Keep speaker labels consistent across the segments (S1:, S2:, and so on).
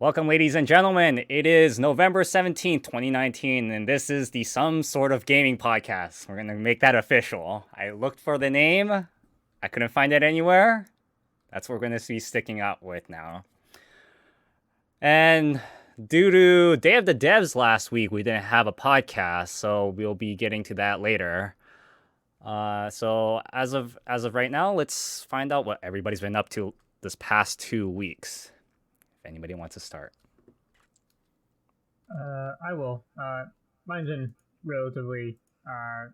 S1: Welcome, ladies and gentlemen. It is November 17th, 2019, and this is the Some Sort of Gaming podcast. We're going to make that official. I looked for the name. I couldn't find it anywhere. That's what we're going to be sticking out with now. And due to Day of the Devs last week, we didn't have a podcast, so we'll be getting to that later. So as of right now, let's find out what everybody's been up to this past 2 weeks. If anybody wants to start.
S2: I will. Mine's been relatively, I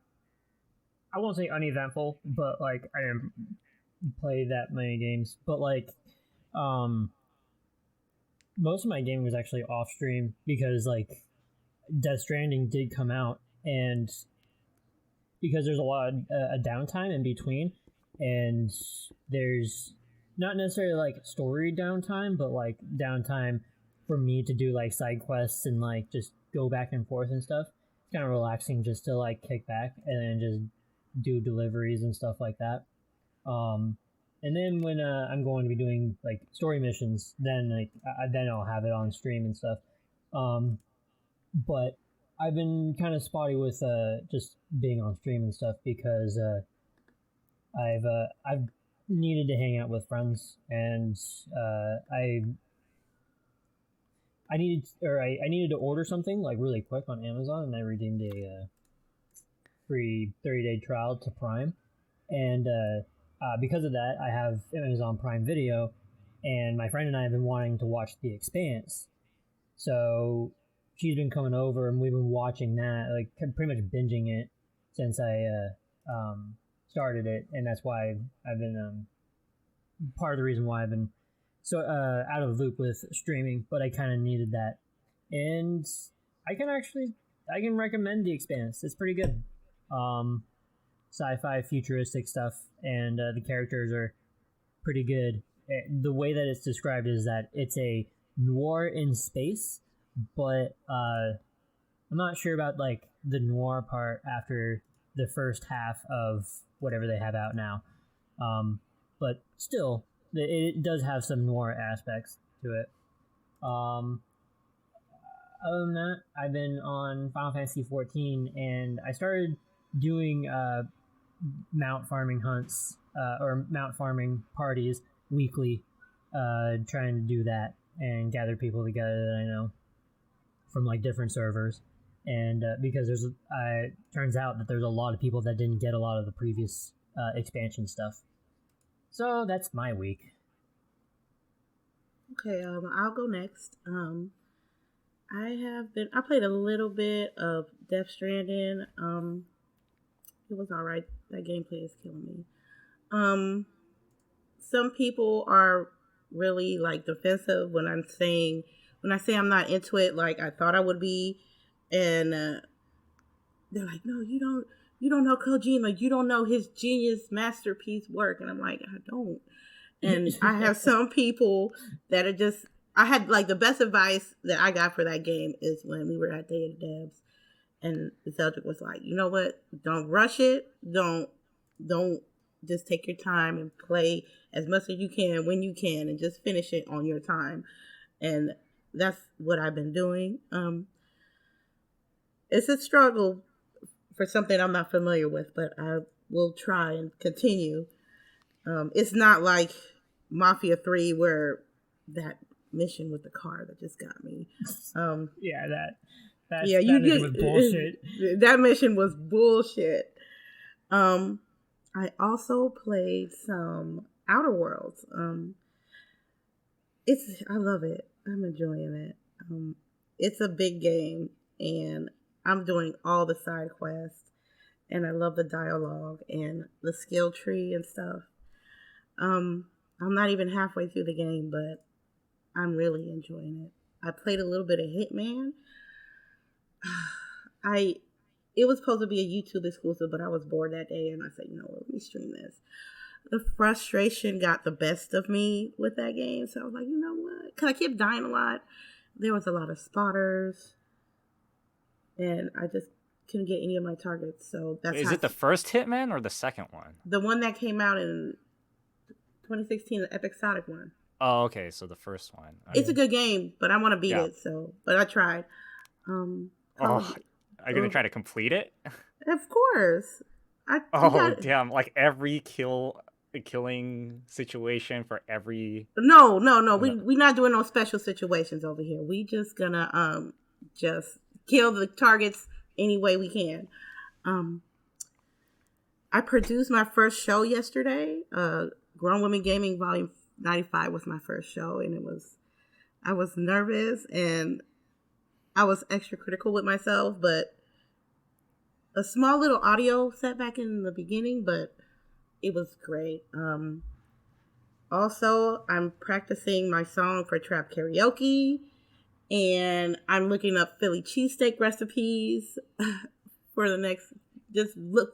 S2: won't say uneventful, but like I didn't play that many games. But like, most of my gaming was actually off stream because like Death Stranding did come out, and because there's a lot of downtime in between, and there's not necessarily like story downtime, but like downtime for me to do like side quests and like just go back and forth and stuff. It's kind of relaxing just to like kick back and then just do deliveries and stuff like that. And then when I'm going to be doing like story missions, then like then I'll have it on stream and stuff. But I've been kind of spotty with just being on stream and stuff because I've needed to hang out with friends, and I needed to order something like really quick on Amazon, and I redeemed a free 30-day trial to Prime, and because of that, I have Amazon Prime Video, and my friend and I have been wanting to watch The Expanse, so she's been coming over, and we've been watching that, like pretty much binging it since I started it, and that's why I've been part of the reason why I've been so out of the loop with streaming, but I kind of needed that, and I can recommend The Expanse. It's pretty good, sci-fi futuristic stuff, and the characters are pretty good. The way that it's described is that it's a noir in space, but I'm not sure about like the noir part after the first half of whatever they have out now, but still it does have some noir aspects to it. Other than that, I've been on Final Fantasy 14, and I started doing mount farming hunts or mount farming parties weekly, trying to do that and gather people together that I know from like different servers. And because turns out that there's a lot of people that didn't get a lot of the previous expansion stuff. So that's my week.
S3: Okay, I'll go next. I played a little bit of Death Stranding. It was alright. That gameplay is killing me. Some people are really like defensive when I say I'm not into it like I thought I would be. And they're like, no, you don't know Kojima. You don't know his genius masterpiece work. And I'm like, I don't. And I have some people that are just, I had like the best advice that I got for that game is when we were at Day of the Devs. And Cedric was like, you know what? Don't rush it. Don't just take your time and play as much as you can when you can and just finish it on your time. And that's what I've been doing. It's a struggle for something I'm not familiar with, but I will try and continue. It's not like Mafia 3 where that mission with the car that just got me.
S2: That mission was bullshit.
S3: That mission was bullshit. I also played some Outer Worlds. I love it. I'm enjoying it. It's a big game, and I'm doing all the side quests, and I love the dialogue and the skill tree and stuff. I'm not even halfway through the game, but I'm really enjoying it. I played a little bit of Hitman. It was supposed to be a YouTube exclusive, but I was bored that day, and I said, you know what, let me stream this. The frustration got the best of me with that game, so I was like, you know what? Because I kept dying a lot. There was a lot of spotters, and I just couldn't get any of my targets. So that's
S1: Is it the first Hitman or the second one?
S3: The one that came out in 2016, the episodic one.
S1: Oh, okay. So the first one.
S3: It's a good game, but I want to beat
S1: Yeah.
S3: it. So, but I tried. Call
S1: Oh,
S3: of,
S1: are you gonna try to complete it?
S3: of course. You
S1: Oh,
S3: got
S1: damn! Like every killing situation for every.
S3: no.
S1: No.
S3: We not doing no special situations over here. We just gonna just kill the targets any way we can. Um, I produced my first show yesterday. Grown Women Gaming Volume 95 was my first show, and I was nervous and I was extra critical with myself, but a small little audio setback in the beginning, but it was great. Also, I'm practicing my song for trap karaoke, and I'm looking up Philly cheesesteak recipes for the next.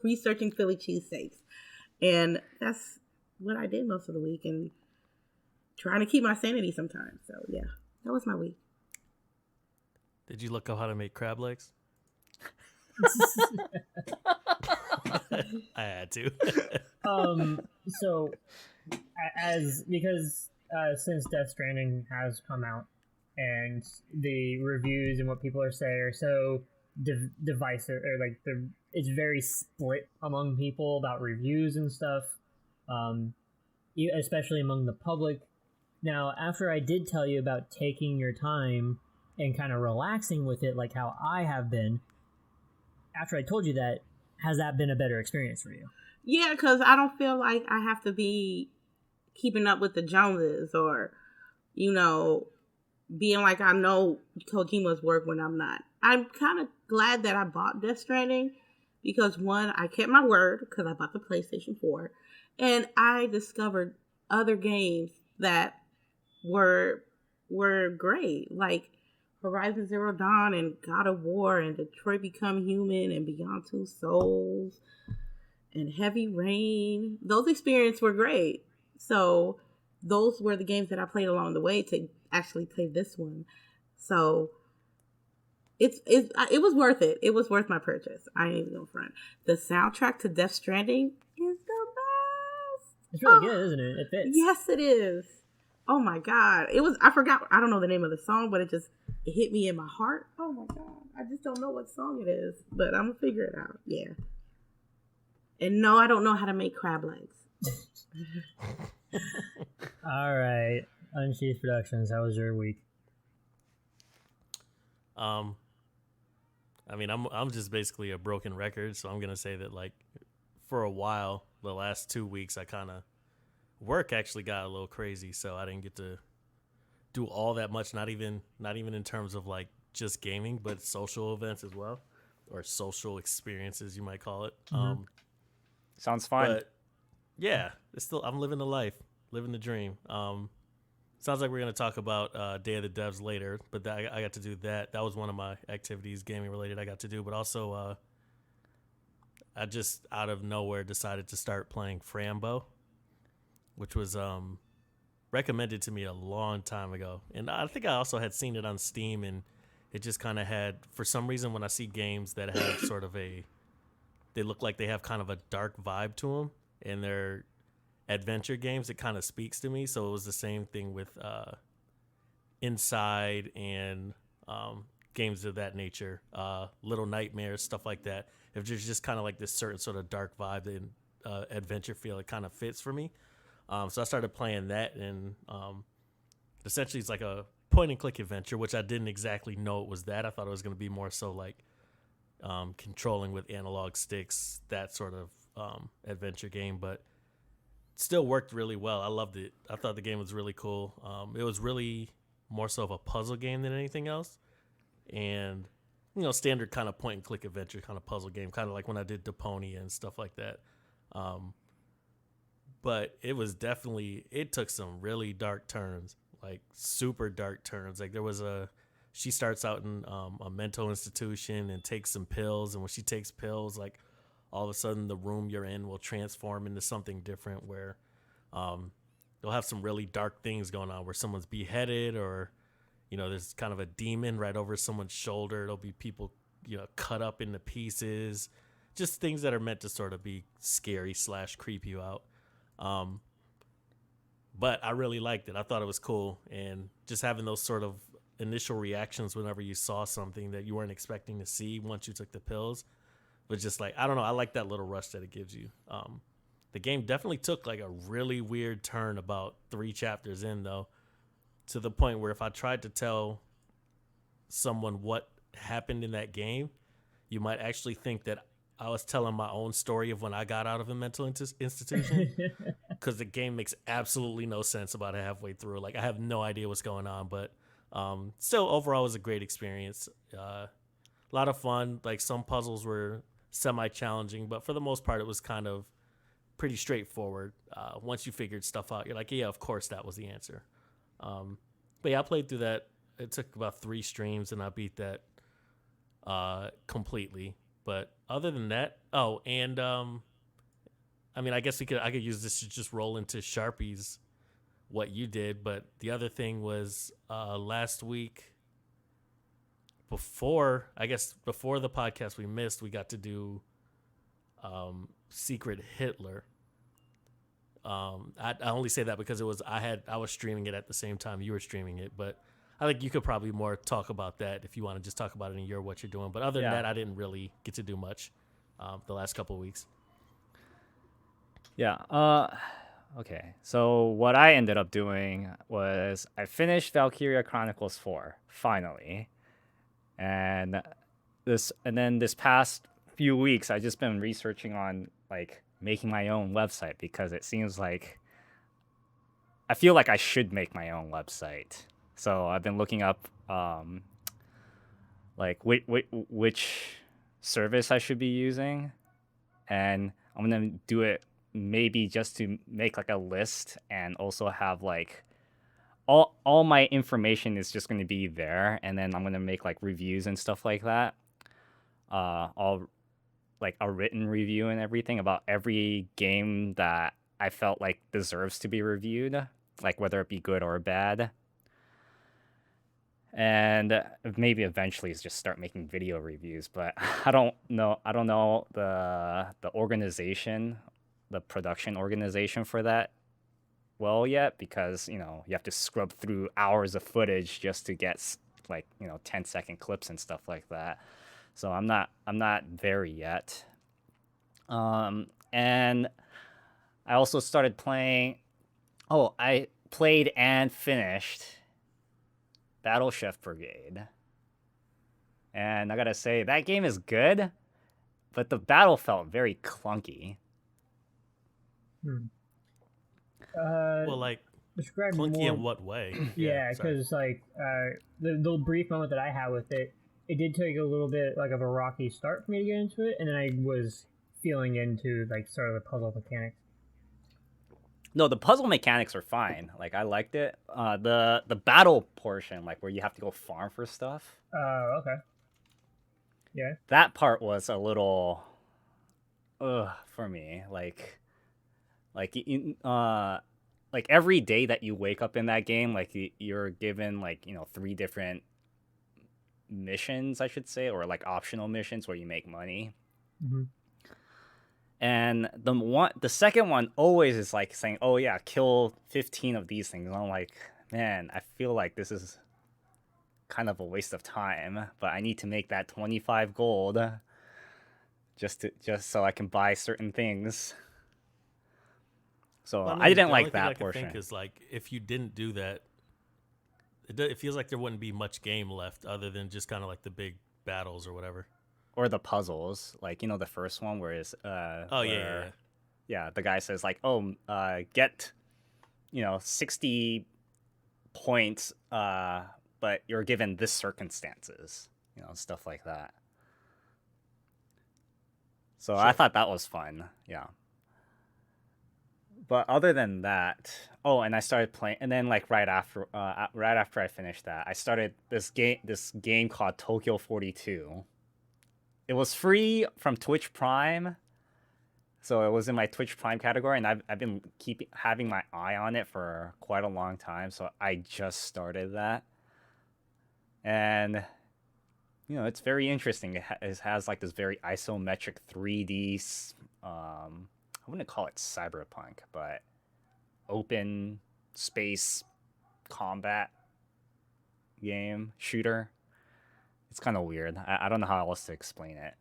S3: Researching Philly cheesesteaks, and that's what I did most of the week, and trying to keep my sanity sometimes. So yeah, that was my week.
S4: Did you look up how to make crab legs? I had to.
S2: So because since Death Stranding has come out and the reviews and what people are saying are so divisive, or like it's very split among people about reviews and stuff, especially among the public. Now, after I did tell you about taking your time and kind of relaxing with it, like how I have been, after I told you that, has that been a better experience for you?
S3: Yeah, because I don't feel like I have to be keeping up with the Joneses or, being like I know Kojima's work when I'm not. I'm kind of glad that I bought Death Stranding because, one, I kept my word because I bought the PlayStation 4, and I discovered other games that were great, like Horizon Zero Dawn and God of War and Detroit Become Human and Beyond Two Souls and Heavy Rain. Those experiences were great. So those were the games that I played along the way to actually play this one. So it was worth it. It was worth my purchase. I ain't even gonna front. The soundtrack to Death Stranding is the best.
S2: It's really good, isn't it? It fits.
S3: Yes, it is. Oh my god. I forgot, I don't know the name of the song, but it hit me in my heart. Oh my god. I just don't know what song it is, but I'm gonna figure it out. Yeah. And no, I don't know how to make crab legs.
S2: All right. Unsheathed Productions, how was your week?
S4: I mean, I'm just basically a broken record, so I'm gonna say that, like, for a while, the last 2 weeks, I kind of work actually got a little crazy, so I didn't get to do all that much. Not even in terms of like just gaming, but social events as well, or social experiences, you might call it.
S2: Mm-hmm.
S1: Sounds fun.
S4: But yeah, I'm living the life, living the dream. Sounds like we're going to talk about Day of the Devs later, but I got to do that. That was one of my activities, gaming related, I got to do. But also, I just out of nowhere decided to start playing Frambo, which was recommended to me a long time ago. And I think I also had seen it on Steam, and it just kind of had, for some reason, when I see games that have sort of they look like they have kind of a dark vibe to them, and they're adventure games, it kind of speaks to me. So it was the same thing with Inside and games of that nature, Little Nightmares, stuff like that. If there's just kind of like this certain sort of dark vibe and adventure feel, it kind of fits for me. So I started playing that, and essentially it's like a point and click adventure, which I didn't exactly know it was that. I thought it was going to be more so like controlling with analog sticks, that sort of adventure game, but still worked really well. I loved it. I thought the game was really cool. It was really more so of a puzzle game than anything else, and standard kind of point and click adventure kind of puzzle game, kind of like when I did Deponia and stuff like that. But it was definitely, it took some really dark turns, like super dark turns. Like she starts out in a mental institution and takes some pills, and when she takes pills, like all of a sudden the room you're in will transform into something different, where they'll have some really dark things going on, where someone's beheaded, or there's kind of a demon right over someone's shoulder. There'll be people cut up into pieces, just things that are meant to sort of be scary / creep you out. but I really liked it. I thought it was cool, and just having those sort of initial reactions whenever you saw something that you weren't expecting to see once you took the pills was just like, I don't know. I like that little rush that it gives you. The game definitely took like a really weird turn about 3 chapters in, though, to the point where if I tried to tell someone what happened in that game, you might actually think that I was telling my own story of when I got out of a mental institution, because the game makes absolutely no sense about halfway through. Like, I have no idea what's going on, but still, overall, it was a great experience. A lot of fun. Like, some puzzles were semi-challenging, but for the most part, it was kind of pretty straightforward. Once you figured stuff out, you're like, yeah, of course that was the answer. But yeah, I played through that. It took about 3 streams, and I beat that completely. But other than that, I mean, I guess I could use this to just roll into Sharpie's what you did. But the other thing was last week, before the podcast we missed, we got to do Secret Hitler. I only say that because I was streaming it at the same time you were streaming it, but I think you could probably more talk about that if you want to just talk about it in what you're doing. But other than that, I didn't really get to do much the last couple of weeks.
S1: Yeah. Okay. So what I ended up doing was I finished Valkyria Chronicles 4 finally, and then this past few weeks I just been researching on like making my own website, because it seems like I feel like I should make my own website. So I've been looking up like which service I should be using, and I'm gonna do it maybe just to make like a list, and also have like all my information is just gonna be there, and then I'm gonna make like reviews and stuff like that. All like a written review and everything about every game that I felt like deserves to be reviewed, like whether it be good or bad. And maybe eventually just start making video reviews, but I don't know the organization, the production organization for that well yet, because you have to scrub through hours of footage just to get like 10-second clips and stuff like that. So I'm not there yet. And I also started playing. Oh, I played and finished Battle Chef Brigade. And I gotta say, that game is good, but the battle felt very clunky.
S4: Well, like,
S2: describe
S4: clunky
S2: more...
S4: in what way?
S2: Yeah, because like the brief moment that I had with it did take a little bit like of a rocky start for me to get into it, and then I was feeling into like sort of the puzzle mechanics.
S1: No, the puzzle mechanics are fine. Like, I liked it. The battle portion, like where you have to go farm for stuff.
S2: Okay. Yeah.
S1: That part was a little, for me. Like every day that you wake up in that game, like you're given like 3 different missions, I should say, or like optional missions where you make money.
S2: Mm-hmm.
S1: And the second one always is like saying, "Oh yeah, kill 15 of these things." And I'm like, man, I feel like this is kind of a waste of time. But I need to make that 25 gold just so I can buy certain things. So I didn't like that portion.
S4: Think is like, if you didn't do that, it feels like there wouldn't be much game left other than just kind of like the big battles or whatever.
S1: Or the puzzles, like the first one where it's
S4: yeah,
S1: the guy says like, get 60 points, but you're given this circumstances, stuff like that. So sure. I thought that was fun, yeah. But other than that, and I started playing, and then like right after I finished that, I started this game called Tokyo 42. It was free from Twitch Prime, so it was in my Twitch Prime category, and I've been having my eye on it for quite a long time. So I just started that, and it's very interesting. It has like this very isometric 3D. I wouldn't call it cyberpunk, but open space combat game shooter. It's kind of weird. I don't know how else to explain it.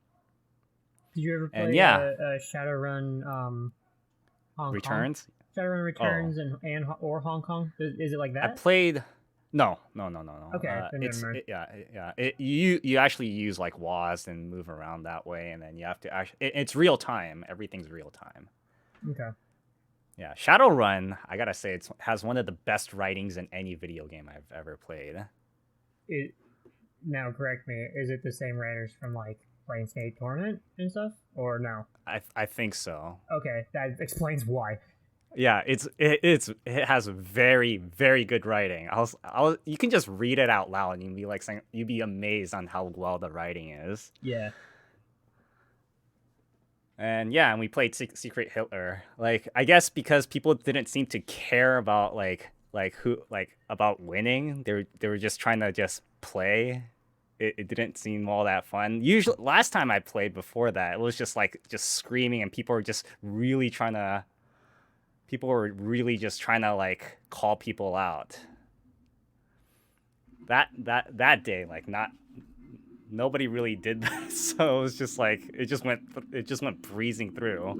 S2: Did you ever
S1: And
S2: play
S1: yeah,
S2: Shadowrun Hong
S1: Returns.
S2: Kong? Shadowrun Returns or Hong Kong? Is it like
S1: I
S2: that?
S1: played. No.
S2: Okay, then never mind.
S1: Yeah. You actually use like WASD and move around that way, and then you have to actually. It's real time. Everything's real time.
S2: Okay.
S1: Yeah, Shadowrun. I gotta say, it has one of the best writings in any video game I've ever played.
S2: Now, correct me. Is it the same writers from like Planescape Torment and stuff, or no?
S1: I think so.
S2: Okay, that explains why.
S1: Yeah, it has very, very good writing. You can just read it out loud and you'd be like saying, you'd be amazed on how well the writing is.
S2: Yeah.
S1: And yeah, and we played Secret Hitler. Like, I guess because people didn't seem to care about about winning. They were just trying to just play. It didn't seem all that fun. Usually, last time I played before that, it was just screaming and people were just really trying to. People were really just trying to like call people out. That day, like nobody really did that, so it was just like it just went breezing through.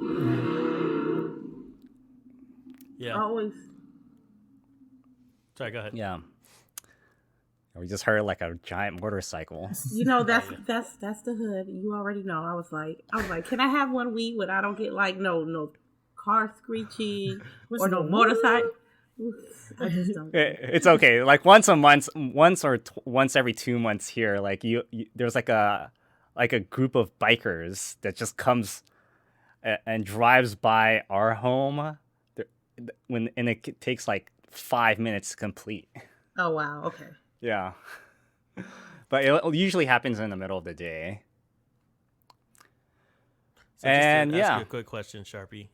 S4: Yeah.
S3: Always.
S4: Sorry, go ahead.
S1: Yeah. We just heard like a giant motorcycle.
S3: You know, that's the hood. You already know. I was like, can I have one week when I don't get like no car screeching or no motorcycle? I just don't.
S1: It's okay. Like once every 2 months here, like you there's like a group of bikers that just comes and drives by our home and it takes like 5 minutes to complete.
S3: Oh wow. Okay.
S1: Yeah. But it usually happens in the middle of the day.
S4: So
S1: and
S4: just to ask
S1: yeah,
S4: you a quick question, Sharpie.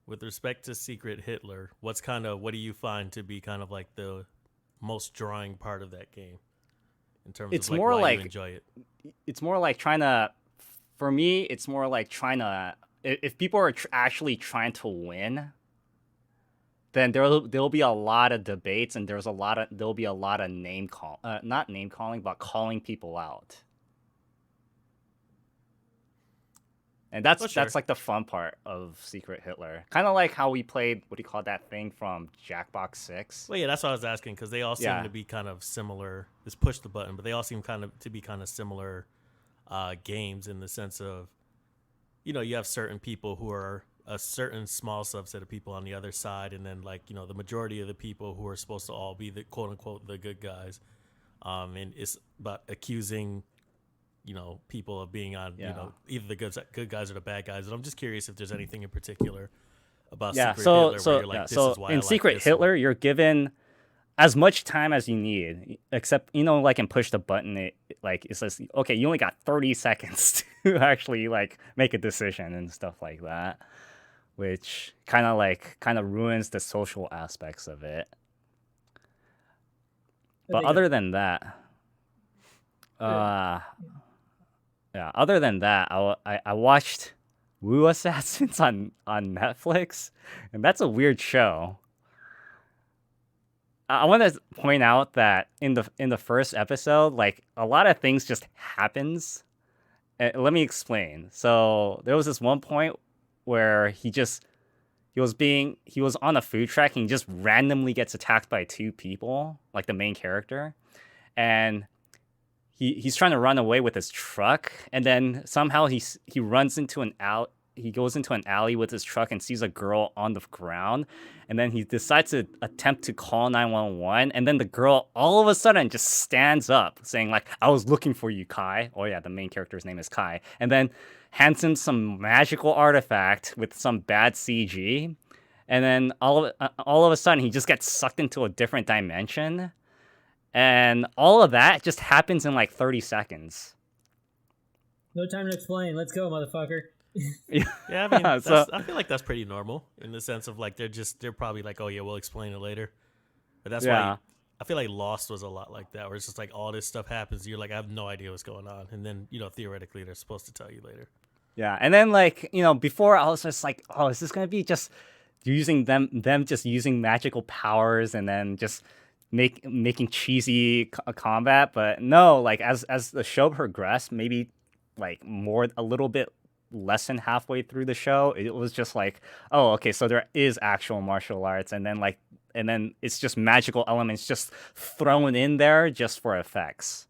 S4: With respect to Secret Hitler, what do you find to be kind of like the most drawing part of that game in terms
S1: it's
S4: of like
S1: more
S4: why
S1: like
S4: you enjoy it?
S1: It's more like trying to. For me, it's more like trying to. If people are actually trying to win, then there'll be a lot of debates and there'll be a lot of not name calling, but calling people out. And that's like the fun part of Secret Hitler. Kind of like how we played, what do you call that thing from Jackbox 6?
S4: Well, yeah, that's what I was asking, because they all seem to be kind of similar. Just push the button, but they all seem to be kind of similar games in the sense of, you have certain people who are a certain small subset of people on the other side, and then like, the majority of the people who are supposed to all be the quote unquote the good guys. And it's about accusing people of being on, either the good guys or the bad guys. And I'm just curious if there's anything in particular about Secret Hitler where you're like, this is why
S1: in Secret Hitler, you're given as much time as you need, except, like in Push the Button, it says, okay, you only got 30 seconds to actually like make a decision and stuff like that, which kind of ruins the social aspects of it. But other than that, other than that, I watched Woo Assassins on Netflix, and that's a weird show. I want to point out that in the first episode, like a lot of things just happens. Let me explain. So there was this one point where he was on a food truck and he just randomly gets attacked by two people, like the main character, and he's trying to run away with his truck, and then somehow he runs into an alley. He goes into an alley with his truck and sees a girl on the ground, and then he decides to attempt to call 911, and then the girl all of a sudden just stands up saying like, "I was looking for you, Kai." Oh yeah, the main character's name is Kai. And then hands him some magical artifact with some bad CG, and then all of a sudden he just gets sucked into a different dimension. And all of that just happens in like 30 seconds.
S2: No time to explain. Let's go, motherfucker.
S4: Yeah, I mean, I feel like that's pretty normal in the sense of like they're probably like, oh yeah, we'll explain it later. But that's why I feel like Lost was a lot like that, where it's just like all this stuff happens, you're like, I have no idea what's going on, and then theoretically they're supposed to tell you later.
S1: Yeah, and then like before I was just like, oh, is this gonna be just using them just using magical powers and then just making cheesy combat. But no, like as the show progressed, maybe like a little bit less than halfway through the show, it was just like, oh, okay, so there is actual martial arts, and then it's just magical elements just thrown in there just for effects.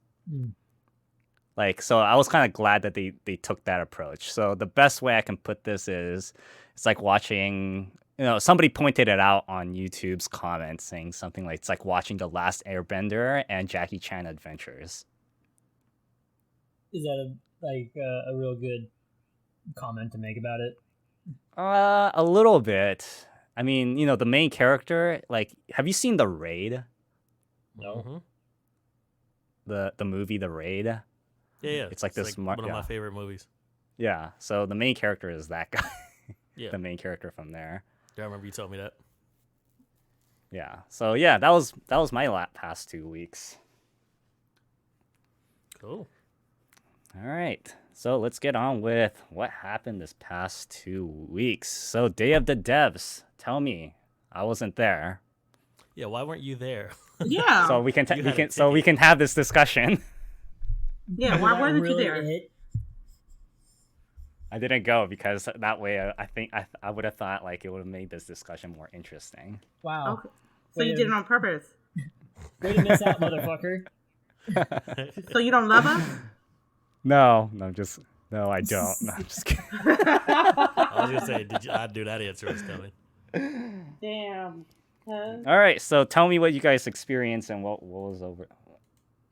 S1: Like, so I was kind of glad that they took that approach. So the best way I can put this is, it's like watching, somebody pointed it out on YouTube's comments saying something like, it's like watching The Last Airbender and Jackie Chan Adventures.
S2: Is that a real good comment to make about it?
S1: A little bit. I mean, the main character, like, have you seen The Raid?
S2: No.
S1: The movie The Raid?
S4: Yeah.
S1: It's like this
S4: one of my favorite movies.
S1: Yeah. So the main character is that guy.
S4: Yeah.
S1: The main character from there.
S4: Yeah, I remember you told me that.
S1: Yeah. So yeah, that was my past 2 weeks.
S4: Cool.
S1: All right. So let's get on with what happened this past 2 weeks. So Day of the Devs. Tell me, I wasn't there.
S4: Yeah, why weren't you there?
S3: Yeah.
S1: So we can have this discussion.
S3: Yeah, why wasn't you there?
S1: I didn't go because that way I think I would have thought like it would have made this discussion more interesting.
S2: Wow.
S3: Okay. So you did it on purpose.
S2: Way to miss out, motherfucker.
S3: So you don't love us?
S1: No, I don't. No, I'm just kidding.
S4: I was gonna say, I knew that answer was coming.
S3: Damn.
S1: All right, so tell me what you guys experienced and what was over,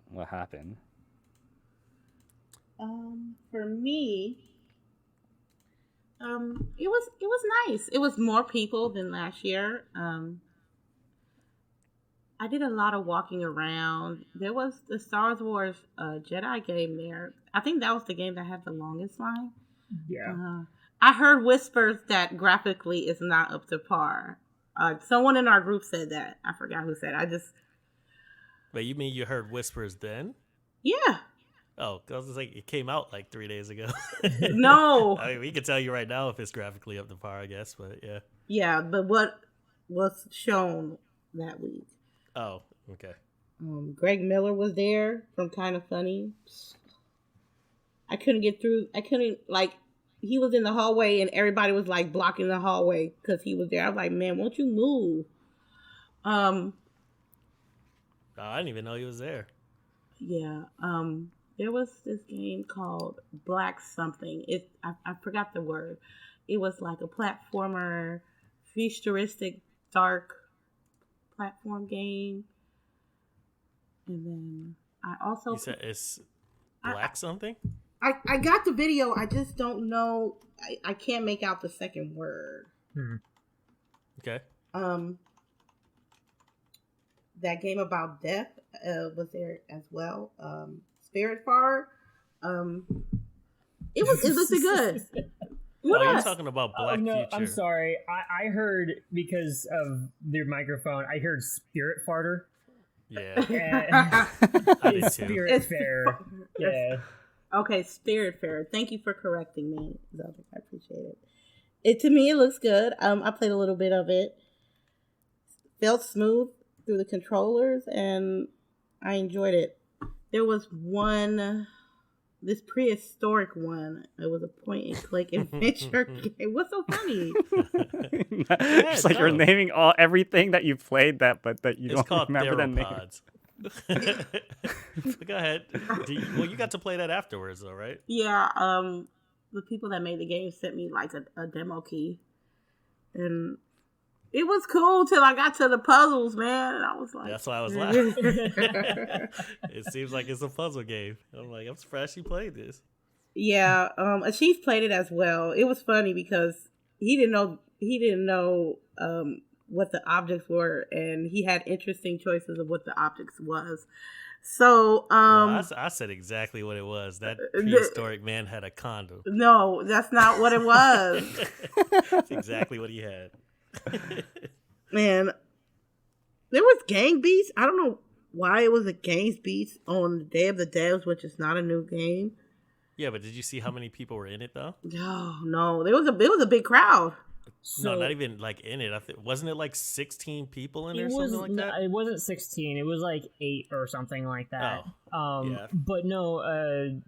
S1: what happened.
S3: For me, it was nice. It was more people than last year. I did a lot of walking around. There was the Star Wars Jedi game there. I think that was the game that had the longest line.
S2: Yeah.
S3: I heard whispers that graphically is not up to par. Someone in our group said that. I forgot who said it.
S4: But you mean you heard whispers then?
S3: Yeah.
S4: Oh, I was like, it came out like 3 days ago.
S3: No.
S4: I mean, we can tell you right now if it's graphically up to par, I guess, but yeah.
S3: Yeah, but what was shown that week?
S4: Oh, okay.
S3: Greg Miller was there from Kind of Funny. I couldn't get through. He was in the hallway and everybody was like blocking the hallway because he was there. I was like, man, won't you move?
S4: Oh, I didn't even know he was there.
S3: Yeah. There was this game called Black something. I forgot the word. It was like a platformer, futuristic, dark platform game. And then I also...
S4: You said it's Black something?
S3: I got the video. I just don't know. I can't make out the second word.
S4: Okay.
S3: That game about death was there as well. Spiritfarer. It looked good.
S4: What are you talking about? Black Future?
S2: I'm sorry. I heard, because of their microphone, I heard Spirit Farter.
S4: Yeah.
S2: I did too. Spiritfarer. Yeah.
S3: Okay, Spiritfarer. Thank you for correcting me, Zelda. I appreciate it. To me, it looks good. I played a little bit of it. Felt smooth through the controllers, and I enjoyed it. There was this prehistoric one. It was a point-and-click adventure game. What's so funny?
S1: It's like you're naming everything that you played but that you don't remember the name.
S4: Go ahead. You got to play that afterwards, though, right?
S3: Yeah. The people that made the game sent me like a demo key, and it was cool till I got to the puzzles, man. And I was like,
S4: that's why I was laughing. It seems like it's a puzzle game. I'm like, I'm surprised she played this.
S3: Yeah. Ashish played it as well. It was funny because he didn't know what the objects were, and he had interesting choices of what the objects was. So
S4: no, I said exactly what it was. That prehistoric man had a condom.
S3: No, that's not what it was.
S4: That's exactly what he had.
S3: Man, there was Gang Beasts. I don't know why it was a Gang Beasts on the Day of the Devs, which is not a new game.
S4: Yeah, but did you see how many people were in it though?
S3: Oh no, it was a big crowd.
S2: So
S4: No, not even like in it. Wasn't it like 16 people in it
S2: it
S4: or
S2: was
S4: something like that?
S2: it wasn't 16. It was like 8 or something like that.
S4: Yeah.
S2: But no,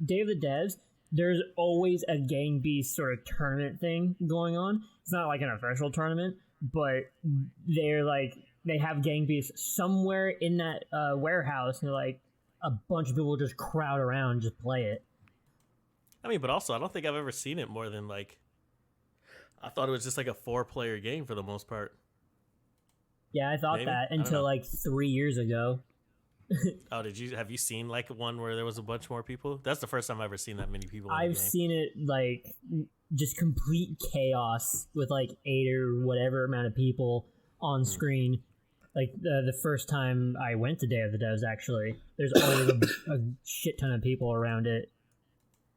S2: Day of the Devs. There's always a Gang Beast sort of tournament thing going on. It's not like an official tournament, but they have Gang Beasts somewhere in that warehouse, and like a bunch of people just crowd around and just play it.
S4: I mean, but also, I don't think I've ever seen it more than like. I thought it was just like a 4-player game for the most part.
S2: Yeah, I thought
S4: Maybe?
S2: that
S4: I don't
S2: until
S4: know.
S2: like 3 years ago.
S4: Oh, have you seen like one where there was a bunch more people? That's the first time I've ever seen that many people in the
S2: I've
S4: game.
S2: seen it like just complete chaos with like 8 or whatever amount of people on screen. Like the first time I went to Day of the Devs, actually, there's always a shit ton of people around it.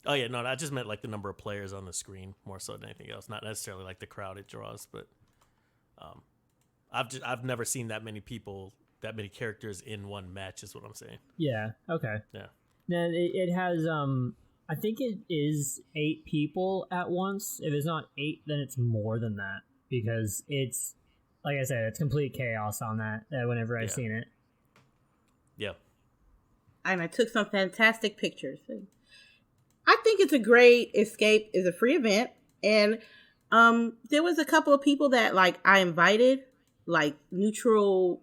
S4: Oh yeah, no, I just meant like the number of players on the screen more so than anything else. Not necessarily like the crowd it draws, but I've never seen that many people, that many characters in one match. Is what I'm saying.
S2: Yeah. Okay.
S4: Yeah.
S2: Now it has I think it is 8 people at once. If it's not 8, then it's more than that because it's like I said, it's complete chaos on that. Whenever I've seen it.
S4: Yeah.
S3: And I took some fantastic pictures. I think it's a great escape. It's a free event, and there was a couple of people that like I invited, like neutral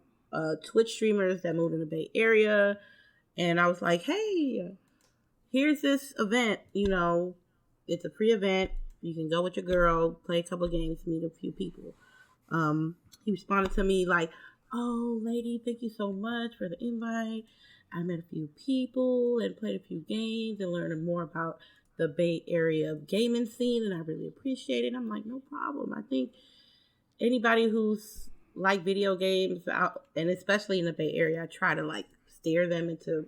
S3: Twitch streamers that moved in the Bay Area, and I was like, "Hey, here's this event. It's a free event. You can go with your girl, play a couple of games, meet a few people." He responded to me like, "Oh, lady, thank you so much for the invite. I met a few people and played a few games and learned more about the Bay Area gaming scene, and I really appreciate it." I'm like, "No problem. I think anybody who's like video games out, and especially in the Bay Area, I try to like steer them into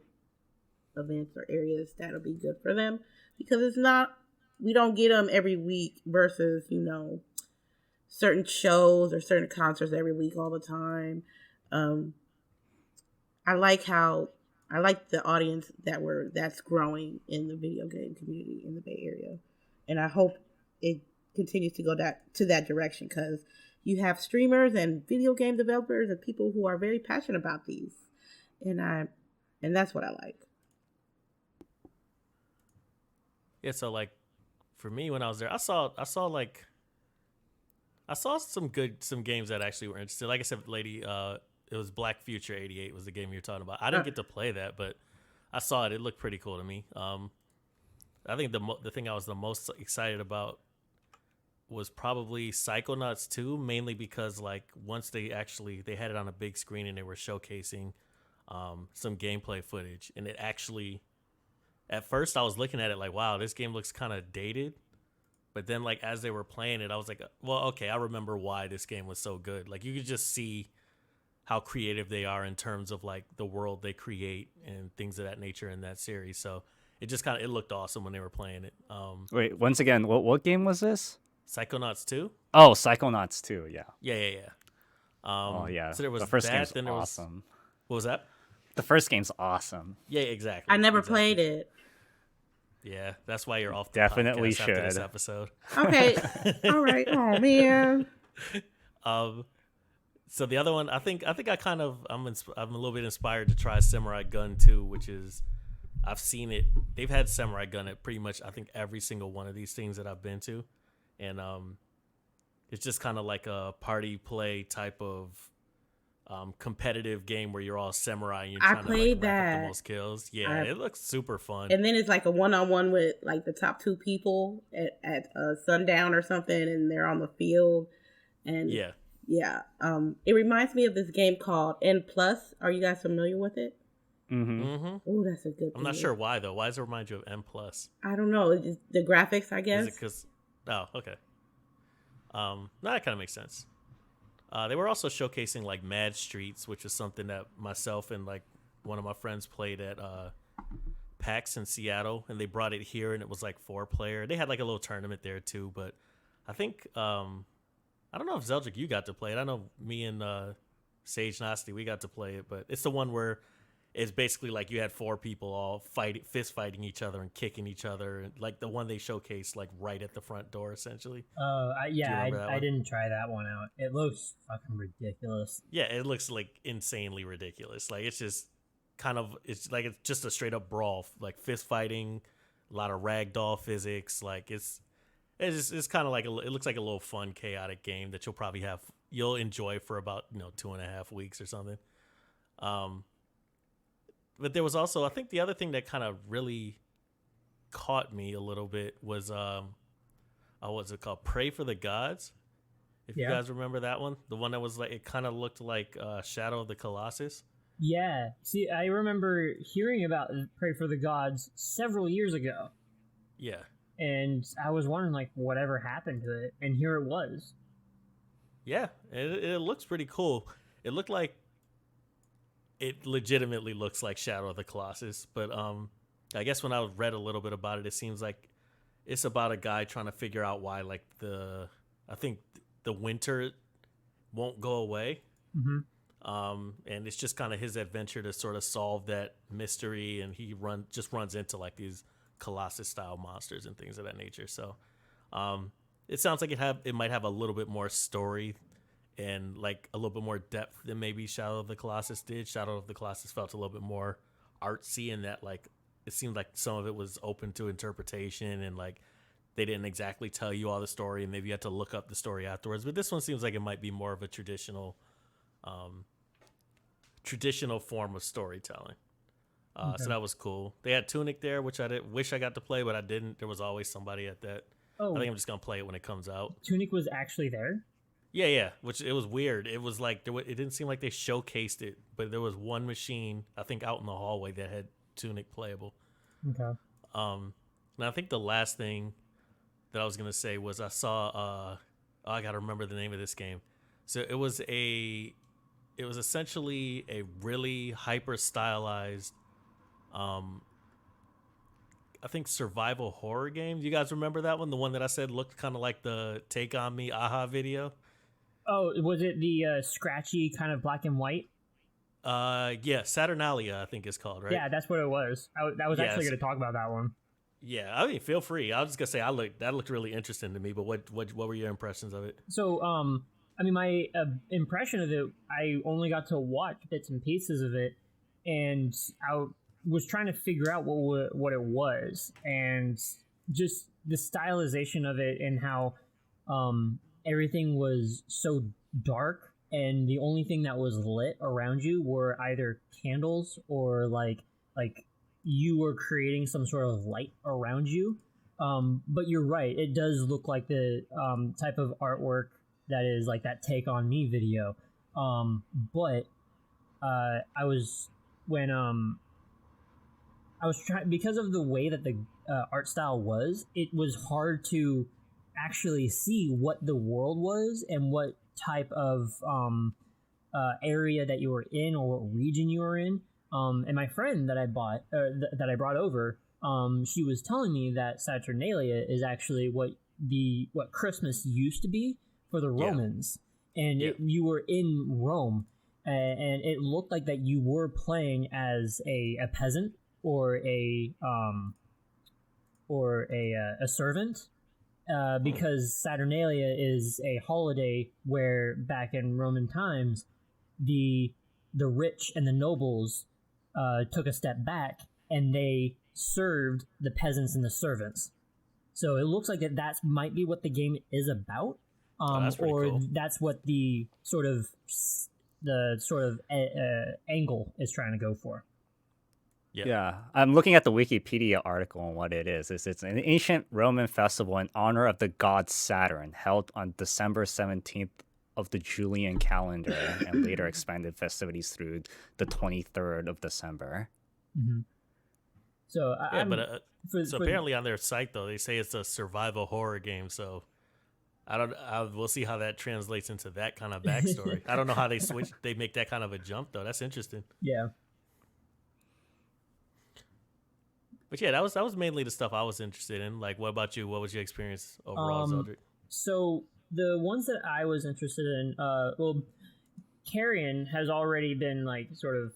S3: events or areas that'll be good for them because we don't get them every week versus, certain shows or certain concerts every week all the time." I like the audience that's growing in the video game community in the Bay Area, and I hope it continues to go to that direction because you have streamers and video game developers and people who are very passionate about these, and that's what I like.
S4: Yeah. So like, for me when I was there, I saw some games that actually were interesting. Like I said, lady, it was Black Future 88 was the game you were talking about. I didn't get to play that, but I saw it. It looked pretty cool to me. I think the thing I was the most excited about was probably Psychonauts 2, mainly because like once they had it on a big screen and they were showcasing some gameplay footage, and it actually, at first I was looking at it like, wow, this game looks kind of dated. But then like as they were playing it, I was like, well, okay, I remember why this game was so good. Like you could just see how creative they are in terms of like the world they create and things of that nature in that series. So it just it looked awesome when they were playing it.
S1: Wait, once again, what game was this?
S4: Psychonauts 2?
S1: Oh, Psychonauts 2, yeah.
S4: Yeah.
S1: Oh, yeah.
S4: So there was
S1: the first
S4: that,
S1: game's
S4: then there
S1: awesome.
S4: What was that?
S1: The first game's awesome.
S4: Yeah, exactly.
S3: I never played it.
S4: Yeah, that's why you're off the
S1: Definitely
S4: podcast after this
S1: should.
S4: episode.
S3: Okay. All right. Oh man.
S4: So the other one, I think I'm a little bit inspired to try Samurai Gun 2, which is, I've seen it. They've had Samurai Gun at pretty much I think every single one of these things that I've been to, and it's just kind of like a party play type of competitive game where you're all samurai and you're trying to like rack up the most kills. Yeah, it looks super fun.
S3: And then it's like a 1-on-1 with like the top 2 people at sundown or something, and they're on the field. And yeah. It reminds me of this game called N Plus. Are you guys familiar with it?
S1: Mm-hmm.
S3: Oh, that's a good.
S4: I'm not sure why though. Why does it remind you of N Plus?
S3: I don't know. It's just the graphics, I guess.
S4: Is it because? Oh, okay. No, that kind of makes sense. They were also showcasing like Mad Streets, which is something that myself and like one of my friends played at PAX in Seattle, and they brought it here, and it was like 4-player. They had like a little tournament there too, but I think I don't know if Zeldrick you got to play it. I know me and Sage Nasty we got to play it, but it's the one where it's basically like you had 4 people all fist fighting each other and kicking each other, and like the one they showcased like right at the front door, essentially.
S2: I didn't try that one out. It looks fucking ridiculous.
S4: Yeah, it looks like insanely ridiculous. Like it's just it's just a straight up brawl, like fist fighting, a lot of ragdoll physics. Like it's kind of like it looks like a little fun, chaotic game that you'll enjoy for about 2.5 weeks or something. But there was also, I think the other thing that kind of really caught me a little bit was what's it called? Pray for the Gods. If you guys remember that one, the one that was like it kind of looked like Shadow of the Colossus.
S2: Yeah. See, I remember hearing about Pray for the Gods several years ago.
S4: Yeah.
S2: And I was wondering, like, whatever happened to it, and here it was.
S4: Yeah, it looks pretty cool. It looked like it legitimately looks like Shadow of the Colossus, but I guess when I read a little bit about it, it seems like it's about a guy trying to figure out why, like I think the winter won't go away.
S2: Mm-hmm.
S4: And it's just kind of his adventure to sort of solve that mystery, and he runs into like these Colossus style monsters and things of that nature. So it sounds like it might have a little bit more story and like a little bit more depth than maybe Shadow of the Colossus did. Shadow of the Colossus felt a little bit more artsy in that like it seemed like some of it was open to interpretation, and like they didn't exactly tell you all the story, and maybe you had to look up the story afterwards. But this one seems like it might be more of a traditional form of storytelling. So that was cool. They had Tunic there, which I wish I got to play, but I didn't. There was always somebody at that. I think I'm just gonna play it when it comes out.
S2: Tunic was actually there?
S4: Yeah. Which it was weird. It was like it didn't seem like they showcased it, but there was one machine I think out in the hallway that had Tunic playable.
S2: Okay.
S4: And I think the last thing that I was gonna say was I saw. I gotta remember the name of this game. So it was essentially a really hyper stylized, I think survival horror game. Do you guys remember that one? The one that I said looked kind of like the Take On Me AHA video.
S2: Oh, was it the scratchy kind of black and white?
S4: Yeah, Saturnalia I think it's called, right?
S2: Yeah, that's what it was. I was actually going to talk about that one.
S4: Yeah, I mean, feel free. I was just gonna say that looked really interesting to me. But what were your impressions of it?
S2: So, I mean, my impression of it, I only got to watch bits and pieces of it, and I was trying to figure out what it was, and just the stylization of it and how everything was so dark, and the only thing that was lit around you were either candles or like you were creating some sort of light around you. But you're right, it does look like the type of artwork that is like that Take On Me video. But I was trying, because of the way that the art style was, it was hard to actually see what the world was and what type of area that you were in or what region you were in. And my friend that I brought over, she was telling me that Saturnalia is actually what Christmas used to be for the Romans, and you were in Rome, and it looked like that you were playing as a peasant or a servant, because Saturnalia is a holiday where back in Roman times the rich and the nobles took a step back and they served the peasants and the servants. So it looks like that might be what the game is about, or
S4: cool.
S2: That's what the sort of angle is trying to go for.
S1: Yeah, I'm looking at the Wikipedia article on what it is. It's an ancient Roman festival in honor of the god Saturn, held on December 17th of the Julian calendar, and later expanded festivities through the 23rd of December.
S2: Mm-hmm. So
S4: apparently on their site though, they say it's a survival horror game. So we'll see how that translates into that kind of backstory. I don't know how they make that kind of a jump though. That's interesting.
S2: Yeah.
S4: But yeah, that was mainly the stuff I was interested in. Like, what about you? What was your experience overall, Zeldrick?
S2: So the ones that I was interested in, Carrion has already been like sort of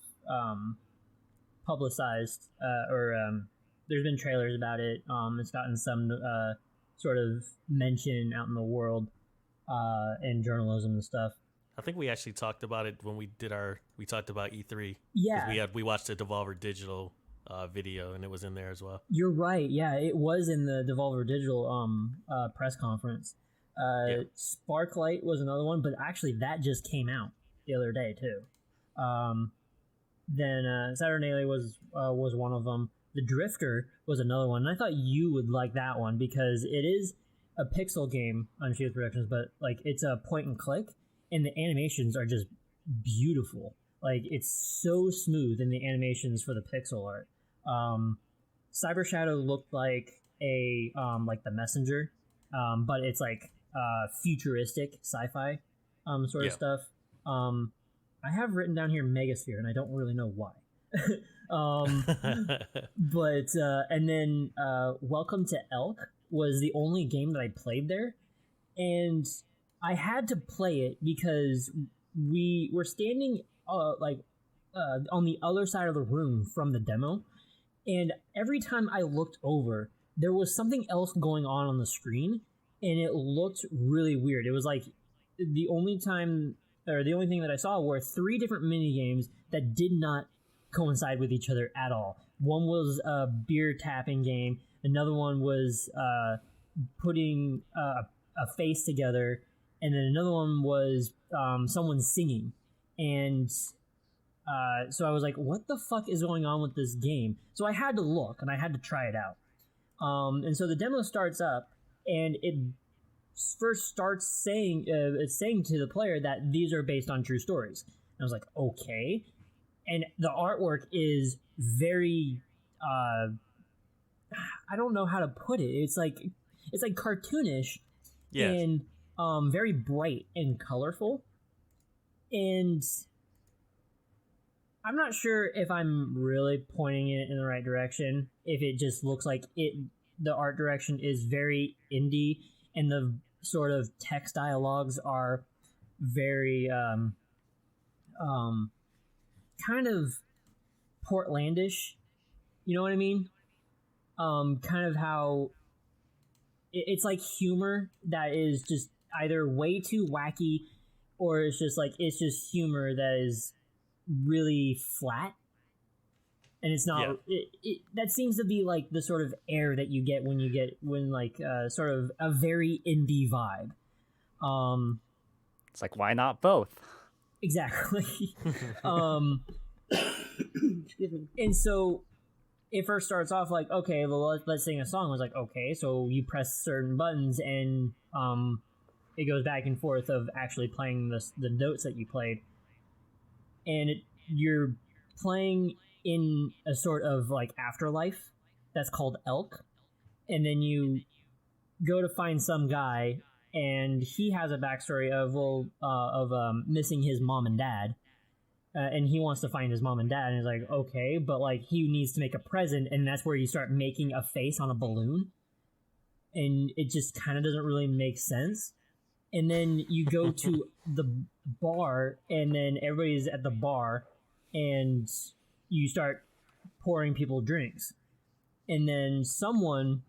S2: publicized, there's been trailers about it. It's gotten some sort of mention out in the world in journalism and stuff.
S4: I think we actually talked about it when we talked about E3.
S2: Yeah.
S4: We watched the Devolver Digital video, and it was in there as well.
S2: You're right. Yeah, it was in the Devolver Digital press conference. Sparklight was another one, but actually that just came out the other day too. Then Saturnalia was one of them. The Drifter was another one, and I thought you would like that one because it is a pixel game on Shield Productions, but like it's a point and click, and the animations are just beautiful. Like it's so smooth in the animations for the pixel art. Cyber Shadow looked like a like The Messenger, but it's like futuristic sci-fi sort of stuff. I have written down here Megasphere, and I don't really know why. But and then Welcome to Elk was the only game that I played there, and I had to play it because we were standing on the other side of the room from the demo, and every time I looked over, there was something else going on the screen, and it looked really weird. It was like the only thing that I saw were 3 different mini games that did not coincide with each other at all. One was a beer tapping game. Another one was putting a face together, and then another one was someone singing. And so I was like, what the fuck is going on with this game? So I had to look, and I had to try it out. And so the demo starts up, and it first starts saying to the player that these are based on true stories. And I was like, okay. And the artwork is very I don't know how to put it. It's like cartoonish, and very bright and colorful. And I'm not sure if I'm really pointing it in the right direction. If it just looks like the art direction is very indie, and the sort of text dialogues are very kind of Portlandish. You know what I mean? Kind of how it's like humor that is just either way too wacky, or it's just humor that is really flat, and it's not. Yeah. That seems to be like the sort of air that you get when sort of a very indie vibe.
S1: It's like, why not both?
S2: Exactly.
S3: Excuse me.
S2: And so it first starts off like, okay, well, let's sing a song. I was like, okay, so you press certain buttons, and it goes back and forth of actually playing the notes that you played. And you're playing in a sort of like afterlife that's called Elk. And then you go to find some guy, and he has a backstory of missing his mom and dad. And he wants to find his mom and dad, and he's like, okay, but like he needs to make a present, and that's where you start making a face on a balloon. And it just kind of doesn't really make sense. And then you go to the bar, and then everybody's at the bar, and you start pouring people drinks. And then someone,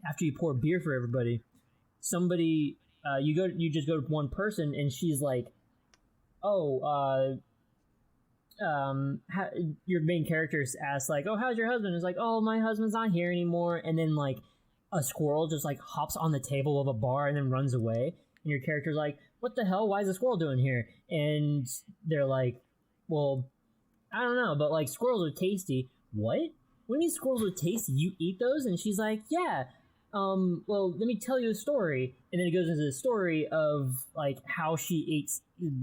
S2: after you pour beer for everybody, you just go to one person, and she's like, your main character asks like, oh, how's your husband? It's like, oh, my husband's not here anymore. And then like a squirrel just like hops on the table of a bar and then runs away. And your character's like, what the hell? Why is the squirrel doing here? And they're like, well, I don't know, but like squirrels are tasty. What do you mean squirrels are tasty? You eat those? And she's like, yeah. Well, let me tell you a story. And then it goes into the story of like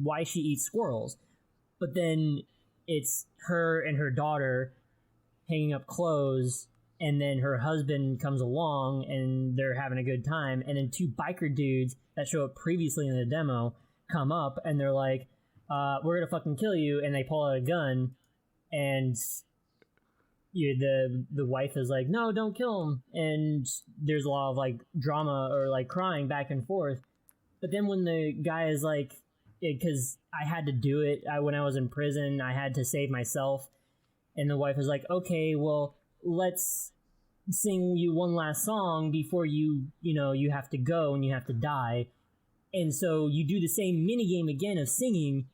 S2: why she eats squirrels. But then it's her and her daughter hanging up clothes, and then her husband comes along, and they're having a good time. And then 2 biker dudes that show up previously in the demo come up, and they're like, we're gonna fucking kill you. And they pull out a gun, and the wife is like, no, don't kill him. And there's a lot of like drama or like crying back and forth. But then when the guy is like, because I had to do it when I was in prison, I had to save myself. And the wife is like, okay, well, let's sing you one last song before you have to go and you have to die. And so you do the same mini game again of singing,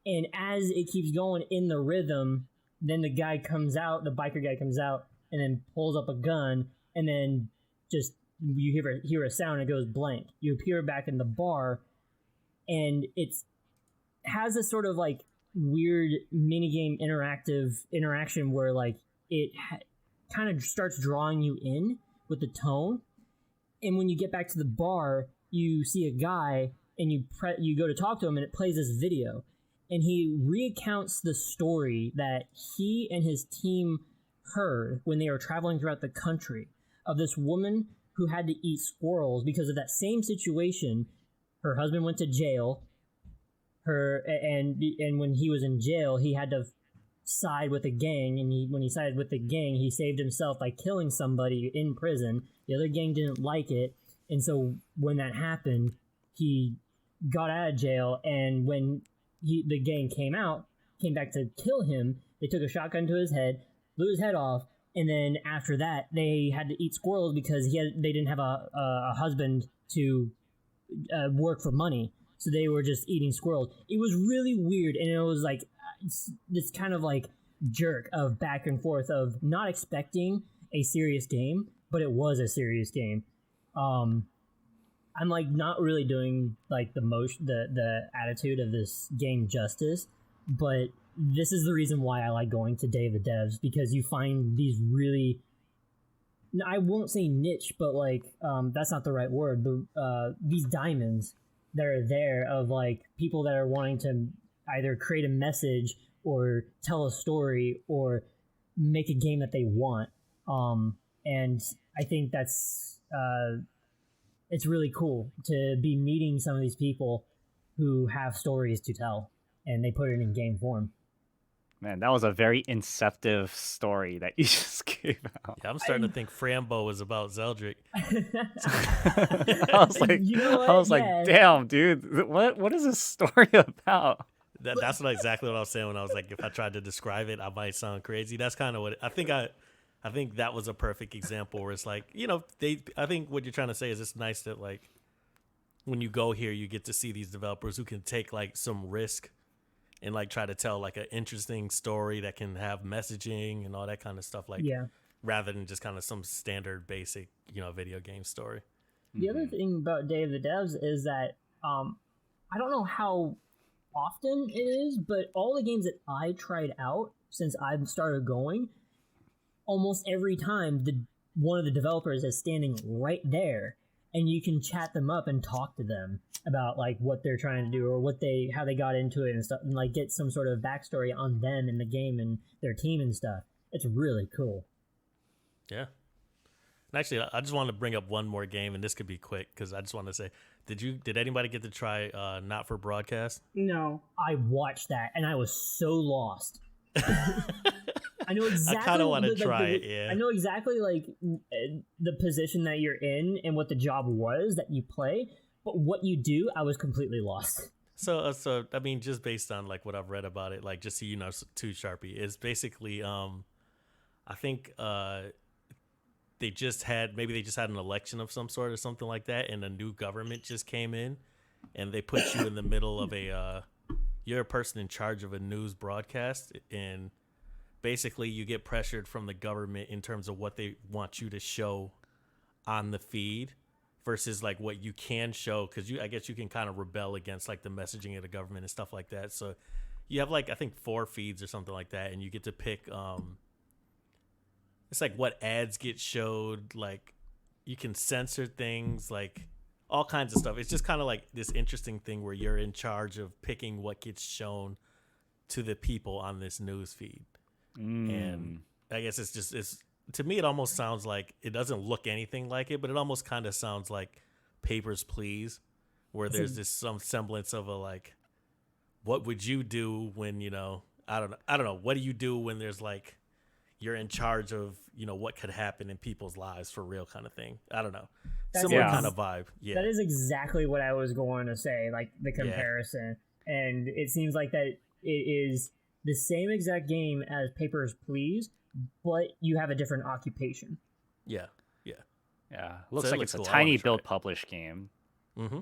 S2: and as it keeps going in the rhythm, then the biker guy comes out and then pulls up a gun, and then just you hear a sound and it goes blank. You appear back in the bar, and it has this sort of like weird minigame interaction where like it kind of starts drawing you in with the tone. And when you get back to the bar, you see a guy and you go to talk to him, and it plays this video, and he recounts the story that he and his team heard when they were traveling throughout the country of this woman who had to eat squirrels because of that same situation. Her husband went to jail. And when he was in jail, he had to side with a gang, and when he sided with the gang, he saved himself by killing somebody in prison. The other gang didn't like it, and so when that happened, he got out of jail, and when the gang came back to kill him, they took a shotgun to his head, blew his head off, and then after that, they had to eat squirrels because they didn't have a husband to work for money. So they were just eating squirrels. It was really weird, and it was like this kind of like jerk of back and forth of not expecting a serious game, but it was a serious game. I'm like not really doing like the attitude of this game justice, but this is the reason why I like going to Day of the Devs, because you find these really, I won't say niche, but like that's not the right word. These diamonds that are there of like people that are wanting to either create a message or tell a story or make a game that they want. And I think that's it's really cool to be meeting some of these people who have stories to tell, and they put it in game form.
S1: Man, that was a very inceptive story that you just gave out.
S4: Yeah, I'm starting to think Frambo was about Zeldrick.
S1: I was like, like, damn, dude, what is this story about?
S4: That's exactly what I was saying when I was like, if I tried to describe it, I might sound crazy. That's kind of what I think. I think that was a perfect example where it's like, I think what you're trying to say is it's nice that like when you go here, you get to see these developers who can take like some risk and like try to tell like an interesting story that can have messaging and all that kind of stuff, like rather than just kind of some standard basic video game story.
S2: The other thing about Day of the Devs is that I don't know how often it is, but all the games that I tried out since I've started going, almost every time one of the developers is standing right there, and you can chat them up and talk to them about like what they're trying to do or how they got into it and stuff, and like get some sort of backstory on them in the game and their team and stuff. It's really cool.
S4: Yeah. And actually, I just wanted to bring up one more game, and this could be quick because I just want to say, did anybody get to try Not for Broadcast?
S3: No.
S2: I watched that and I was so lost. I know exactly.
S4: I kind of want to try it. Yeah.
S2: I know exactly like the position that you're in and what the job was that you play, but what you do, I was completely lost.
S4: So I mean, just based on like what I've read about it, like just so you know, too, Sharpie, is basically I think they just had an election of some sort or something like that, and a new government just came in, and they put you in the middle of you're a person in charge of a news broadcast, and basically you get pressured from the government in terms of what they want you to show on the feed versus like what you can show, because I guess you can kind of rebel against like the messaging of the government and stuff like that. So you have like I think 4 feeds or something like that, and you get to pick it's like what ads get showed, like you can censor things, like all kinds of stuff. It's just kind of like this interesting thing where you're in charge of picking what gets shown to the people on this news feed. And I guess it's to me, it almost sounds like, it doesn't look anything like it, but it almost kind of sounds like Papers, Please, where there's this some semblance of a like, what would you do when, I don't know. What do you do when there's like, you're in charge of, what could happen in people's lives for real kind of thing. I don't know. Similar kind of vibe. Yeah.
S2: That is exactly what I was going to say, like the comparison. Yeah. And it seems like that it is the same exact game as Papers, Please, but you have a different occupation.
S4: Yeah.
S1: Yeah, looks
S4: So it
S1: like
S4: looks
S1: it's a
S4: cool. I
S1: tiny
S4: wanna try
S1: build
S4: it.
S1: publish game.
S4: Mm-hmm.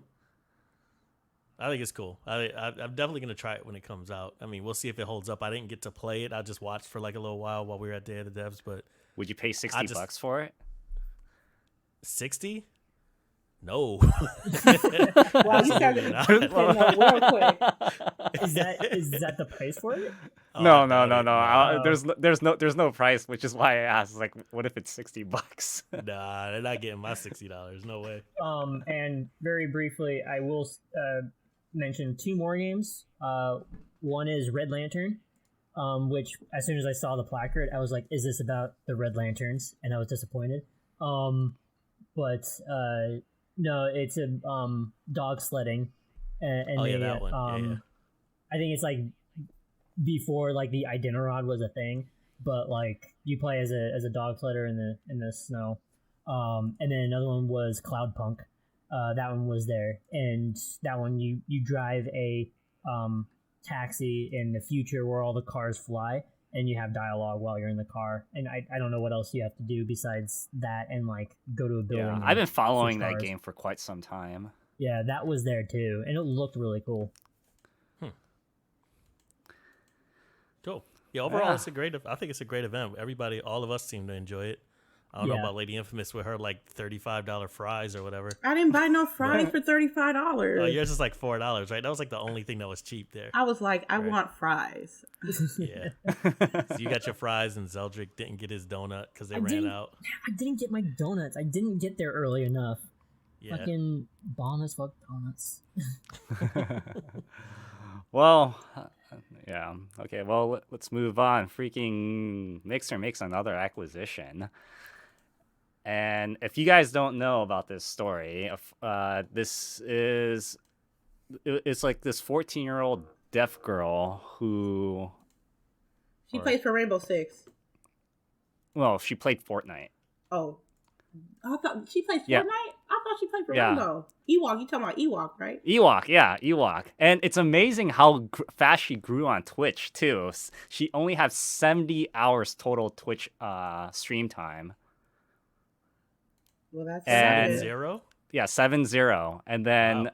S4: I think it's cool. I'm definitely gonna try it when it comes out. I mean, we'll see if it holds up. I didn't get to play it. I just watched for like a little while we were at Day of the Devs. But
S1: Would you pay $60 for it?
S4: 60? No.
S3: Wow, you started
S4: not.
S3: real quick.
S2: Is that the price for it?
S4: Oh,
S1: No.
S4: I doubt it.
S1: There's no price, which is why I asked. Like, what if it's $60?
S4: Nah, they're not getting my $60. No way.
S2: And very briefly, I will mention 2 more games. One is Red Lantern, which as soon as I saw the placard, I was like, "Is this about the Red Lanterns?" And I was disappointed. But no, it's a dog sledding, and
S4: that one. Yeah.
S2: I think it's like before like the Iditarod was a thing, but like you play as a dog sledder in the snow. And then another one was Cloudpunk. That one was there, and that one you drive a taxi in the future where all the cars fly, and you have dialogue while you're in the car. And I don't know what else you have to do besides that, and like go to a building.
S1: Yeah,
S2: and
S1: I've been following
S2: switch
S1: that
S2: cars.
S1: game for quite some time.
S2: Yeah, that was there too, and it looked really cool.
S4: Cool. Yeah, overall,
S1: Yeah.
S4: it's a great. I think it's a great event. Everybody, all of us seem to enjoy it. I don't know
S2: Yeah.
S4: about Lady Infamous with her like $35 fries or whatever.
S3: I didn't buy no fries for $35.
S4: Oh, yours is like $4, right? That was like the only thing that was cheap there.
S3: I was like, I
S4: Right.
S3: want fries.
S4: Yeah. So you got your fries, and Zeldrick didn't get his donut because they ran out.
S2: I didn't get my donuts. I didn't get there early enough.
S4: Yeah.
S2: Fucking bomb as fuck donuts.
S1: Well, yeah. Okay, well, let's move on. Freaking Mixer makes another acquisition. And if you guys don't know about this story, it's like this 14-year-old deaf girl who...
S3: She plays for Rainbow Six.
S1: Well, she played Fortnite.
S3: Oh. I thought she plays Fortnite?
S1: Yeah.
S3: I thought she played for
S1: Yeah.
S3: Rainbow. Ewok, you talking about Ewok, right?
S1: Ewok. And it's amazing how fast she grew on Twitch, too. She only has 70 hours total Twitch stream time.
S3: Well, that's
S1: And-
S3: good.
S4: 0?
S1: Yeah, 7-0. And then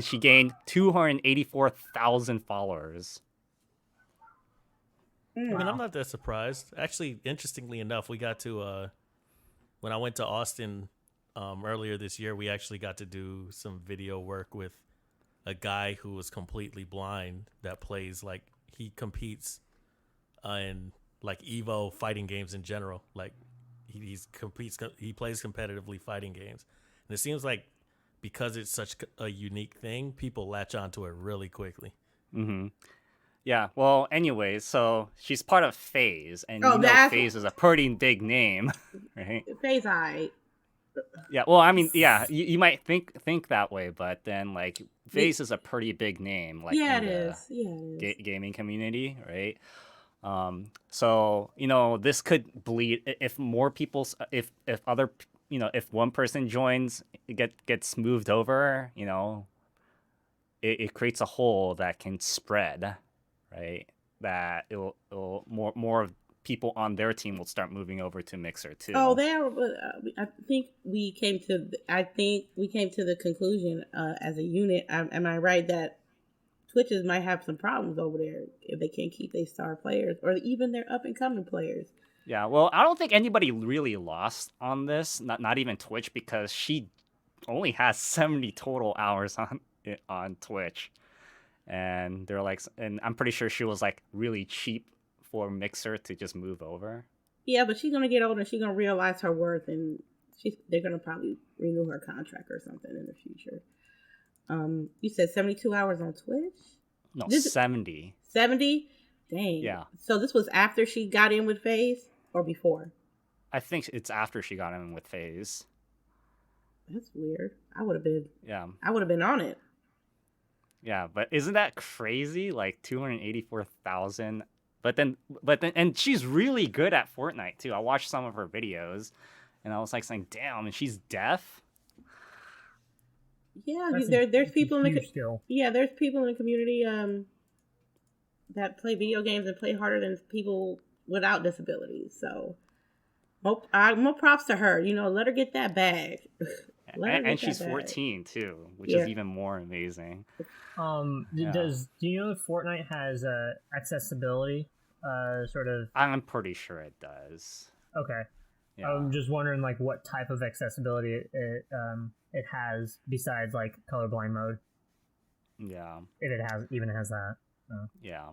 S1: she gained 284,000 followers.
S4: I mean, I'm not that surprised. Actually, interestingly enough, we got to when I went to Austin earlier this year, we actually got to do some video work with a guy who was completely blind that plays like he competes in like Evo fighting games in general. Like he plays competitively fighting games, and it seems like because it's such a unique thing, people latch onto it really quickly.
S1: Mm-hmm. Yeah, well, anyways, so she's part of FaZe, and
S3: Oh,
S1: you know
S3: that's-
S1: FaZe is a pretty big name, right?
S3: FaZe eye.
S1: Yeah, well, I mean, yeah, you might think that way, but then, like, FaZe is a pretty big name, like,
S3: Yeah,
S1: in
S3: it
S1: the
S3: is. Yeah, it is.
S1: gaming community, right? So, you know, this could bleed if more people, if other, you know, if one person joins, gets moved over, you know, it creates a hole that can spread, right? That it'll more people on their team will start moving over to Mixer too.
S3: Oh, I think we came to the conclusion as a unit. Am I right that Twitches might have some problems over there if they can't keep their star players or even their up and coming players?
S1: Yeah, well, I don't think anybody really lost on this. Not even Twitch, because she only has 70 total hours on Twitch, and they're like, and I'm pretty sure she was like really cheap for Mixer to just move over.
S3: Yeah, but she's gonna get older and she's gonna realize her worth, and they're gonna probably renew her contract or something in the future. You said 72 hours on Twitch?
S1: No, 70.
S3: 70? Dang.
S1: Yeah.
S3: So this was after she got in with FaZe or before?
S1: I think it's after she got in with FaZe.
S3: That's weird. I would have been on it.
S1: Yeah, but isn't that crazy? Like 284,000. But then, and she's really good at Fortnite too. I watched some of her videos, and I was like saying, "Damn!" And she's deaf.
S3: Yeah,
S2: That's
S3: there's people in the
S2: huge skill.
S3: there's people in the community that play video games and play harder than people without disabilities. So, more props to her. You know, let her get that bag.
S1: And she's 14 too, which is even more amazing.
S2: Do you know if Fortnite has accessibility? Sort of.
S1: I'm pretty sure it does.
S2: Okay.
S1: Yeah.
S2: I'm just wondering, like, what type of accessibility it has besides like colorblind mode.
S1: Yeah.
S2: If it even has that.
S1: Yeah.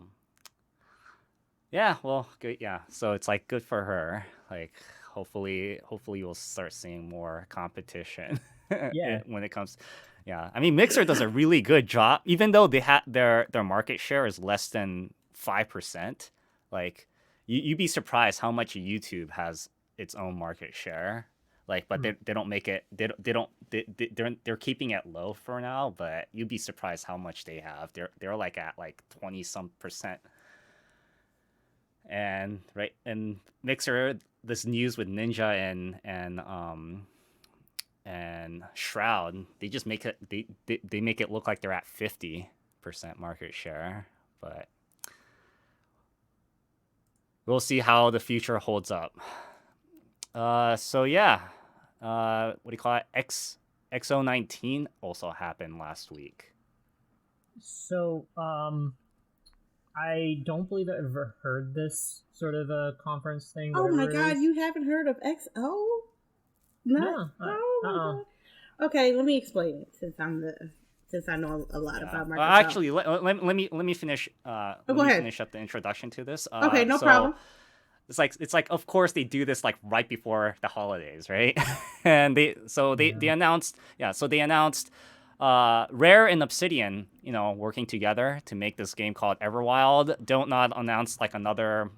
S1: Yeah. Well, good. Yeah. So it's like good for her. Like, hopefully we'll start seeing more competition.
S2: Yeah.
S1: When it comes. Yeah. I mean, Mixer does a really good job, even though they their market share is less than 5%. Like, you'd be surprised how much YouTube has its own market share. Like, but they don't make it. They're keeping it low for now. But you'd be surprised how much they have. They're like at like 20-some%. And Mixer, this news with Ninja and Shroud, they just make it. They make it look like they're at 50% market share. But we'll see how the future holds up. So yeah, what do you call it? XO19 also happened last week.
S2: So, I don't believe I've ever heard this sort of a conference thing.
S3: Oh my god, you haven't heard of XO?
S2: No.
S3: Oh my god. Okay, let me explain it since I know a lot about Microsoft.
S1: Actually, let me finish.
S3: Go ahead.
S1: Finish up the introduction to this.
S3: Okay, no problem.
S1: It's like of course they do this like right before the holidays, right? And they announced Rare and Obsidian, working together to make this game called Everwild. Don't not announce like another,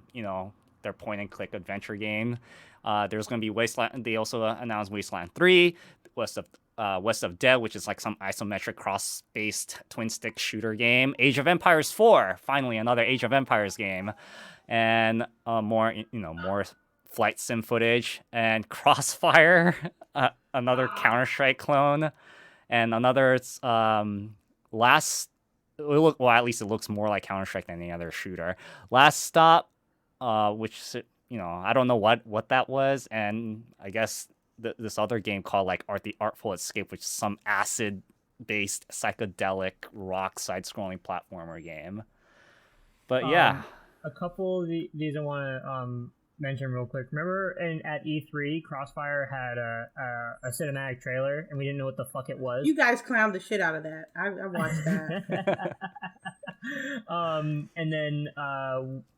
S1: their point and click adventure game. There's going to be Wasteland. They also announced Wasteland 3, West of Dead, which is like some isometric cross-based twin stick shooter game. Age of Empires 4, finally another Age of Empires game, and more flight sim footage, and Crossfire, another Counter-Strike clone, and another at least it looks more like Counter-Strike than any other shooter. Last Stop, which I don't know what that was, and I guess this other game called like The Artful Escape, which is some acid-based psychedelic rock side-scrolling platformer game. But yeah,
S2: a couple of these I want to mention real quick. Remember, at E3, Crossfire had a cinematic trailer, and we didn't know what the fuck it was.
S3: You guys clowned the shit out of that. I watched that.
S2: And then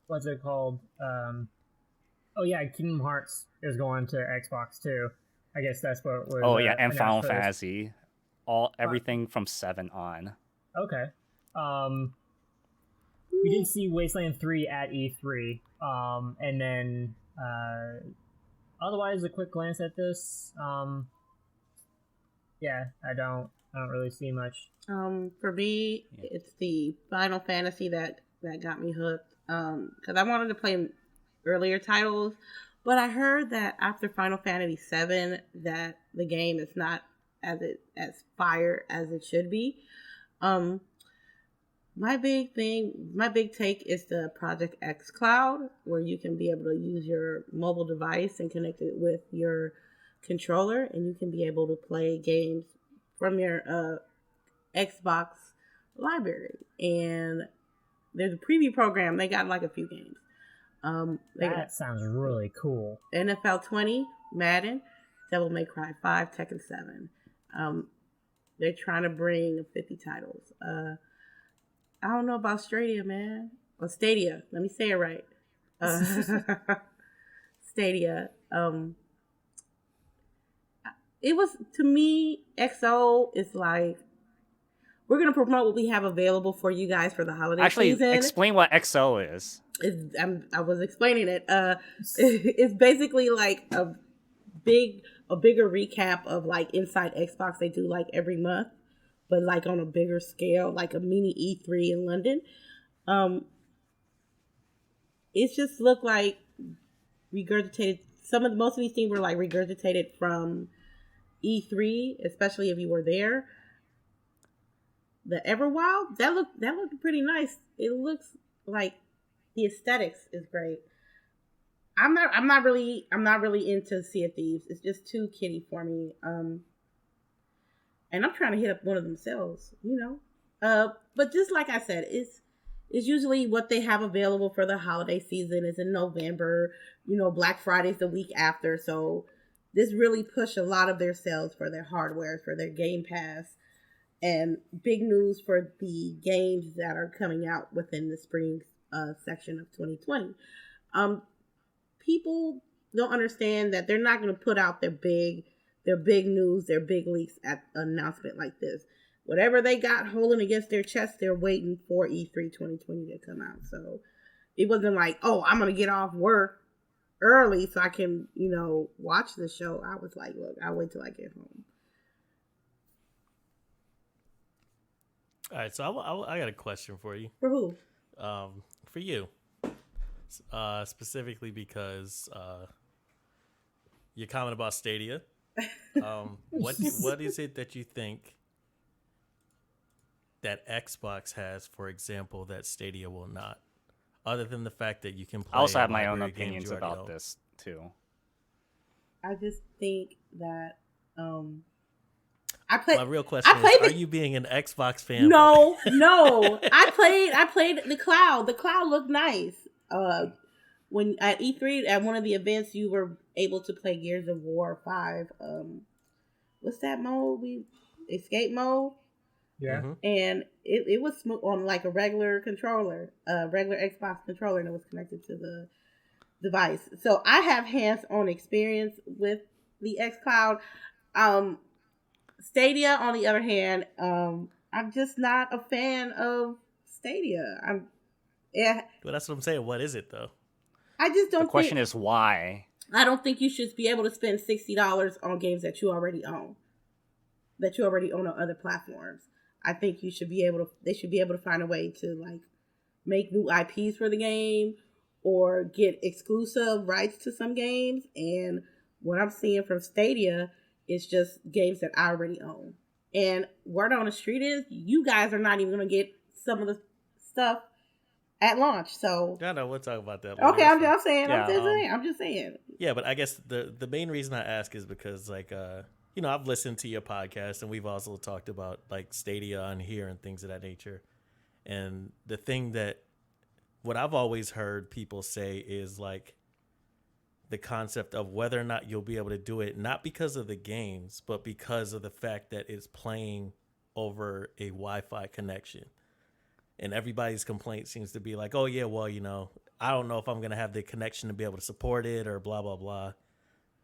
S2: what's it called? Oh yeah, Kingdom Hearts is going to Xbox too. I guess that's what was.
S1: Oh yeah, and Final Fantasy, everything from 7 on.
S2: Okay. We did see Wasteland 3 at E3. And then otherwise, a quick glance at this. Yeah, I don't really see much.
S3: For me, it's the Final Fantasy that got me hooked. Because I wanted to play earlier titles, but I heard that after Final Fantasy 7, that the game is not as fire as it should be. My big take is the Project X Cloud, where you can be able to use your mobile device and connect it with your controller, and you can be able to play games from your Xbox library. And there's a preview program. They got like a few games.
S2: That sounds really cool.
S3: NFL 20, Madden, Devil May Cry 5, Tekken 7. They're trying to bring 50 titles. I don't know about Stadia, man. Or Stadia. Let me say it right. Stadia. It was, to me, XO is like, we're going to promote what we have available for you guys for the holiday season.
S1: Actually, explain what XO is.
S3: I was explaining it. It's basically like a bigger recap of like Inside Xbox they do like every month, but like on a bigger scale, like a mini E3 in London. It just looked like regurgitated. Most of these things were like regurgitated from E3, especially if you were there. The Everwild, that looked pretty nice. It looks like the aesthetics is great. I'm not really into Sea of Thieves. It's just too kiddie for me. And I'm trying to hit up one of themselves, you know. But just like I said, it's usually what they have available for the holiday season is in November. You know, Black Friday's the week after, so this really pushed a lot of their sales for their hardware, for their Game Pass, and big news for the games that are coming out within the spring section of 2020. People don't understand that they're not going to put out their big news, their big leaks at an announcement like this. Whatever they got holding against their chest, they're waiting for E3 2020 to come out. So it wasn't like, oh, I'm going to get off work early so I can, you know, watch the show. I was like, look, I'll wait till I get home.
S4: All right, so I got a question for you.
S3: For who?
S4: For you. Specifically because your comment about Stadia. What is it that you think that Xbox has, for example, that Stadia will not? Other than the fact that you can play.
S1: I also have
S4: a
S1: my own
S4: library of games
S1: opinions
S4: you already
S1: about
S4: own.
S1: this too.
S3: I just think that I played.
S4: My real question is: are you being an Xbox fan?
S3: No. I played the cloud. The cloud looked nice. When at E3 at one of the events, you were able to play Gears of War 5. What's that mode? Escape mode.
S2: Yeah.
S4: Mm-hmm.
S3: And it was smooth on like a regular controller, regular Xbox controller, and it was connected to the device. So I have hands-on experience with the xCloud. Stadia, on the other hand, I'm just not a fan of Stadia.
S4: Well, that's what I'm saying. What is it though?
S3: I just don't.
S1: The question is why.
S3: I don't think you should be able to spend $60 on games that you already own. That you already own on other platforms. I think you should be able to. They should be able to find a way to like make new IPs for the game or get exclusive rights to some games. And what I'm seeing from Stadia is just games that I already own. And word on the street is you guys are not even going to get some of the stuff at launch. So
S4: No, we'll talk about that later.
S3: okay, I'm just saying.
S1: Yeah,
S3: I'm just saying.
S4: Yeah, but I guess the main reason I ask is because like you know, I've listened to your podcast and we've also talked about like Stadia on here and things of that nature. And the thing that what I've always heard people say is like the concept of whether or not you'll be able to do it, not because of the games, but because of the fact that it's playing over a Wi-Fi connection. And everybody's complaint seems to be like, oh yeah, well, you know, I don't know if I'm going to have the connection to be able to support it or blah, blah, blah.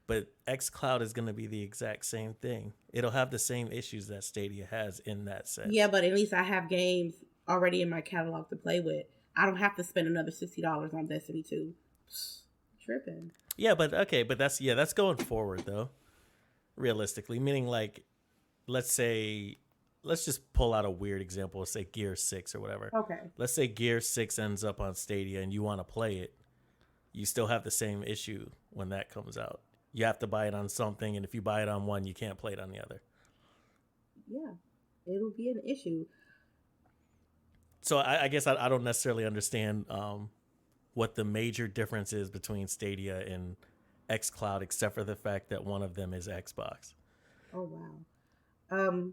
S4: But xCloud is going to be the exact same thing. It'll have the same issues that Stadia has in that sense.
S3: Yeah, but at least I have games already in my catalog to play with. I don't have to spend another $60 on Destiny 2. Tripping.
S4: Yeah, but okay, but that's going forward though. Realistically, meaning like, let's just pull out a weird example, say Gear 6 or whatever.
S3: Okay.
S4: Let's say Gear 6 ends up on Stadia and you want to play it. You still have the same issue when that comes out. You have to buy it on something, and if you buy it on one, you can't play it on the other.
S3: Yeah, it'll be an issue.
S4: So I guess I don't necessarily understand what the major difference is between Stadia and xCloud, except for the fact that one of them is Xbox.
S3: Oh, wow.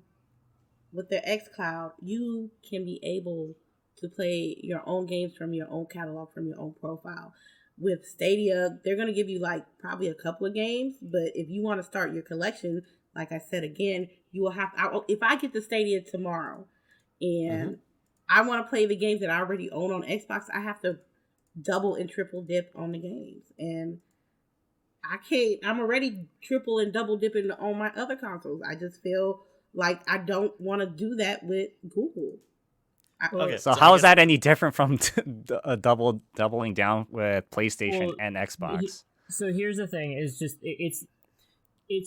S3: With the xCloud, you can be able to play your own games from your own catalog, from your own profile. With Stadia, they're going to give you like probably a couple of games, but if you want to start your collection, like I said again, you will have if I get the Stadia tomorrow and I want to play the games that I already own on Xbox, I have to double and triple dip on the games. And I can't, I'm already triple and double dipping on my other consoles. I just feel like I don't want to do that with Google.
S4: Okay,
S1: So how is that any different from doubling down with PlayStation and Xbox?
S2: So here's the thing: is just it's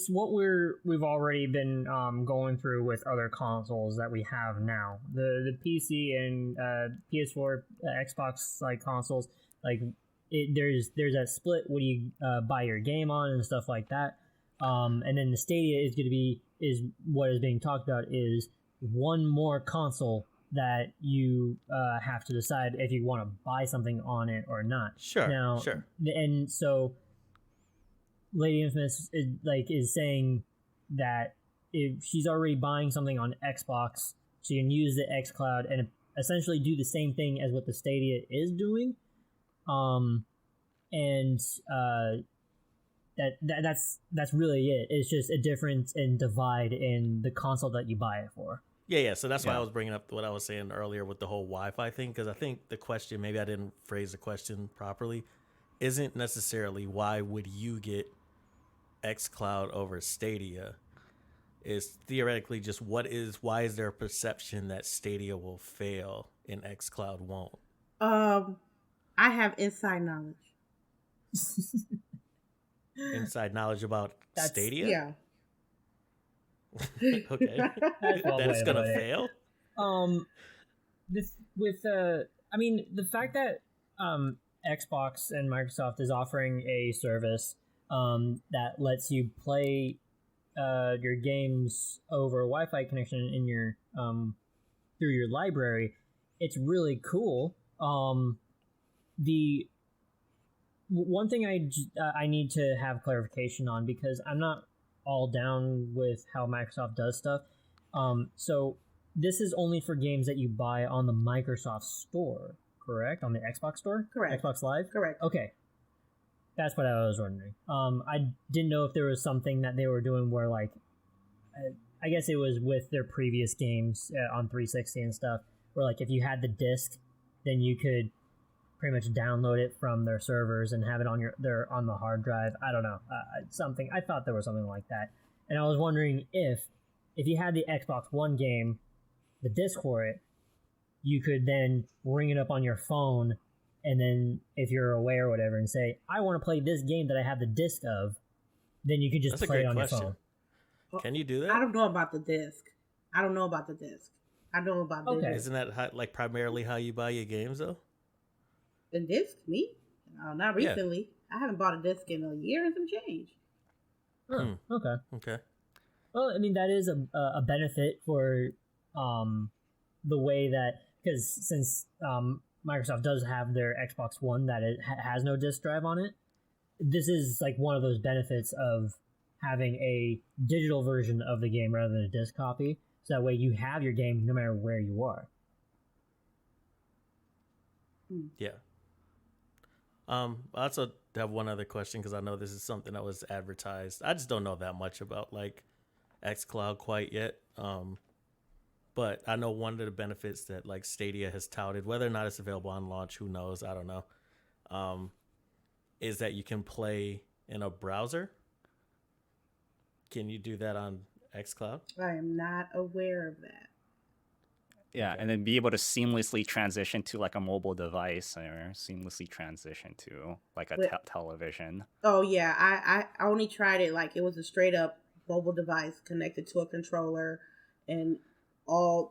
S2: what we've already been going through with other consoles that we have now. The PC and PS4, Xbox like consoles, like there's that split. What do you buy your game on and stuff like that. And then the Stadia is what is being talked about is one more console that you have to decide if you want to buy something on it or not.
S4: Sure.
S2: Now,
S4: Sure.
S2: and so Lady Infamous is saying that if she's already buying something on Xbox, she can use the xCloud and essentially do the same thing as what the Stadia is doing. And that's really it. It's just a difference in divide in the console that you buy it for.
S4: Yeah. So that's why I was bringing up what I was saying earlier with the whole Wi-Fi thing, because I think the question, maybe I didn't phrase the question properly, isn't necessarily why would you get xCloud over Stadia. Is theoretically just why is there a perception that Stadia will fail and xCloud won't?
S3: I have inside knowledge.
S4: Inside knowledge about Stadia?
S3: Yeah.
S4: Okay. That it's gonna fail?
S2: The fact that Xbox and Microsoft is offering a service that lets you play your games over a Wi-Fi connection in your through your library, it's really cool. The one thing I need to have clarification on, because I'm not all down with how Microsoft does stuff. So this is only for games that you buy on the Microsoft Store, correct? On the Xbox Store?
S3: Correct.
S2: Xbox Live?
S3: Correct.
S2: Okay. That's what I was wondering. I didn't know if there was something that they were doing where, like, I guess it was with their previous games on 360 and stuff, where, like, if you had the disc, then you could pretty much download it from their servers and have it on on the hard drive. I don't know. I thought there was something like that. And I was wondering if you had the Xbox One game, the disc for it, you could then ring it up on your phone, and then if you're away or whatever, and say, I want to play this game that I have the disc of, then you could just play it on your phone.
S4: Can you do that?
S3: I don't know about the disc. I know about the disc.
S4: Isn't that primarily how you buy your games, though?
S3: The disc? Me? Not recently. Yeah. I haven't bought a disc in a year and some change.
S2: Okay. Well, I mean, that is a benefit for the way that, because since Microsoft does have their Xbox One that it has no disc drive on it, this is like one of those benefits of having a digital version of the game rather than a disc copy. So that way you have your game no matter where you are.
S4: Yeah. I also have one other question, because I know this is something that was advertised. I just don't know that much about like xCloud quite yet. But I know one of the benefits that like Stadia has touted, whether or not it's available on launch, who knows? I don't know. Is that you can play in a browser. Can you do that on xCloud?
S3: I am not aware of that.
S1: Yeah, and then be able to seamlessly transition to like a mobile device, or seamlessly transition to like a television.
S3: Oh yeah, I only tried it like it was a straight up mobile device connected to a controller, and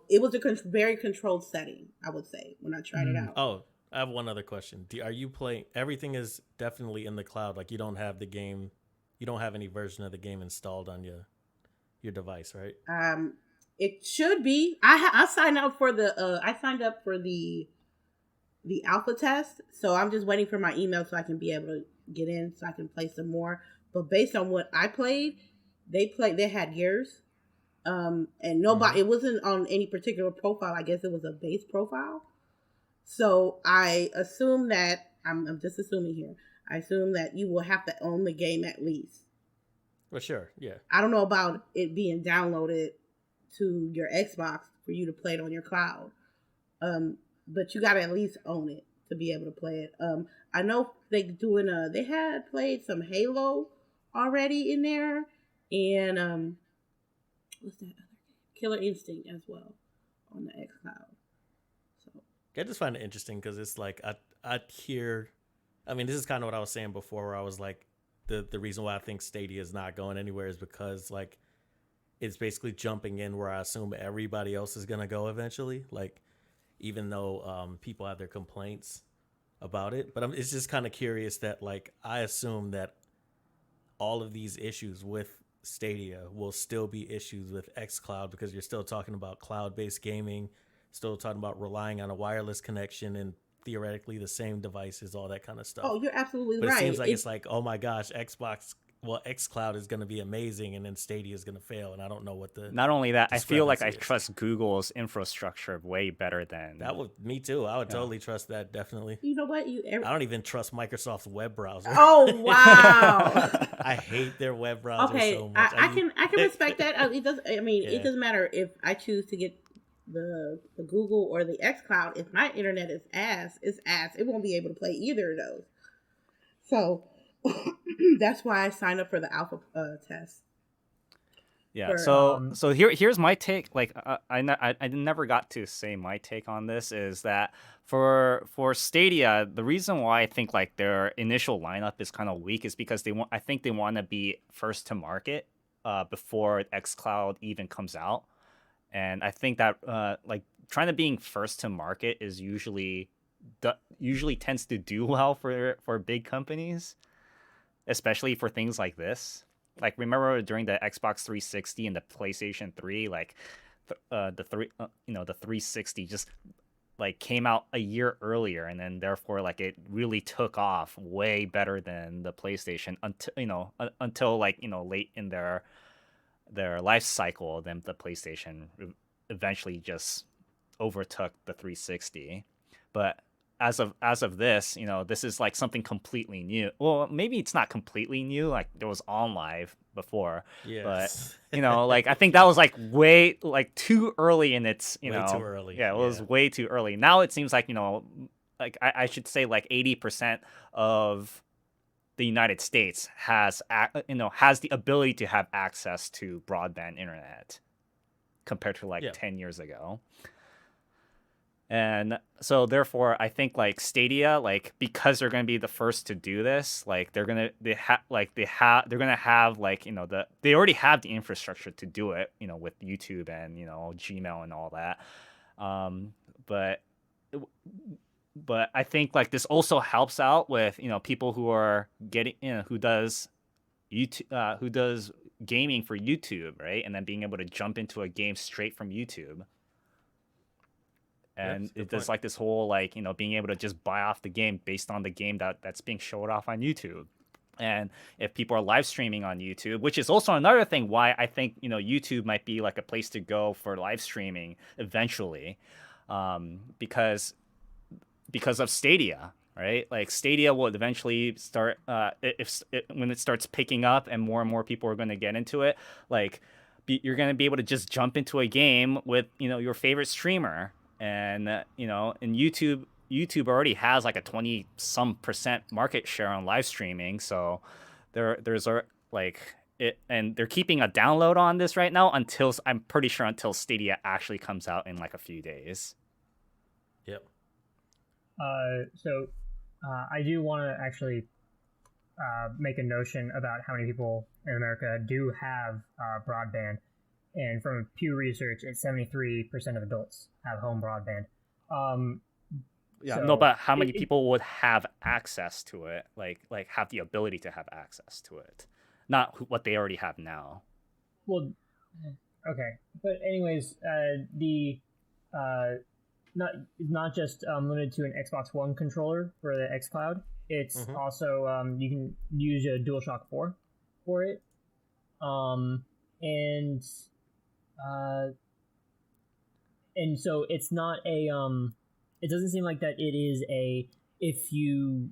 S3: it was a very controlled setting, I would say, when I tried it out.
S4: Oh, I have one other question. Are you playing? Everything is definitely in the cloud. Like you don't have the game, you don't have any version of the game installed on your device, right?
S3: It should be. I signed up for the alpha test, so I'm just waiting for my email so I can be able to get in so I can play some more. But based on what I played, they had years, and nobody. It wasn't on any particular profile. I guess it was a base profile. So I assume that I'm just assuming here. I assume that you will have to own the game at least.
S4: For sure, yeah.
S3: I don't know about it being downloaded to your Xbox for you to play it on your cloud. But you gotta at least own it to be able to play it. I know they had played some Halo already in there, and what's that other game? Killer Instinct as well on the xCloud. So
S4: I just find it interesting because it's like I hear, I mean, this is kind of what I was saying before, where I was like, the reason why I think Stadia is not going anywhere is because like it's basically jumping in where I assume everybody else is gonna go eventually. Like, even though people have their complaints about it, but it's just kind of curious that like I assume that all of these issues with Stadia will still be issues with xCloud, because you're still talking about cloud-based gaming, still talking about relying on a wireless connection and theoretically the same devices, all that kind of stuff.
S3: Oh, you're absolutely
S4: But
S3: right.
S4: it seems like it's like, oh my gosh, xCloud is going to be amazing, and then Stadia is going to fail, and I don't know what the.
S1: Not only that, I feel like I
S4: discrepancy is.
S1: trust Google's infrastructure way better than
S4: That would me too. I would totally trust that. Definitely.
S3: You know what?
S4: I don't even trust Microsoft's web browser.
S3: Oh wow.
S4: I hate their web browser
S3: Okay,
S4: so much.
S3: I can respect that. It does. I mean,
S4: Yeah.
S3: it doesn't matter if I choose to get the Google or the xCloud. If my internet is ass, it's ass. It won't be able to play either of those. So that's why I signed up for the alpha test.
S1: Yeah.
S3: For,
S1: So here's my take. Like I never got to say my take on this is that for Stadia, the reason why I think like their initial lineup is kind of weak is because I think they want to be first to market before xCloud even comes out, and I think that like trying to being first to market is usually tends to do well for big companies, especially for things like this. Like remember during the Xbox 360 and the PlayStation 3, like the 360 just like came out a year earlier, and then therefore like it really took off way better than the PlayStation until like late in their life cycle. Then the PlayStation eventually just overtook the 360. But as of this, this is like something completely new. Well, maybe it's not completely new. Like there was OnLive before,
S4: Yes.
S1: but like I think that was like way like too early in its
S4: Way too early.
S1: Yeah, it was way too early. Now it seems like like I should say like 80% of the United States has the ability to have access to broadband internet compared to like 10 years ago. And so therefore I think like Stadia, like because they're going to be the first to do this, like they already have the infrastructure to do it, with YouTube and Gmail and all that. But I think like this also helps out with people who are getting who does YouTube, who does gaming for YouTube, right? And then being able to jump into a game straight from YouTube. And there's like this whole like being able to just buy off the game based on the game that's being showed off on YouTube. And if people are live streaming on YouTube, which is also another thing why I think YouTube might be like a place to go for live streaming eventually, because of Stadia, right? Like Stadia will eventually start when it starts picking up and more people are going to get into it. Like you're going to be able to just jump into a game with your favorite streamer. And and YouTube already has like a 20% market share on live streaming, so there's like it, and they're keeping a download on this right now until I'm pretty sure until Stadia actually comes out in like a few days.
S4: Yep.
S2: So I do want to actually make a notion about how many people in America do have broadband. And from Pew Research, it's 73% of adults have home broadband.
S1: But how many people would have access to it? Like have the ability to have access to it, not what they already have now.
S2: Well, okay, but anyways, not just limited to an Xbox One controller for the xCloud. It's also you can use a DualShock 4 for it, and so it's not a it doesn't seem like that it is a if you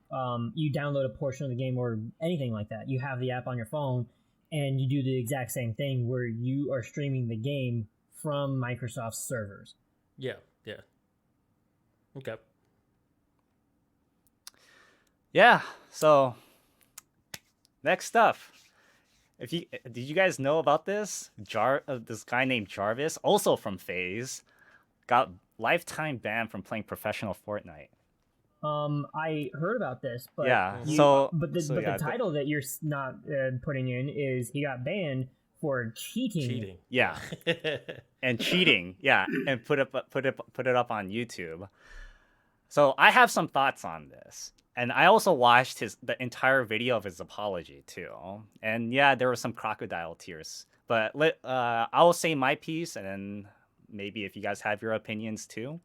S2: you download a portion of the game or anything like that, you have the app on your phone and you do the exact same thing where you are streaming the game from Microsoft's servers.
S4: Yeah. Okay.
S1: Yeah, so next stuff. Did you guys know about this? This guy named Jarvis, also from FaZe, got lifetime ban from playing professional Fortnite.
S2: I heard about this, but
S1: yeah.
S2: The title that you're not putting in is he got banned for cheating.
S1: Yeah, and cheating. Yeah, and put it up on YouTube. So I have some thoughts on this. And I also watched the entire video of his apology too. And yeah, there were some crocodile tears. But I will say my piece, and then maybe if you guys have your opinions too.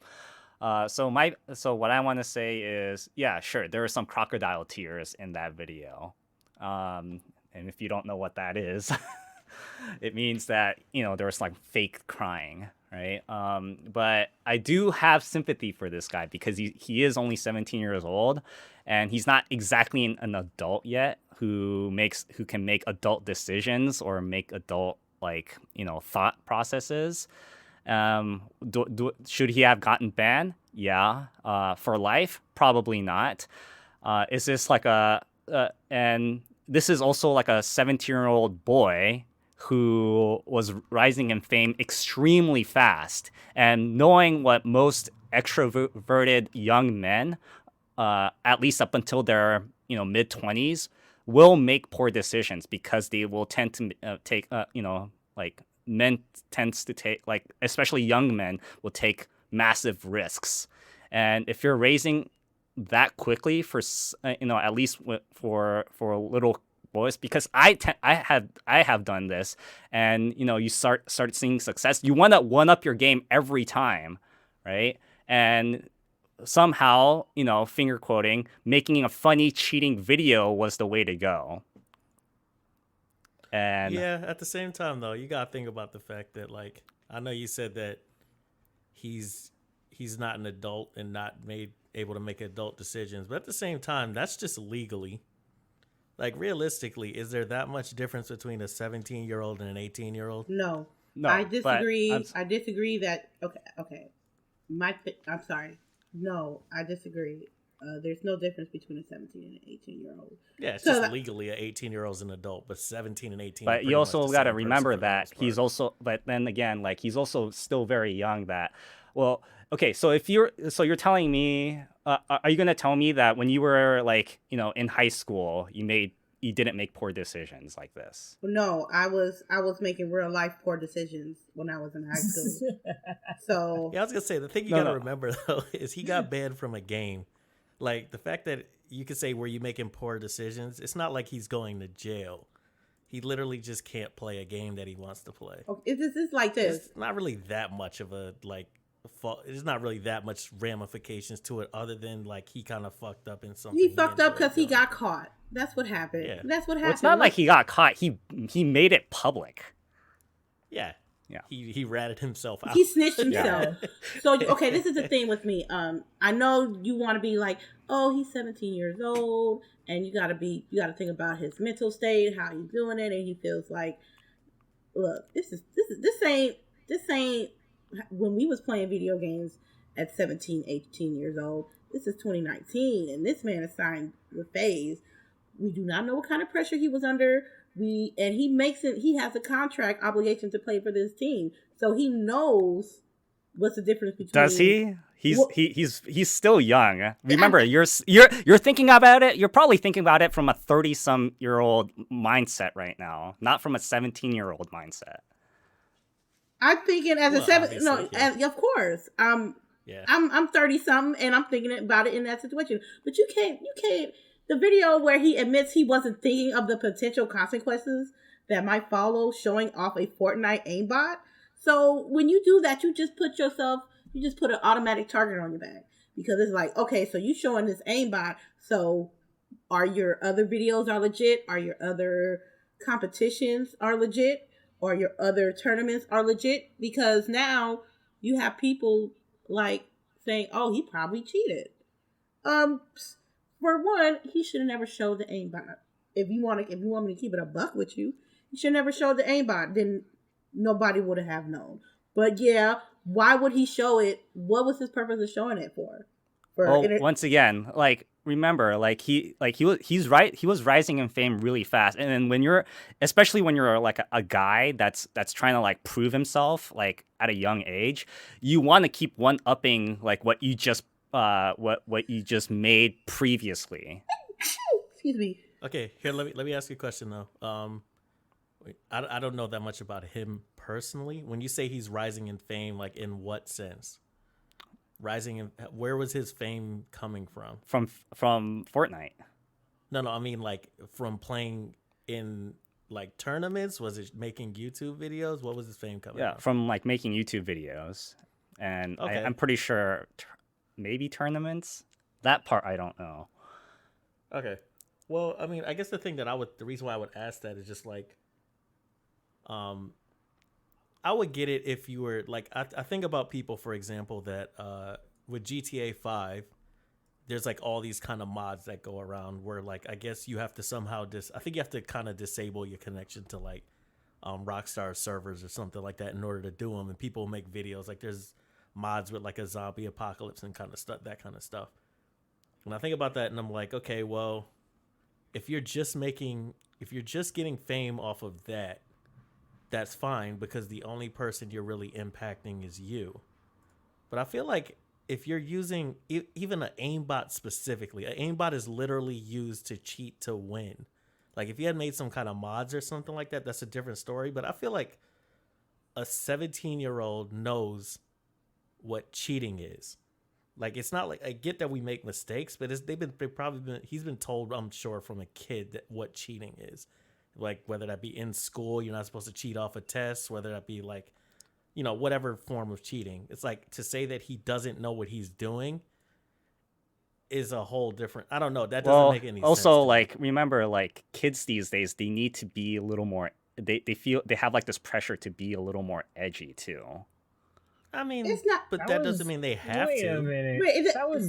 S1: So what I want to say is, yeah, sure, there are some crocodile tears in that video. And if you don't know what that is, it means that, there's like fake crying, right? But I do have sympathy for this guy because he is only 17 years old, and he's not exactly an adult yet who can make adult decisions or make adult thought processes. Should he have gotten banned? Yeah. For life? Probably not. Is this and this is also like a 17-year-old boy who was rising in fame extremely fast, and knowing what most extroverted young men, at least up until their mid 20s, will make poor decisions because they will tend to take men tends to take, especially young men will take massive risks. And if you're raising that quickly for at least for little boys, because I have done this, and you start seeing success, you want to one up your game every time, right? And somehow, finger quoting, making a funny cheating video was the way to go. And
S4: yeah, at the same time though, you gotta think about the fact that, like, I know you said that he's not an adult and not able to make adult decisions, but at the same time, that's just legally. Like, realistically, is there that much difference between a 17-year-old and an 18-year-old?
S3: No.
S1: No,
S3: I disagree.
S1: but
S3: I disagree that. Okay. I'm sorry. No, I disagree. There's no difference between a 17 and an 18-year-old.
S4: Yeah, it's
S3: So
S4: just legally an 18-year-old is an adult, but 17 and 18.
S1: But you also got to remember that he's also. But then again, he's also still very young. Well, okay. So you're telling me, are you gonna tell me that when you were in high school, you didn't make poor decisions like this?
S3: No, I was making real life poor decisions when I was in high school. So
S4: yeah, I was gonna say the thing you gotta remember though is he got banned from a game. Like, the fact that you could say, were you making poor decisions? It's not like he's going to jail. He literally just can't play a game that he wants to play.
S3: okay, it's like this.
S4: It's not really that much of a fault. There's not really that much ramifications to it, other than he kind of fucked up in something.
S3: He fucked up because he got caught. That's what happened.
S4: Yeah.
S3: That's what happened.
S1: Well, it's not like he got caught. He made it public.
S4: Yeah.
S1: Yeah.
S4: He ratted himself out.
S3: He snitched himself. So, okay, this is the thing with me. I know you want to be like, oh, he's 17 years old, and you gotta think about his mental state, how he's doing it, and he feels like, look, this ain't when we was playing video games at 17, 18 years old. This is 2019, and this man is signed with FaZe. We do not know what kind of pressure he was under. He has a contract obligation to play for this team, so he knows what's the difference between.
S1: Does he? He's still young. Remember, you're thinking about it. You're probably thinking about it from a 30-some-year-old mindset right now, not from a 17-year-old mindset.
S3: I'm thinking as a seven. No,
S4: yeah.
S3: of course.
S4: Yeah.
S3: I'm 30 something, and I'm thinking about it in that situation. But you can't. The video where he admits he wasn't thinking of the potential consequences that might follow showing off a Fortnite aimbot. So when you do that, you just put an automatic target on your back, because it's like, okay, so you showing this aimbot. So are your other videos are legit? Are your other competitions are legit? Or your other tournaments are legit? Because now you have people saying, oh, he probably cheated. For one, he should have never showed the aimbot. If you want me to keep it a buck with you, he should never show the aimbot. Then nobody would have known. But yeah, why would he show it? What was his purpose of showing it for?
S1: Once again, remember, he was rising in fame really fast, and then especially when you're a guy that's trying to prove himself at a young age, you want to keep one upping what you just made previously.
S3: Excuse me.
S4: Okay, here let me ask you a question though. I don't know that much about him personally. When you say he's rising in fame, in what sense? Where was his fame coming from?
S1: From Fortnite.
S4: No, I mean from playing in like tournaments? Was it making YouTube videos? What was his fame coming
S1: Yeah,
S4: from?
S1: from like making YouTube videos, and
S4: Okay.
S1: I'm pretty sure maybe tournaments. That part I don't know.
S4: Okay. Well, I mean, I guess the reason why I would ask that is just like, I would get it if you were like, I think about people, for example, that with GTA 5, there's like all these kind of mods that go around where like, I guess you have to somehow I think you have to kind of disable your connection to like Rockstar servers or something like that in order to do them. And people make videos like there's mods with like a zombie apocalypse and kind of stuff, that kind of stuff. When I think about that and I'm like, okay, well, if you're just getting fame off of that, that's fine because the only person you're really impacting is you. But I feel like if you're using even an aimbot specifically, an aimbot is literally used to cheat to win. Like if you had made some kind of mods or something like that, that's a different story. But I feel like a 17-year-old knows what cheating is. Like it's not like I get that we make mistakes, but he's been told, I'm sure, from a kid that what cheating is. Like whether that be in school, you're not supposed to cheat off a test, whether that be like, you know, whatever form of cheating. It's like to say that he doesn't know what he's doing is a whole different. I don't know. That doesn't make any sense.
S1: Also, like remember, like kids these days, they need to be a little more. They feel they have like this pressure to be a little more edgy too.
S4: I mean,
S3: It's not.
S4: but that doesn't mean they have
S2: Wait
S4: to.
S2: a minute.
S3: Wait,
S2: That was.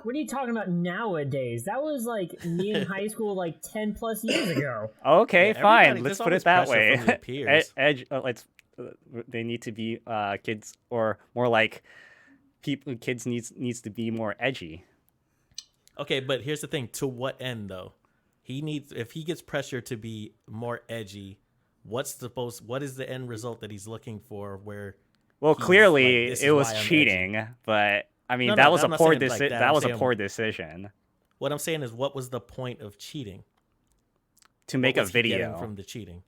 S2: What are you talking about nowadays? That was like me in high school, like 10 plus years ago.
S1: Okay,
S4: Yeah,
S1: fine.
S4: there's
S1: Let's put
S4: always
S1: it that
S4: pressure
S1: way.
S4: from your peers.
S1: Edge. They need to be kids, or more like people. Kids needs to be more edgy.
S4: Okay, but here's the thing. To what end, though? If he gets pressure to be more edgy, what is the end result that he's looking for where
S1: Well,
S4: he's
S1: clearly
S4: like, "This is
S1: it was
S4: why I'm
S1: cheating,
S4: edgy"?
S1: but I mean
S4: No,
S1: that
S4: no,
S1: was a
S4: I'm not
S1: poor
S4: saying like that.
S1: that
S4: I'm
S1: was a
S4: saying-
S1: poor decision
S4: What I'm saying is, what was the point of cheating?
S1: to make
S4: What
S1: a
S4: was he getting
S1: video.
S4: from the cheating.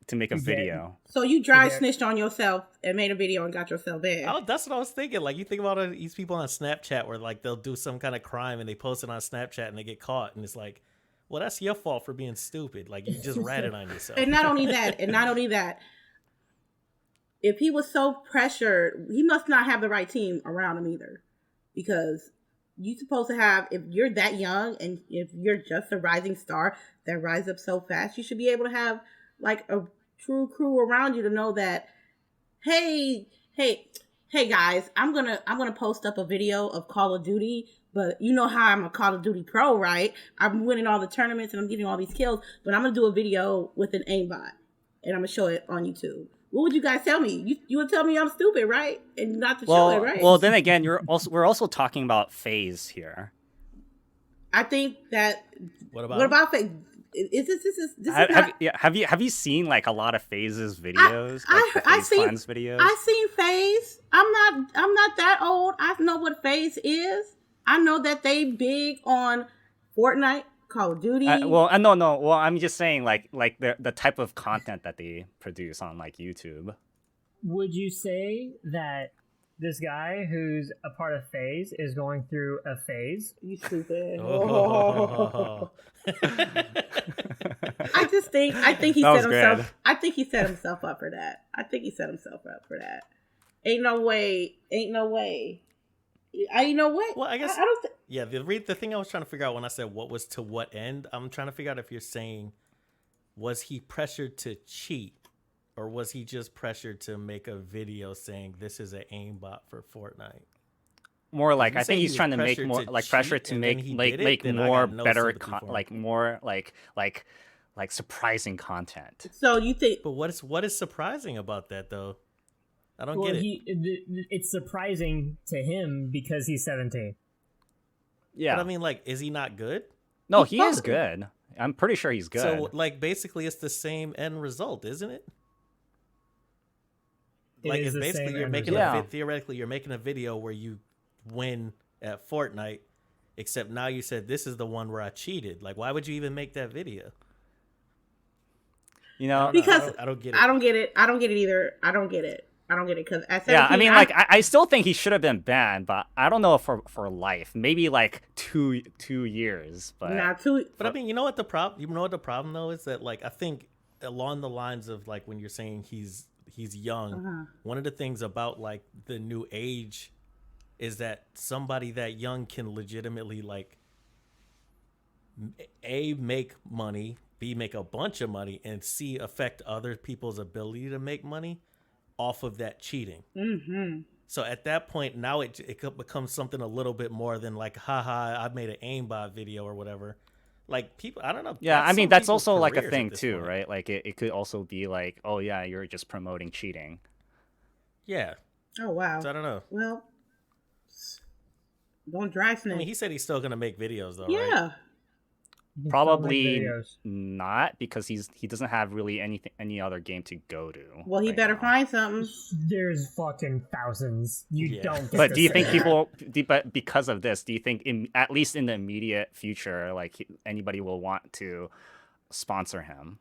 S1: To make a
S2: Is that-
S1: video.
S3: So you dry
S2: Yeah.
S3: snitched on yourself and made a video and got yourself banned.
S4: Oh, that's what I was thinking. Like you think about these people on Snapchat where like they'll do some kind of crime and they post it on Snapchat and they get caught and it's like, well, that's your fault for being stupid. Like you just ratted on yourself.
S3: And not only that, if he was so pressured, he must not have the right team around him either. Because you're supposed to have, if you're that young and if you're just a rising star that rises up so fast, you should be able to have like a true crew around you to know that, hey guys, I'm gonna post up a video of Call of Duty, but you know how I'm a Call of Duty pro, right? I'm winning all the tournaments and I'm getting all these kills, but I'm gonna do a video with an aimbot and I'm gonna show it on YouTube. What would you guys tell me? You would tell me I'm stupid, right? And not to show it, right?
S1: Well, then again, we're also talking about phase here.
S3: I think that.
S4: What about?
S3: What about fake? Is this
S1: Have you seen like a lot of phases videos?
S3: I
S1: FaZe
S3: seen
S1: Clan's videos.
S3: I seen FaZe. I'm not that old. I know what FaZe is. I know that they big on Fortnite, Call of Duty.
S1: No. Well, I'm just saying like the type of content that they produce on like YouTube.
S2: Would you say that this guy who's a part of FaZe is going through a phase?
S3: You stupid.
S4: Oh.
S3: I think he
S1: That
S3: set
S1: was
S3: himself.
S1: good.
S3: I think he set himself up for that. Ain't no way. You know what?
S4: Well, I guess
S3: I don't.
S4: yeah. The thing I was trying to figure out when I said what was to what end, I'm trying to figure out if you're saying was he pressured to cheat or was he just pressured to make a video saying this is an aimbot for Fortnite?
S1: More like
S4: you
S1: I
S4: say
S1: think
S4: he
S1: he's
S4: was
S1: trying to make
S4: pressured
S1: more
S4: to
S1: like pressure
S4: cheat
S1: to
S4: and then
S1: make
S4: he
S1: like
S4: did it,
S1: make
S4: then I
S1: more
S4: got no
S1: better
S4: sympathy for him.
S1: like more like surprising content.
S3: So you think?
S4: But what is surprising about that though? I don't
S2: Well,
S4: get it.
S2: it's surprising to him because he's 17.
S1: Yeah.
S4: But I mean, like, is he not good?
S1: No,
S3: He's
S1: he is
S3: fine.
S1: good. I'm pretty sure he's good.
S4: So, like, basically, it's the same end result, isn't it?
S2: It
S4: Like,
S2: is
S4: it's
S2: the
S4: basically
S2: same
S4: you're
S2: end
S4: making
S1: result.
S4: theoretically you're making a video where you win at Fortnite, except now you said this is the one where I cheated. Like, why would you even make that video?
S1: You know,
S3: Because
S4: I don't get it.
S3: I don't get it. I don't get it either. I don't get it because at 17,
S1: yeah, I mean, like, I still think he should have been banned, but I don't know for life. Maybe like two years, but
S3: not too.
S4: But I mean, you know what the problem? You know what the problem though is that like I think along the lines of like when you're saying he's young,
S3: Uh-huh.
S4: one of the things about like the new age is that somebody that young can legitimately like A, make money, B, make a bunch of money, and C, affect other people's ability to make money off of that cheating.
S3: Mm-hmm.
S4: So at that point, now it becomes something a little bit more than like, haha, I made an aimbot video or whatever. Like people, I don't know.
S1: Yeah, I mean
S4: some
S1: that's
S4: people's
S1: also like a
S4: careers at
S1: thing
S4: this
S1: too,
S4: point.
S1: right? Like it could also be like, oh yeah, you're just promoting cheating.
S4: Yeah.
S3: Oh wow.
S4: So I don't know.
S3: Well, don't dry
S4: I
S3: snake.
S4: mean, he said he's still gonna make videos though, right?
S3: Yeah.
S2: You can still make
S1: Probably
S2: videos.
S1: not, because he doesn't have really any other game to go to.
S3: Well, he
S1: right
S3: better
S1: now.
S3: find something.
S2: There's fucking thousands. You
S4: Yeah.
S2: don't. Get
S1: But
S2: to
S1: do you
S2: say
S1: think
S2: that.
S1: people? But because of this, do you think at least in the immediate future, like anybody will want to sponsor him?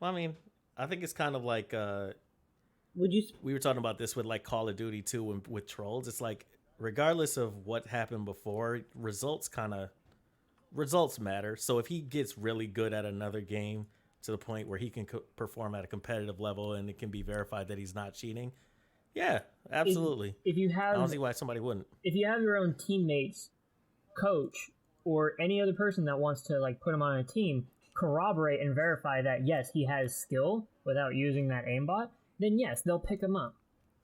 S4: Well, I mean, I think it's kind of like
S3: Would you?
S4: we were talking about this with like Call of Duty too, with trolls. It's like regardless of what happened before, results matter. So if he gets really good at another game to the point where he can perform at a competitive level and it can be verified that he's not cheating, yeah, absolutely.
S2: If you
S4: I
S2: have
S4: don't see why somebody wouldn't.
S2: if you have your own teammates, coach, or any other person that wants to like put him on a team, corroborate and verify that yes, he has skill without using that aimbot, then yes, they'll pick him up.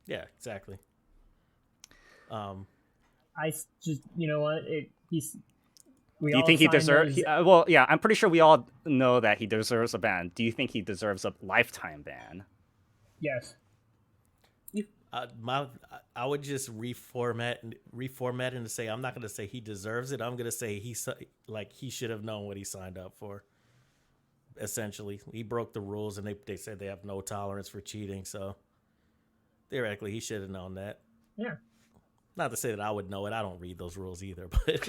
S4: Yeah, exactly.
S2: Just you know what he's. We
S1: Do you
S2: all
S1: think he
S2: signed
S1: deserves?
S2: those-
S1: Well, yeah, I'm pretty sure we all know that he deserves a ban. Do you think he deserves a lifetime ban?
S2: Yes.
S4: I would just reformat and to say I'm not going to say he deserves it. I'm going to say he should have known what he signed up for. Essentially, he broke the rules, and they said they have no tolerance for cheating. So theoretically, he should have known that.
S2: Yeah.
S4: Not to say that I would know it. I don't read those rules either, but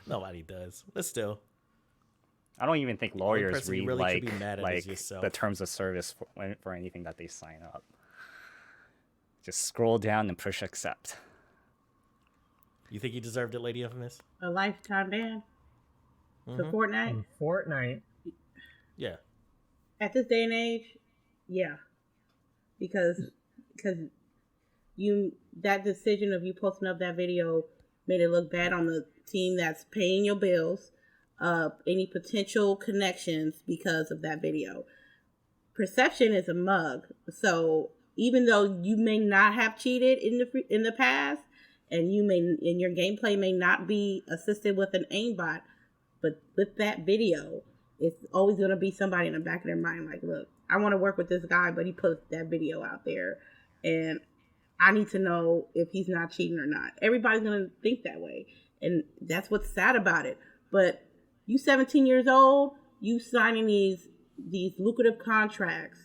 S4: nobody does. But still,
S1: I don't even think lawyers
S4: person you
S1: read
S4: really should
S1: like
S4: be mad at is
S1: like
S4: yourself.
S1: the terms of service for anything that they sign up. Just scroll down and push accept.
S4: you think he deserved it, Lady Infamous?
S3: A lifetime ban for
S4: Mhm.
S3: Fortnite?
S2: In Fortnite.
S4: Yeah.
S3: At this day and age, yeah. Because that decision of you posting up that video made it look bad on the team that's paying your bills, any potential connections because of that video. Perception is a mug. So even though you may not have cheated in the past, and your gameplay may not be assisted with an aimbot, but with that video, it's always going to be somebody in the back of their mind like, look, I want to work with this guy, but he put that video out there, and I need to know if he's not cheating or not. Everybody's going to think that way, and that's what's sad about it. But you 17 years old, you signing these lucrative contracts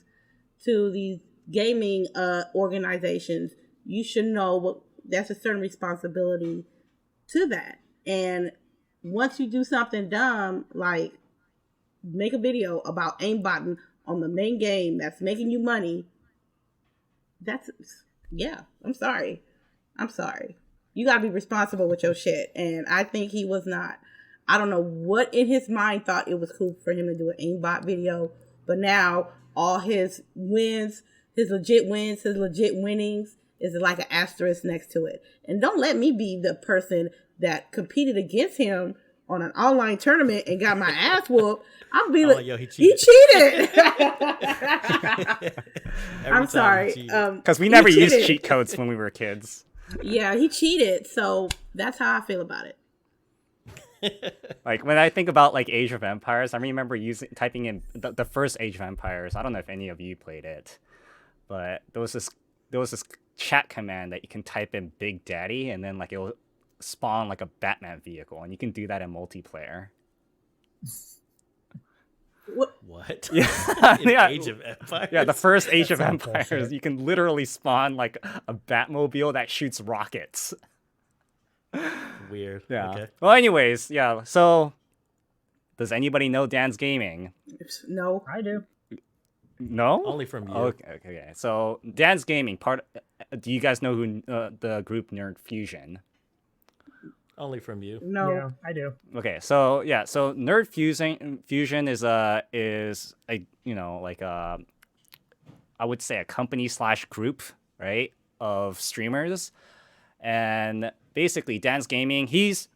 S3: to these gaming organizations, you should know that's a certain responsibility to that. And once you do something dumb, like make a video about aimbotting on the main game that's making you money, I'm sorry. You got to be responsible with your shit. And I think he was not. I don't know what in his mind thought it was cool for him to do an aimbot video, but now all his wins, his legit winnings is like an asterisk next to it. And don't let me be the person that competed against him on an online tournament and got my ass whooped. I'll be like,
S4: yo, he
S3: he
S4: cheated.
S3: cheated. I'm sorry.
S1: Because we never used cheat codes when we were kids.
S3: Yeah, he cheated. So that's how I feel about it.
S1: Like when I think about like Age of Empires, I remember typing in the first Age of Empires. I don't know if any of you played it, but there was this chat command that you can type in Big Daddy, and then like it will spawn like a Batman vehicle, and you can do that in multiplayer.
S4: What?
S1: Yeah, yeah.
S4: Age of Empires?
S1: Yeah, the first Age of
S2: sounds
S1: Empires,
S2: bullshit.
S1: you can literally spawn like a Batmobile that shoots rockets.
S4: Weird.
S1: Yeah.
S4: Okay.
S1: Well, anyways, yeah. So, does anybody know Dansgaming?
S3: No.
S2: I do.
S1: No.
S4: Only from you.
S1: Okay. So, Dansgaming. Do you guys know who the group Nerd Fusion?
S4: Only from you.
S3: No.
S2: Yeah, I do.
S1: Okay, so yeah, so Nerd Fusion is a like a, I would say a company slash group, right, of streamers, and basically Dansgaming, he's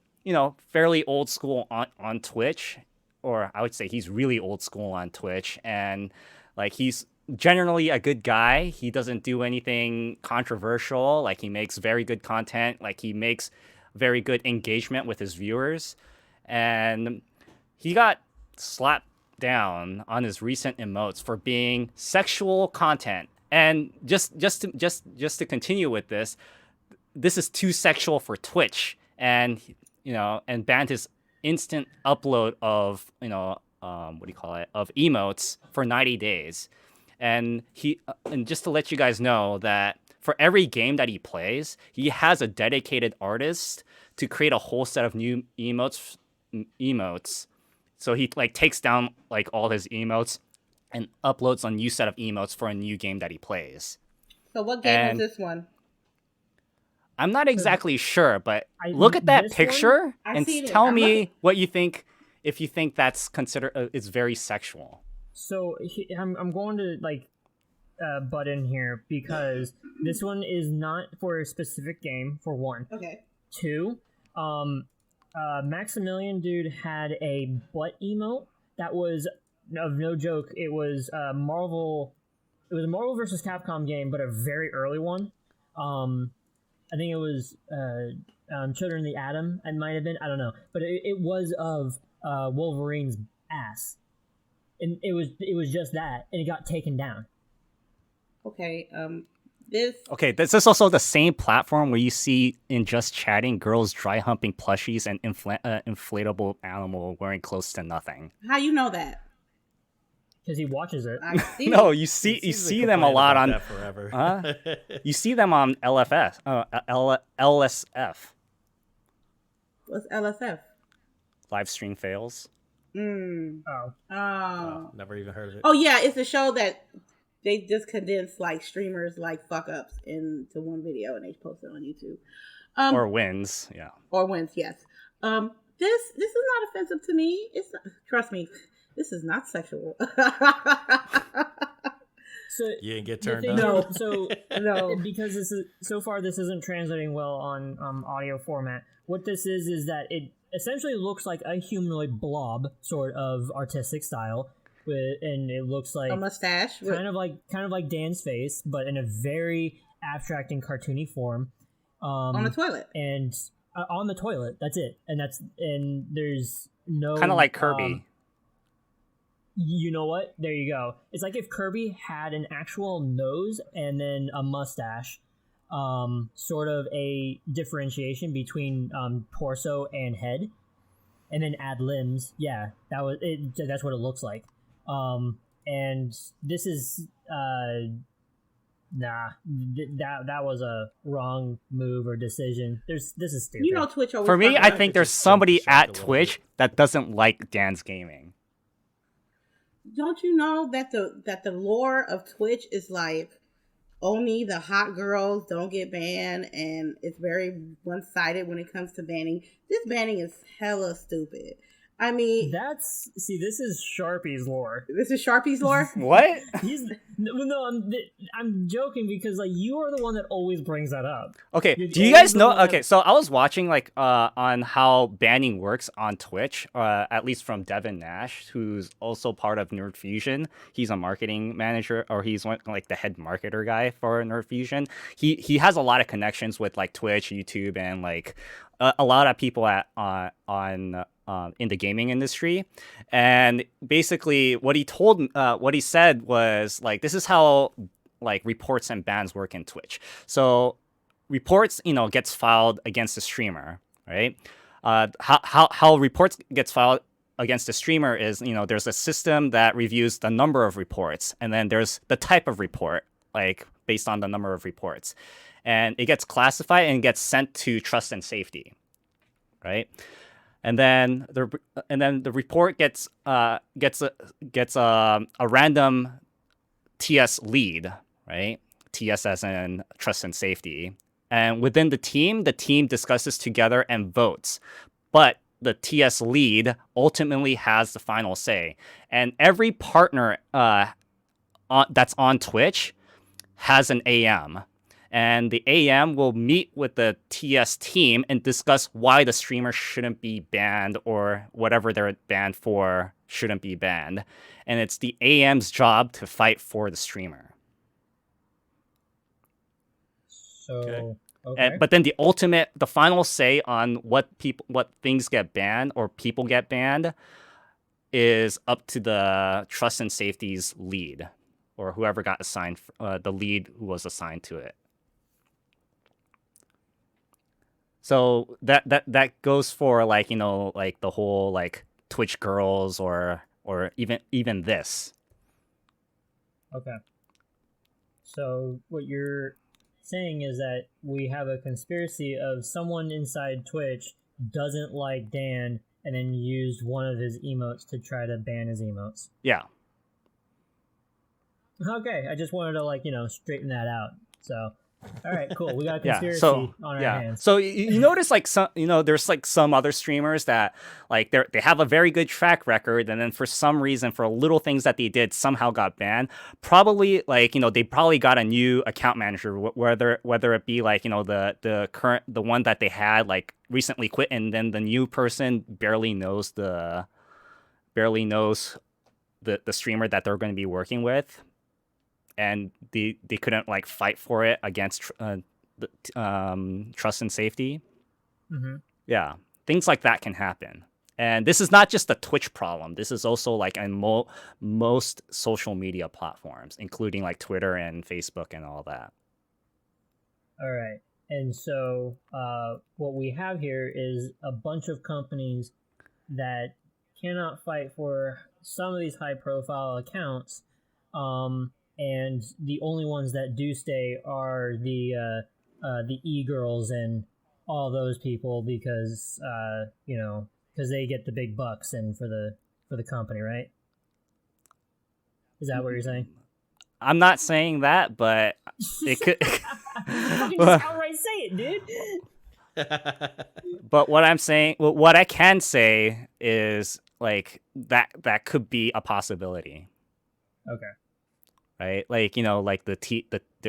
S1: fairly old school on Twitch, or I would say he's really old school on Twitch, and like he's generally a good guy. He doesn't do anything controversial. Like he makes very good content. Like he makes very good engagement with his viewers, and he got slapped down on his recent emotes for being sexual content. And just to continue with this, this is too sexual for Twitch, and and banned his instant upload of what do you call it, of emotes for 90 days. And and just to let you guys know that for every game that he plays, he has a dedicated artist to create a whole set of new emotes. So he like takes down like all his emotes and uploads a new set of emotes for a new game that he plays.
S3: So what game is this one?
S1: I'm not exactly sure, but look at that picture and tell me what you think, if you think that's considered it's very sexual.
S2: So I'm going to like butt in here because this one is not for a specific game, for one.
S3: Okay.
S2: Two, Maximilian dude had a butt emote that was no joke. It was Marvel. It was a Marvel versus Capcom game, but a very early one. I think it was Children of the Atom. It might have been. I don't know, but it was of Wolverine's ass, and it was just that, and it got taken down.
S3: Okay.
S1: This is also the same platform where you see in Just Chatting girls dry humping plushies and inflatable animal wearing close to nothing.
S3: How you know that?
S2: Because he watches it.
S1: No, you see them a lot on
S4: forever.
S1: You see them on LSF.
S3: What's LSF?
S1: Live stream fails.
S3: Oh.
S4: Never even heard of it.
S3: Oh yeah, it's a show that they just condense like streamers like fuck ups into one video and they post it on YouTube.
S1: Or wins, yeah.
S3: Or wins, yes. This is not offensive to me. It's not, trust me, this is not sexual.
S2: So
S4: you didn't get turned
S2: on.
S3: No.
S2: So
S3: no,
S2: because this isn't translating well on audio format. What this is that it essentially looks like a humanoid blob sort of artistic style. And it looks like
S3: a mustache,
S2: kind of like Dan's face, but in a very abstract and cartoony form.
S3: On the toilet,
S2: and on the toilet. That's it, and there's no
S1: kind of like Kirby.
S2: You know what? There you go. It's like if Kirby had an actual nose and then a mustache, sort of a differentiation between torso and head, and then add limbs. Yeah, that was it. That's what it looks like. And this is that was a wrong move or decision. This is stupid.
S3: You know, Twitch.
S1: For me, I think there's somebody at Twitch that doesn't like Dansgaming.
S3: Don't you know that the lore of Twitch is like only the hot girls don't get banned, and it's very one-sided when it comes to banning. This banning is hella stupid. I mean,
S2: this is Sharpie's lore.
S3: This is Sharpie's lore?
S1: What?
S2: I'm joking because like you are the one that always brings that up.
S1: Okay, do you guys know? Okay, so I was watching like on how banning works on Twitch, at least from Devin Nash, who's also part of Nerd Fusion. He's a marketing manager, or he's like the head marketer guy for Nerd Fusion. He has a lot of connections with like Twitch, YouTube, and like a lot of people in the gaming industry. And basically what he said was like, this is how like reports and bans work in Twitch. So reports, gets filed against the streamer, right? How reports gets filed against the streamer is, there's a system that reviews the number of reports, and then there's the type of report, like based on the number of reports, and it gets classified and gets sent to trust and safety, right? And then the report gets a random TS lead, right? TS as in trust and safety. And within the team discusses together and votes. But the TS lead ultimately has the final say. And every partner that's on Twitch has an AM. And the AM will meet with the TS team and discuss why the streamer shouldn't be banned or whatever they're banned for shouldn't be banned. And it's the AM's job to fight for the streamer.
S2: So, okay.
S1: But then the final say on what things get banned or people get banned is up to the trust and safety's lead, or whoever got assigned, the lead who was assigned to it. So that goes for like, you know, like the whole like Twitch girls or even this.
S2: Okay. So what you're saying is that we have a conspiracy of someone inside Twitch doesn't like Dan and then used one of his emotes to try to ban his emotes.
S1: Yeah.
S2: Okay, I just wanted to, like, you know, straighten that out. So, all right, cool. We got a conspiracy on our hands.
S1: So you notice like some, you know, there's like some other streamers that like they have a very good track record, and then for some reason, for little things that they did, somehow got banned. Probably like, you know, they probably got a new account manager, whether it be like, you know, the one that they had like recently quit, and then the new person barely knows the streamer that they're going to be working with. And they couldn't like fight for it against trust and safety.
S2: Mm-hmm.
S1: Yeah, things like that can happen. And this is not just a Twitch problem. This is also like in most social media platforms, including like Twitter and Facebook and all that.
S2: All right. And so what we have here is a bunch of companies that cannot fight for some of these high-profile accounts. And the only ones that do stay are the e-girls and all those people because you know, because they get the big bucks and for the company, right? Is that what you're saying?
S1: I'm not saying that, but it could.
S2: Fucking just outright say it, dude.
S1: But what I'm saying, what I can say is like that could be a possibility.
S2: Okay.
S1: Right, like, you know, like the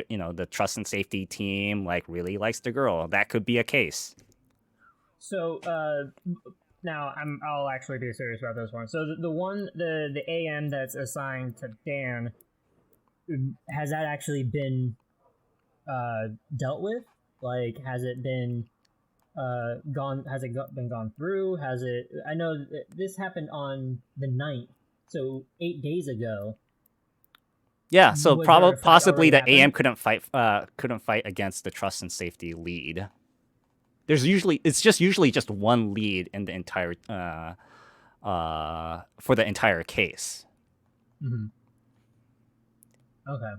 S1: you know, the trust and safety team like really likes the girl. That could be a case.
S2: So now I'll actually be serious about this one. So the AM that's assigned to Dan, has that actually been dealt with? Like, has it been gone? Has it been gone through? Has it? I know this happened on the 9th, so 8 days ago.
S1: Yeah, so possibly the AM
S2: happened?
S1: couldn't fight against the trust and safety lead. It's usually just one lead in the entire for the entire case.
S2: Mm-hmm. Okay.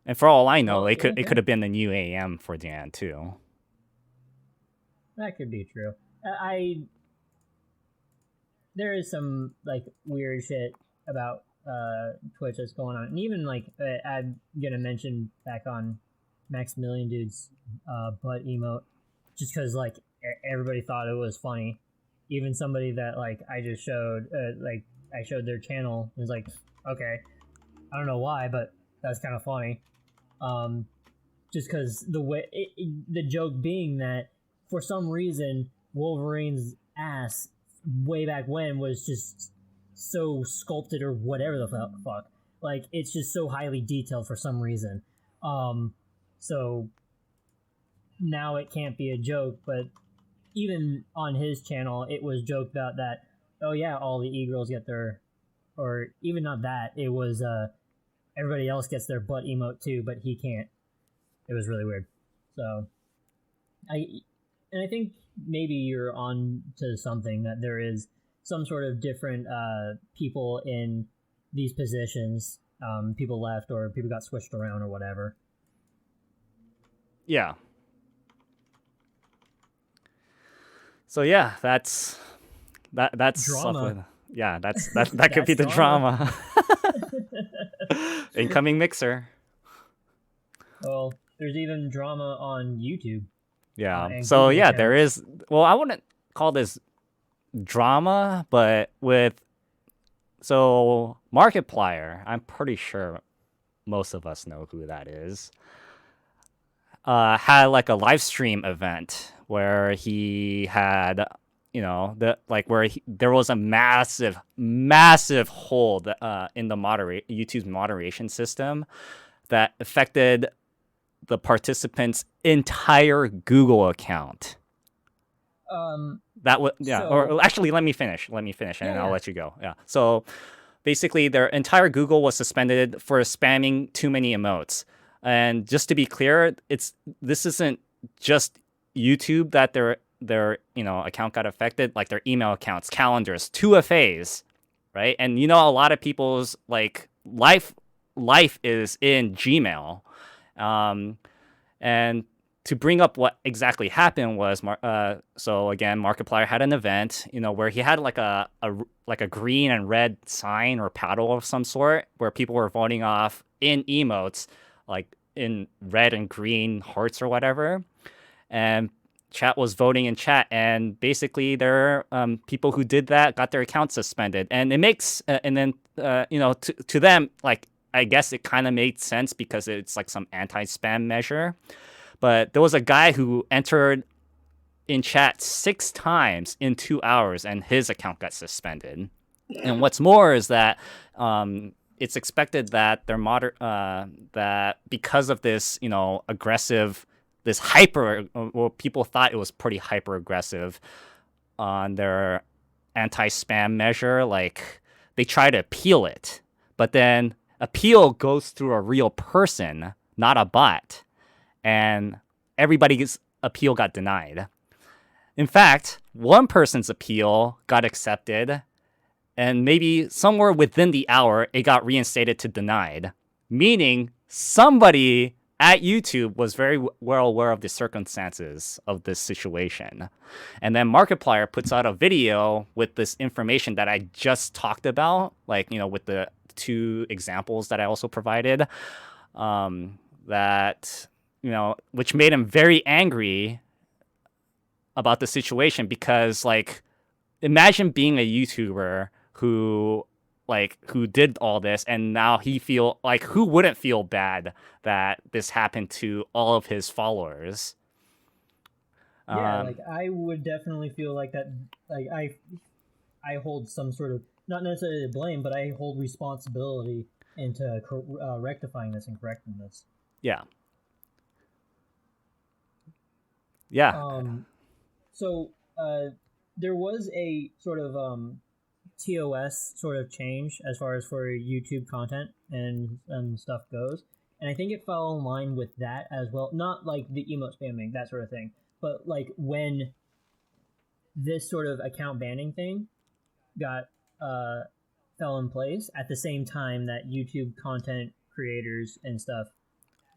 S1: And for all I know, it could have been the new AM for Dan too.
S2: That could be true. There is some like weird shit about Twitch that's going on, and even like I'm gonna mention back on Maximilian Dude's butt emote, just because like everybody thought it was funny. Even somebody that like I just showed, like I showed their channel, and was like, okay, I don't know why, but that's kind of funny. Just because the way the joke being that for some reason Wolverine's ass way back when was just so sculpted or whatever the fuck. Like, it's just so highly detailed for some reason. So now it can't be a joke, but even on his channel, it was joked about that, oh yeah, all the e-girls get their, or even not that, it was everybody else gets their butt emote too, but he can't. It was really weird. So I think maybe you're on to something, that there is some sort of different people in these positions. People left or people got switched around or whatever.
S1: Yeah. So yeah, that's
S2: Drama.
S1: stuff with, yeah, that could be the drama. Incoming mixer.
S2: Well, there's even drama on YouTube.
S1: Yeah.
S2: And
S1: So
S2: Google
S1: yeah, there
S2: accounts.
S1: is. Well, I wouldn't call this drama, but so Markiplier, I'm pretty sure most of us know who that is. Had like a live stream event where he had, there was a massive hole in the YouTube's moderation system that affected the participant's entire Google account. That was yeah.
S2: So
S1: Or actually, let me finish, and I'll let you go. Yeah. So basically, their entire Google was suspended for spamming too many emotes. And just to be clear, this isn't just YouTube that their account got affected. Like their email accounts, calendars, 2FAs, right? And a lot of people's like life is in Gmail. And to bring up what exactly happened was, so again, Markiplier had an event, where he had like a green and red sign or paddle of some sort, where people were voting off in emotes, like in red and green hearts or whatever, and chat was voting in chat, and basically there people who did that got their accounts suspended, and it makes and then to them, like, I guess it kind of made sense because it's like some anti-spam measure. But there was a guy who entered in chat 6 times in 2 hours, and his account got suspended. And what's more is that it's expected that that because of this, aggressive, this hyper, well, people thought it was pretty hyper aggressive on their anti-spam measure. Like, they try to appeal it, but then appeal goes through a real person, not a bot. And everybody's appeal got denied. In fact, one person's appeal got accepted, and maybe somewhere within the hour, it got reinstated to denied, meaning somebody at YouTube was very well aware of the circumstances of this situation. And then Markiplier puts out a video with this information that I just talked about, like, with the 2 examples that I also provided, that which made him very angry about the situation, because, like, imagine being a YouTuber who did all this, and now he feel like, who wouldn't feel bad that this happened to all of his followers?
S2: Yeah, like, I would definitely feel like that. Like, I hold some sort of, not necessarily blame, but I hold responsibility into rectifying this and correcting this.
S1: Yeah.
S2: So there was a sort of TOS sort of change as far as for YouTube content and stuff goes, and I think it fell in line with that as well. Not like the emote spamming, that sort of thing, but like when this sort of account banning thing got fell in place at the same time that YouTube content creators and stuff.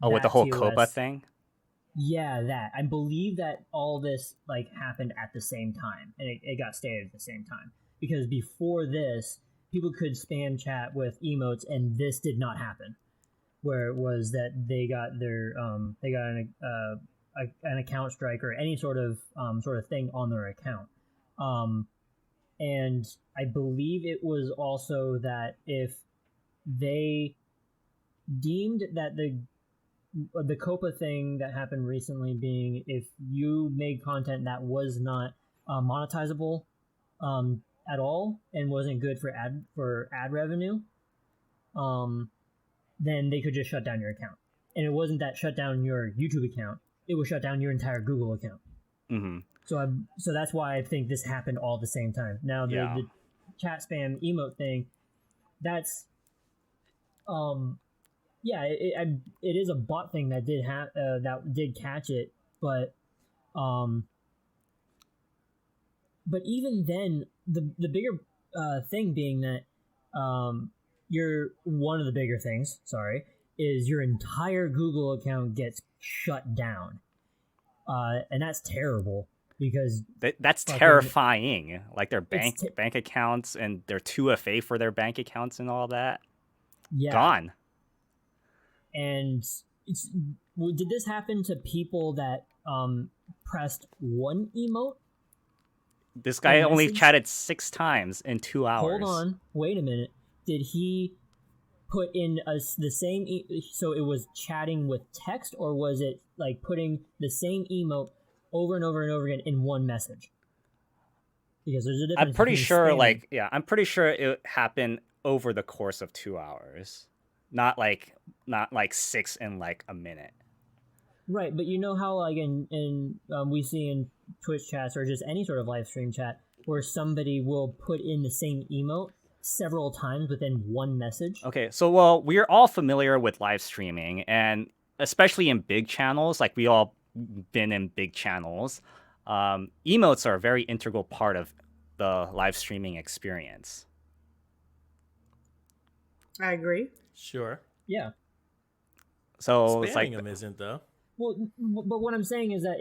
S1: Oh, with the whole
S2: TOS,
S1: COPA thing?
S2: Yeah, that. I believe that all this like happened at the same time, and it got stated at the same time. Because before this, people could spam chat with emotes, and this did not happen. Where it was that they got their an account strike or any sort of thing on their account. And I believe it was also that if they deemed that the COPA thing that happened recently being, if you made content that was not monetizable at all and wasn't good for ad revenue, then they could just shut down your account. And it wasn't that shut down your YouTube account; it was shut down your entire Google account.
S1: Mm-hmm.
S2: So that's why I think this happened all at the same time. Now the chat spam emote thing, that's it is a bot thing that did catch it, but even then, the bigger thing being that one of the bigger things, is your entire Google account gets shut down, and that's terrible because
S1: that's terrifying. Like their bank accounts and their 2FA for their bank accounts and all that, gone.
S2: And Did this happen to people that pressed one emote?
S1: This guy only
S2: message?
S1: chatted 6 times in 2 hours.
S2: Hold on, wait a minute. Did he put in the same? So it was chatting with text, or was it like putting the same emote over and over and over again in one message? Because there's a difference.
S1: I'm pretty sure,
S2: spamming.
S1: I'm pretty sure it happened over the course of 2 hours, not like 6 in like a minute.
S2: Right, but you know how like in we see in Twitch chats or just any sort of live stream chat where somebody will put in the same emote several times within one message.
S1: Okay, so well, we're all familiar with live streaming, and especially in big channels, like we all been in big channels. Emotes are a very integral part of the live streaming experience.
S3: I agree.
S4: Sure.
S2: Yeah.
S1: So it's like
S4: Spamming them isn't though.
S2: Well, but what I'm saying is that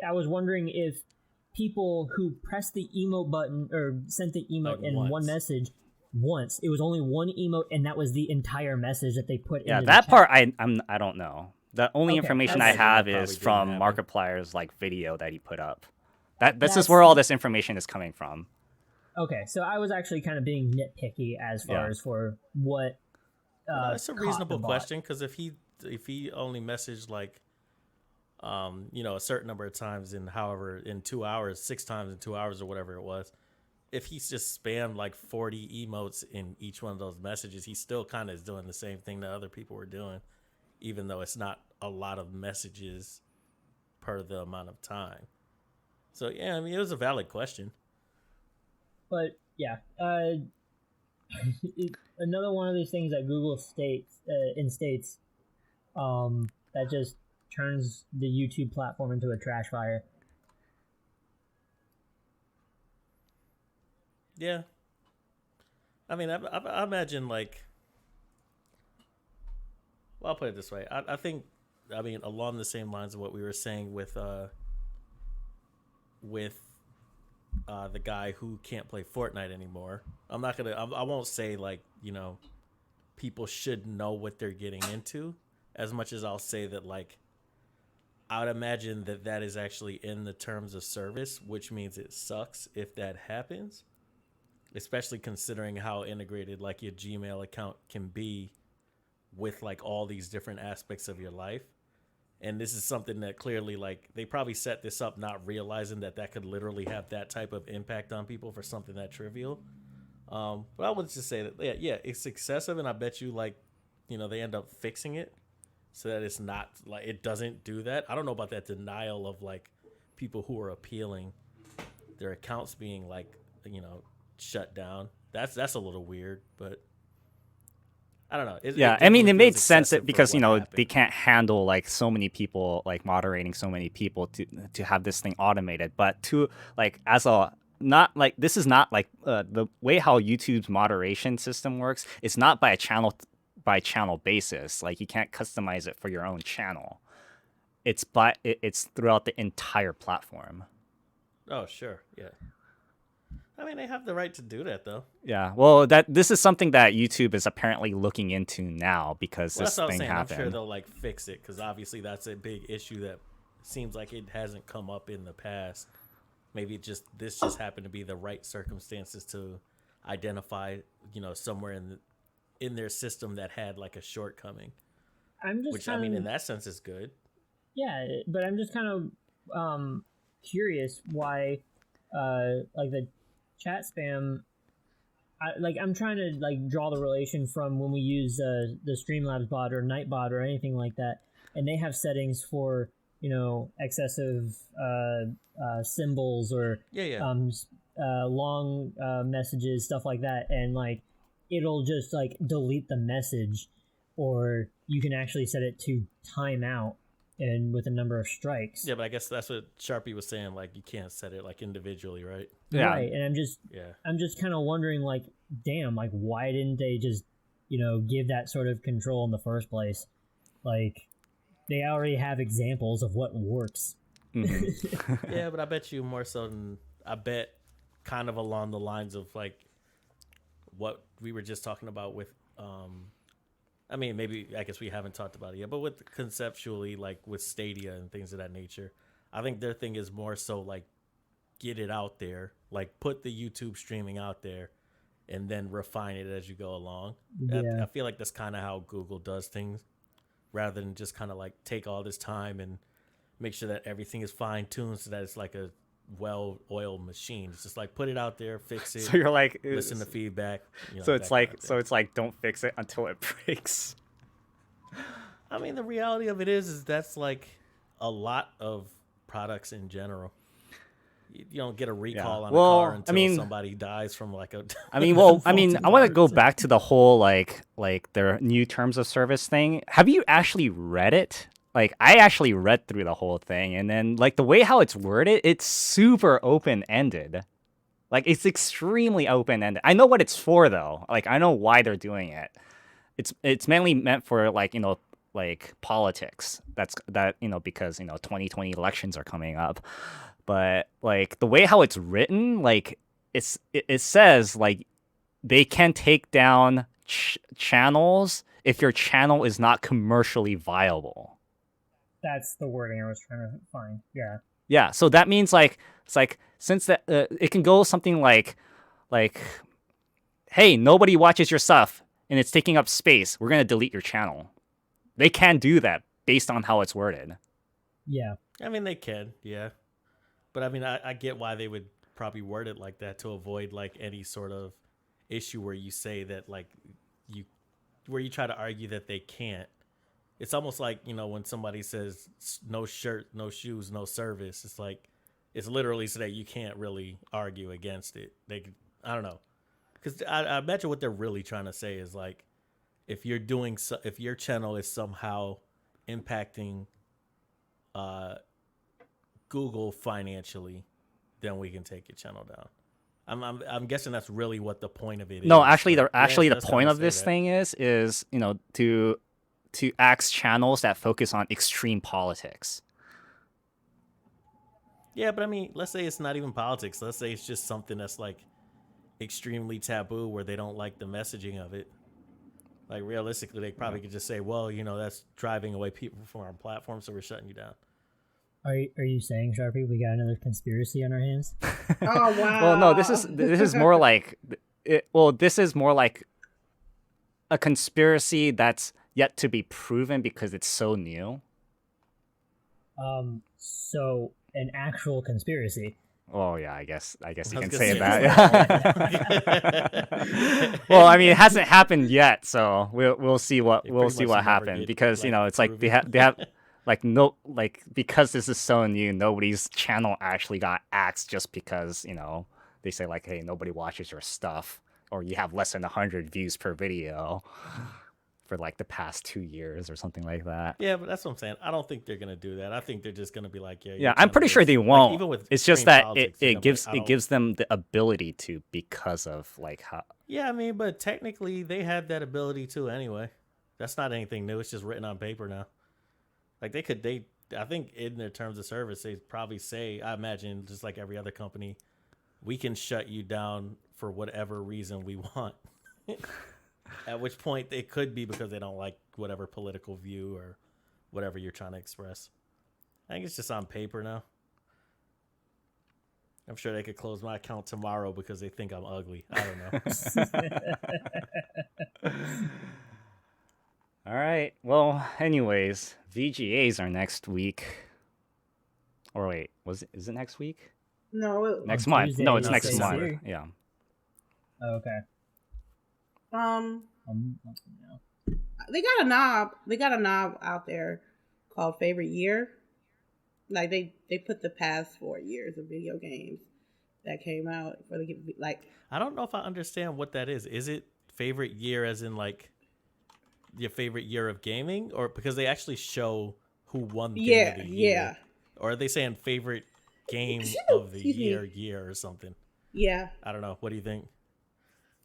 S2: I was wondering if people who pressed the emote button or sent the emote in one message once, it was only one emote and that was the entire message that they put in.
S1: Yeah, that part I don't know. The only information I
S4: Okay,
S1: have is from Markiplier's video that he put up. This is where all this information is coming from.
S2: Okay, so I was actually kind of being nitpicky as far as for what.
S4: That's a reasonable question, because if he only messaged a certain number of times in 2 hours, 6 times in 2 hours or whatever it was, if he's just spammed like 40 emotes in each one of those messages, he still kind of is doing the same thing that other people were doing, even though it's not a lot of messages per the amount of time. So yeah, I mean, it was a valid question.
S2: But yeah, another one of these things that Google states that just turns the YouTube platform into a trash fire.
S4: Yeah. I mean, I imagine I'll put it this way. I think, along the same lines of what we were saying with the guy who can't play Fortnite anymore. I won't say people should know what they're getting into, as much as I'll say that I would imagine that is actually in the terms of service, which means it sucks if that happens, especially considering how integrated your Gmail account can be with all these different aspects of your life. And this is something that clearly they probably set this up not realizing that could literally have that type of impact on people for something that trivial. But I would just say that it's excessive, and I bet you they end up fixing it so that it's not it doesn't do that. I don't know about that denial of people who are appealing their accounts being shut down. That's a little weird, but I don't know.
S1: It made sense because they can't handle so many people, moderating so many people to have this thing automated. But to this is not the way how YouTube's moderation system works. It's not by a channel by channel basis. You can't customize it for your own channel. It's throughout the entire platform.
S4: Oh sure, yeah. I mean, they have the right to do that, though.
S1: Yeah, well, this is something that YouTube is apparently looking into now because this thing happened.
S4: I'm sure they'll fix it, because obviously that's a big issue that seems like it hasn't come up in the past. Maybe this just happened to be the right circumstances to identify, somewhere in their system that had a shortcoming. In that sense is good.
S2: Yeah, but I'm just kind of curious why, the chat spam. I'm trying to draw the relation from when we use the Streamlabs bot or Nightbot or anything like that, and they have settings for excessive symbols or long messages, stuff like that, and it'll just delete the message, or you can actually set it to time out and with a number of strikes.
S4: Yeah, but I guess that's what Sharpie was saying. You can't set it individually, right?
S2: Yeah. Right, and I'm just kind of wondering, damn, why didn't they just, give that sort of control in the first place? They already have examples of what works.
S1: Mm-hmm.
S4: Yeah, but I bet you more so kind of along the lines of what we were just talking about with I mean, maybe I guess we haven't talked about it yet, but with conceptually, like with Stadia and things of that nature, I think their thing is more so like get it out there, like put the YouTube streaming out there, and then refine it as you go along.
S2: Yeah.
S4: I feel like that's kind of how Google does things, rather than just kind of like take all this time and make sure that everything is fine tuned so that it's like a well-oiled machine. It's just like put it out there, fix it.
S1: So you're like,
S4: listen to feedback.
S1: so it's like, don't fix it until it breaks.
S4: I mean, the reality of it is that's like a lot of products in general. You don't get a recall on a car until somebody dies from like a.
S1: I want to go back to the whole like their new terms of service thing. Have you actually read it? Like, I actually read through the whole thing, and then like the way how it's worded, it's super open ended. Like, it's extremely open ended. I know what it's for though. Like, I know why they're doing it. It's mainly meant for like like politics. Because 2020 elections are coming up. But like the way how it's written, like it says like they can take down channels if your channel is not commercially viable.
S2: That's the wording I was trying to find. Yeah.
S1: Yeah. So that means like it's like since that it can go something like, hey, nobody watches your stuff and it's taking up space. We're gonna delete your channel. They can do that based on how it's worded.
S2: Yeah.
S4: I mean, they can. Yeah. But I mean, I get why they would probably word it like that to avoid like any sort of issue where you say that like where you try to argue that they can't. It's almost like, when somebody says no shirt, no shoes, no service, it's like, it's literally so that you can't really argue against it. I don't know. Because I imagine what they're really trying to say is like, if your channel is somehow impacting Google financially, then we can take your channel down. I'm guessing that's really what the point of it is.
S1: No, actually, the point of this thing is to axe channels that focus on extreme politics.
S4: Yeah, but I mean, let's say it's not even politics. Let's say it's just something that's like extremely taboo where they don't like the messaging of it. Like realistically, they probably could just say, well, that's driving away people from our platform, so we're shutting you down.
S2: Are you saying, Sharpie, we got another conspiracy on our hands?
S3: Oh wow.
S1: Well, no, this is more like this is more like a conspiracy that's yet to be proven because it's so new.
S2: So an actual conspiracy.
S1: Oh yeah, I guess you can
S4: say
S1: say that. Well, I mean, it hasn't happened yet, so we'll see what happens because it's like they have because this is so new, nobody's channel actually got axed just because they say like, hey, nobody watches your stuff or you have less than 100 views per video for like the past 2 years or something like that.
S4: Yeah, but that's what I'm saying. I don't think they're gonna do that. I think they're just gonna be like,
S1: yeah, I'm pretty sure they won't.
S4: Like, even with
S1: it's just that
S4: politics,
S1: it gives them the ability to because of like how.
S4: Yeah, I mean, but technically they had that ability too anyway. That's not anything new. It's just written on paper now. Like I think in their terms of service, they probably say, I imagine, just like every other company, we can shut you down for whatever reason we want. At which point it could be because they don't like whatever political view or whatever you're trying to express. I think it's just on paper now. I'm sure they could close my account tomorrow because they think I'm ugly. I don't know.
S1: All right. Well, anyways, VGAs are next week. Or wait, is it next week?
S3: No,
S1: next month.
S2: Tuesday,
S1: No, it's
S2: not
S1: next
S2: this
S1: month.
S2: year.
S1: Yeah.
S2: Oh, okay.
S3: They got a knob. They got a knob out there called Favorite Year. Like they put the past 4 years of video games that came out for the like.
S4: I don't know if I understand what that is. Is it favorite year as in like your favorite year of gaming, or because they actually show who won the game of the year?
S3: Yeah.
S4: Or are they saying favorite game of the year or something?
S3: Yeah.
S4: I don't know. What do you think?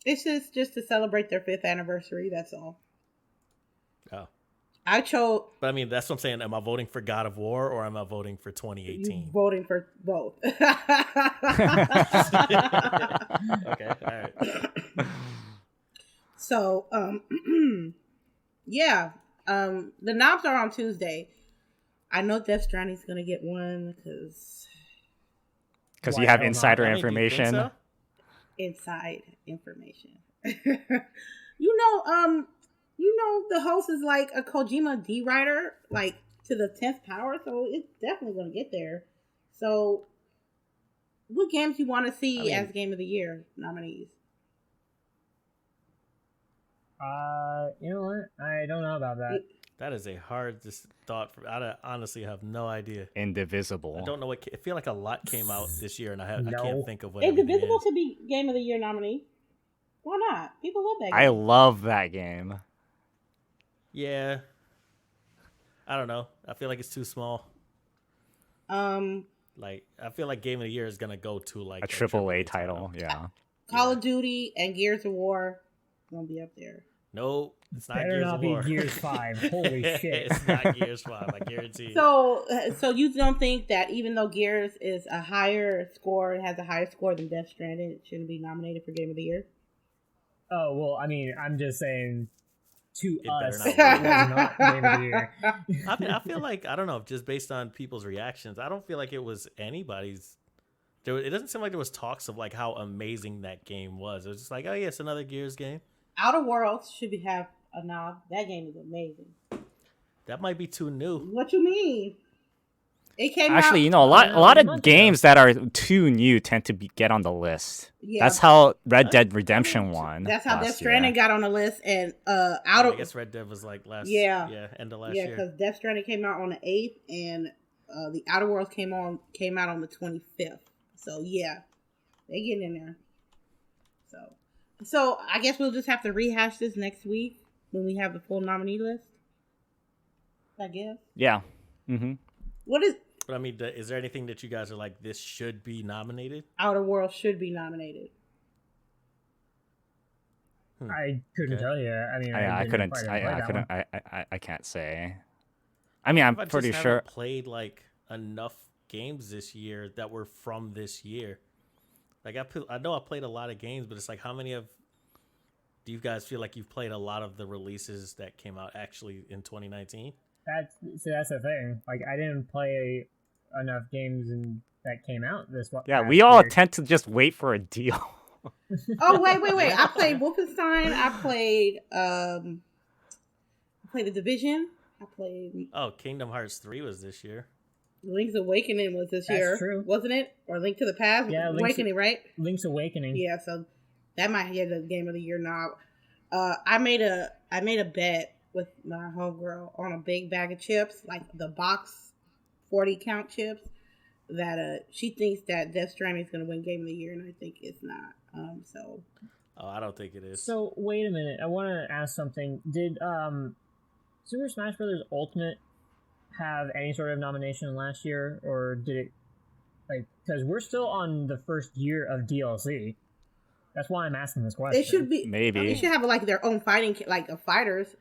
S3: It's just to celebrate their 5th anniversary. That's all.
S4: Oh.
S3: I chose.
S4: But I mean, that's what I'm saying. Am I voting for God of War or am I voting for 2018?
S3: Voting for both.
S4: Okay. All right.
S3: So, Yeah. The knobs are on Tuesday. I know Death Stranding's gonna get one because
S1: you
S2: Why
S1: have
S2: hell not?
S1: insider
S4: I mean, do you think
S1: information.
S4: so?
S3: inside information. you know, the host is like a Kojima D writer, like to the 10th power, so it's definitely gonna get there. So, what games you want to see
S4: I mean-
S3: as Game of the Year nominees?
S2: You know what? I don't know about that.
S4: That is a hard thought. I honestly have no idea.
S1: Indivisible.
S4: I don't know what. I feel like a lot came out this year, and I
S2: No.
S4: can't think of what everything
S3: Indivisible
S4: is.
S3: could be Game of the Year nominee. Why not? People love that game.
S1: I love that game.
S4: Yeah. I don't know. I feel like it's too small. Like I feel like Game of the Year is gonna go to like
S1: A AAA title. Yeah.
S3: Call of Duty and Gears of War gonna be up there.
S4: No, it's not
S2: Better
S4: Gears
S2: not
S4: of
S2: be
S4: War.
S2: Gears 5. Holy shit.
S4: It's not Gears 5. I guarantee you.
S3: So you don't think that even though Gears is a higher score, it has a higher score than Death Stranding, it shouldn't be nominated for Game of the Year?
S2: Oh, well, I mean, I'm just saying to
S4: It
S2: us,
S4: better
S2: it
S4: not
S2: was not Game of the Year.
S4: I feel like I don't know, just based on people's reactions, I don't feel like it was anybody's. It doesn't seem like there was talks of like how amazing that game was. It was just like, oh yeah, it's another Gears game.
S3: Outer Worlds should have a nod. That game is amazing.
S4: That might be too new.
S3: What you mean? It came
S1: Actually,
S3: out.
S1: you know, a lot
S2: months
S1: of
S2: ago.
S1: games that are too new tend to get on the list.
S3: Yeah.
S1: That's how Red Dead Redemption won.
S3: That's how
S1: last
S3: Death Stranding
S1: year.
S3: got on the list, and
S4: I
S3: Outer.
S4: guess Red Dead was like last.
S3: Yeah.
S4: End of last
S3: Yeah,
S4: year.
S3: because Death Stranding came out on the 8th, and the Outer Worlds came out on the 25th. So yeah, they getting in there. So I guess we'll just have to rehash this next week when we have the full nominee list. I guess.
S1: Yeah. Mm-hmm.
S3: What is
S4: But I mean, is there anything that you guys are like, this should be nominated?
S3: Outer Worlds should be nominated?
S2: I couldn't tell you. I mean,
S1: I
S2: didn't
S1: couldn't.
S2: quite
S1: I
S2: play that
S1: couldn't.
S2: one.
S1: I can't say. I mean, I'm
S4: I
S1: pretty
S4: just
S1: sure.
S4: haven't played like enough games this year that were from this year. Like I know I played a lot of games, but it's like, how many do you guys feel like you've played a lot of the releases that came out actually in 2019?
S2: That's the thing. Like, I didn't play enough games that came out this one.
S1: Yeah, we all tend to just wait for a deal.
S3: Oh wait! I played Wolfenstein. I played The Division. I played
S4: Oh, Kingdom Hearts 3 was this year.
S3: Link's Awakening was this
S2: That's
S3: year,
S2: true.
S3: wasn't it? Or Link to the Past?
S2: Yeah,
S3: Awakening, right?
S2: Link's Awakening.
S3: Yeah, so that might get the Game of the Year now. I made a bet with my homegirl on a big bag of chips, like the box 40 count chips, that she thinks that Death Stranding is going to win Game of the Year, and I think it's not. So
S4: Oh, I don't think it is.
S2: So wait a minute. I want to ask something. Did Super Smash Bros. Ultimate have any sort of nomination last year, or did it, like, because we're still on the first year of DLC? That's why I'm asking this question.
S3: it should be
S1: Maybe.
S3: They should have like their own fighting, like fighters.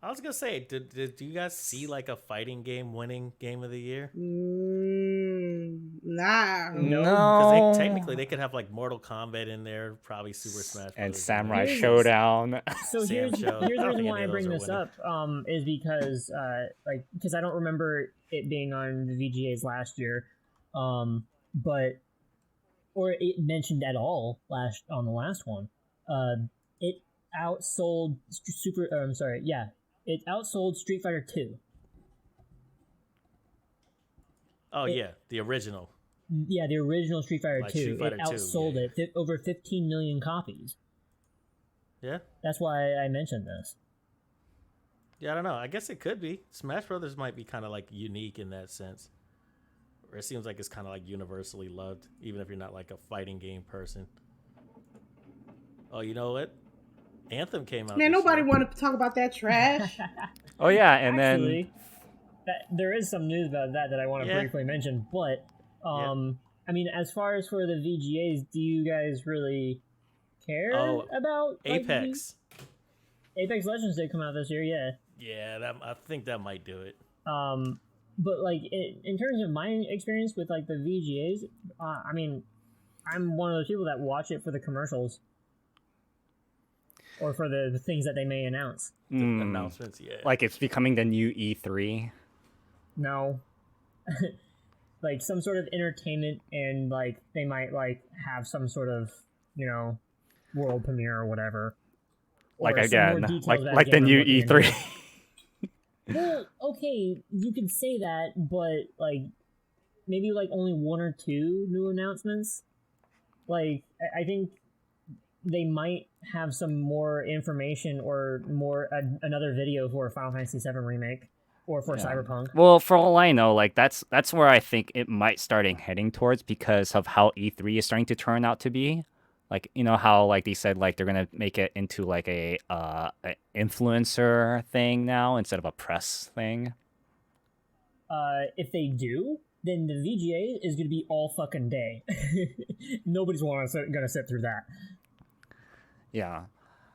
S4: I was gonna say, do you guys see like a fighting game winning Game of the Year?
S3: Nah.
S2: No.
S4: Because technically they could have like Mortal Kombat in there, probably Super Smash
S1: And
S4: Bros.
S1: Samurai
S2: Here's-
S1: Showdown.
S2: So
S4: Sam
S2: here's
S4: Show.
S2: the
S4: I don't
S2: reason
S4: think
S2: why
S4: any
S2: I
S4: of
S2: bring
S4: those
S2: this
S4: are
S2: up is because because I don't remember it being on the VGAs last year, but or it mentioned at all on the last one. It outsold it outsold Street Fighter 2.
S4: Oh yeah, the original.
S2: Yeah, the original Street Fighter
S4: Like
S2: 2.
S4: Street Fighter
S2: it
S4: 2,
S2: outsold
S4: yeah.
S2: it over 15 million copies.
S4: Yeah.
S2: That's why I mentioned this.
S4: Yeah, I don't know. I guess it could be. Smash Brothers might be kind of like unique in that sense. Or it seems like it's kind of like universally loved, even if you're not like a fighting game person. Oh, you know what? Anthem came out.
S3: Man,
S4: this
S3: nobody
S4: year.
S3: want to talk about that trash.
S1: Oh yeah, and
S2: Actually, there is some news about that I want to
S4: Yeah.
S2: briefly mention, but I mean, as far as for the VGAs, do you guys really care about like,
S4: Apex.
S2: Apex Legends did come out this year, yeah.
S4: Yeah, I think that might do it.
S2: But like in terms of my experience with like the VGAs, I mean, I'm one of those people that watch it for the commercials. or for the things that they may announce.
S4: Announcements, yeah.
S1: Like it's becoming the new E3.
S2: No. Like some sort of entertainment, and like they might like have some sort of, you know, world premiere or whatever.
S1: Like
S2: Or some more
S1: again,
S2: details
S1: like
S2: about a
S1: like the
S2: game I'm
S1: new
S2: looking
S1: E3.
S2: into. Well, okay, you could say that, but like maybe like only one or two new announcements. Like I think they might have some more information or more another video for Final Fantasy VII Remake or for Cyberpunk.
S1: Well, for all I know, like that's where I think it might start heading towards because of how E3 is starting to turn out to be. Like, you know how like they said like they're gonna make it into like a influencer thing now instead of a press thing.
S2: If they do, then the VGA is gonna be all fucking day. Nobody's gonna sit through that.
S1: Yeah.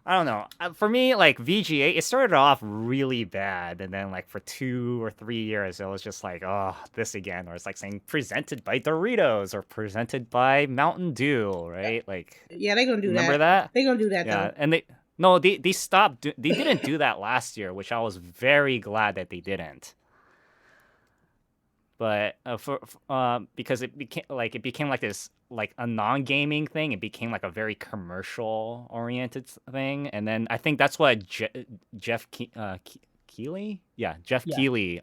S1: I don't know. For me, like VGA, it started off really bad, and then like for 2 or 3 years, it was just like, oh, this again, or it's like saying presented by Doritos or presented by Mountain Dew, right? Like,
S3: Yeah, they're gonna do
S1: remember
S3: that.
S1: that?
S3: They're gonna do that
S1: Yeah,
S3: though.
S1: and they stopped. They didn't do that last year, which I was very glad that they didn't. But because it became like this like a non-gaming thing, it became like a very commercial oriented thing, and then I think that's what Keighley, Jeff
S2: Yeah.
S1: Keighley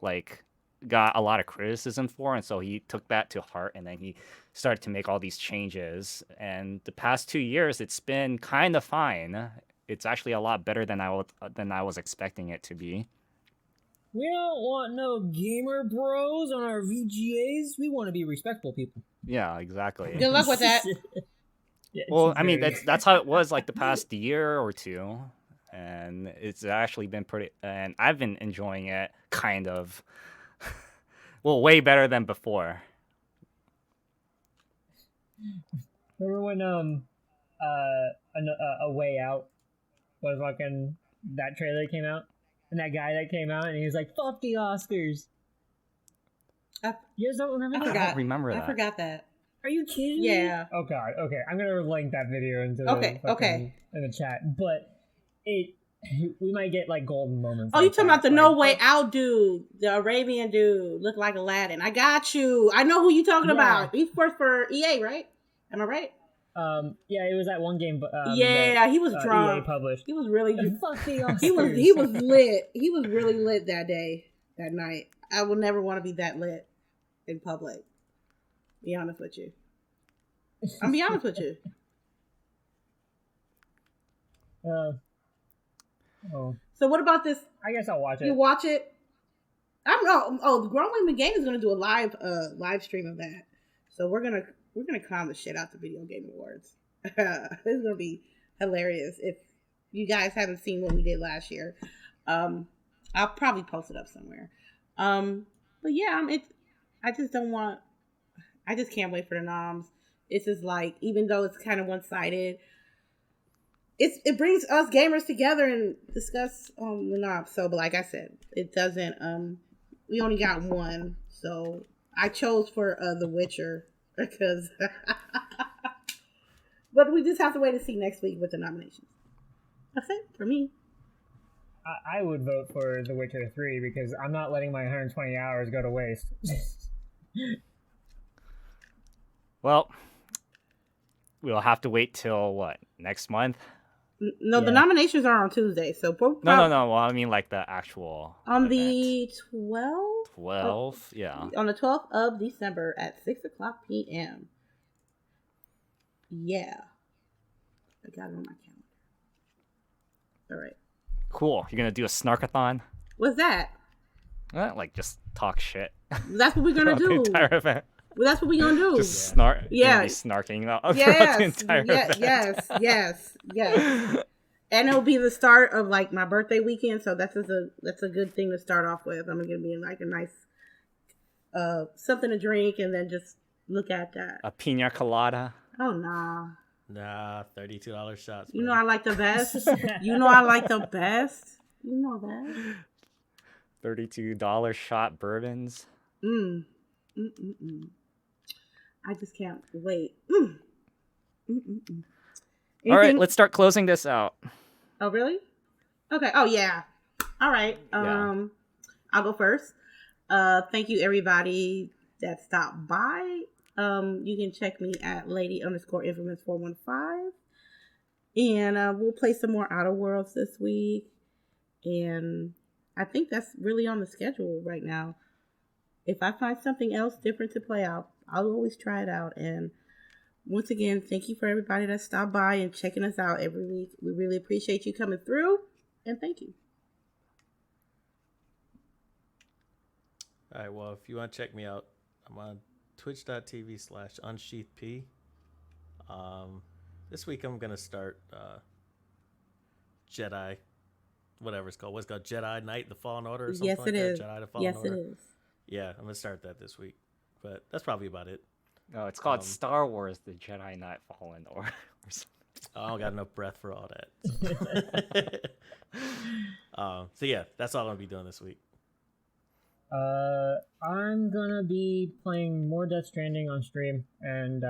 S1: like got a lot of criticism for, and so he took that to heart, and then he started to make all these changes. And the past 2 years, it's been kind of fine. It's actually a lot better than I was expecting it to be.
S2: We don't want no gamer bros on our VGAs. We want to be respectful people.
S1: Yeah, exactly.
S3: Good luck with that.
S2: Yeah,
S1: Well,
S2: it's
S1: I mean,
S2: very-
S1: that's how it was like the past year or two, and it's actually been pretty. And I've been enjoying it, kind of. Well, way better than before.
S2: Remember when a Way Out was fucking that trailer came out, and that guy that came out and he was like, "Fuck the Oscars." You guys don't remember
S3: I
S2: that?
S3: forgot.
S1: I don't remember that.
S3: I forgot that.
S2: Are you kidding me?
S3: Yeah.
S2: Oh god. Okay, I'm gonna link that video into
S3: Okay.
S2: in the chat, but we might get like golden moments.
S3: Oh,
S2: like
S3: you talking
S2: that.
S3: about the No Way Out dude, the Arabian dude, looked like Aladdin. I got you. I know who you talking
S2: Yeah.
S3: about. He's first for EA, right? Am I right?
S2: Yeah, it was that one game.
S3: Yeah,
S2: that,
S3: he was drunk.
S2: EA published.
S3: He was really.
S2: Fuck the Oscars.
S3: He was lit. He was really lit that day, that night. I will never want to be that lit in public. Be honest with you. I'm be honest with you.
S2: Oh,
S3: So what about this?
S2: I guess I'll watch it.
S3: You watch it? I don't know. Oh, the Grown Women Game is gonna do a live stream of that. So we're gonna clown the shit out the Video Game Awards. It's gonna be hilarious. If you guys haven't seen what we did last year, I'll probably post it up somewhere. But yeah, I just don't want. I just can't wait for the noms. It's just like, even though it's kind of one-sided, it brings us gamers together and discuss the noms. So, but like I said, it doesn't. We only got one, so I chose for The Witcher because. But we just have to wait and see next week with the nominations. That's it for me.
S2: I would vote for The Witcher 3 because I'm not letting my 120 hours go to waste.
S1: Well, we'll have to wait till what, next month?
S3: No,
S2: Yeah.
S3: the nominations are on Tuesday, so
S1: No. Well, I mean like the actual
S3: on
S1: event.
S3: the 12th.
S1: 12th, yeah.
S3: On the 12th of December at 6:00 p.m. Yeah, I got it on my calendar. All right.
S1: Cool. You're gonna do a snarkathon?
S3: What's that?
S1: Like just talk shit.
S3: That's what we're gonna
S1: throughout
S3: do.
S1: the entire event.
S3: Well, that's what we're gonna do.
S1: Just snark.
S3: Yeah.
S1: Be snarking throughout the
S3: Yes,
S1: entire event.
S3: yes. And it'll be the start of like my birthday weekend, so that's a good thing to start off with. I'm gonna be in like a nice something to drink, and then just look at that.
S1: A pina colada.
S3: Oh nah.
S4: Nah, $32 shots.
S3: You know I like the best. You know I like the best. You know that.
S1: $32 shot bourbons.
S3: I just can't wait.
S1: All right,
S3: Anything?
S1: let's start closing this out.
S3: Oh, really? Okay. Oh, yeah. All right.
S1: Yeah.
S3: I'll go first. Thank you everybody that stopped by. You can check me at lady_infamous415, and we'll play some more Outer Worlds this week. And I think that's really on the schedule right now. If I find something else different to play out, I'll always try it out. And once again, thank you for everybody that stopped by and checking us out every week. We really appreciate you coming through, and thank you.
S4: All right, well, if you want to check me out, I'm on twitch.tv/unsheathp. This week I'm going to start Jedi, whatever it's called. What's it called? Jedi Knight, the Fallen Order or something
S3: Yes,
S4: like
S3: it
S4: that?
S3: is.
S4: Jedi, the Fallen
S3: Yes,
S4: Order.
S3: it is.
S4: Yeah, I'm going to start that this week. But that's probably about it.
S1: Oh, it's called Star Wars: The Jedi Knight Fallen Order. Or something.
S4: I don't got enough breath for all that. So yeah, that's all I'm going to be doing this week.
S2: I'm gonna be playing more Death Stranding on stream, and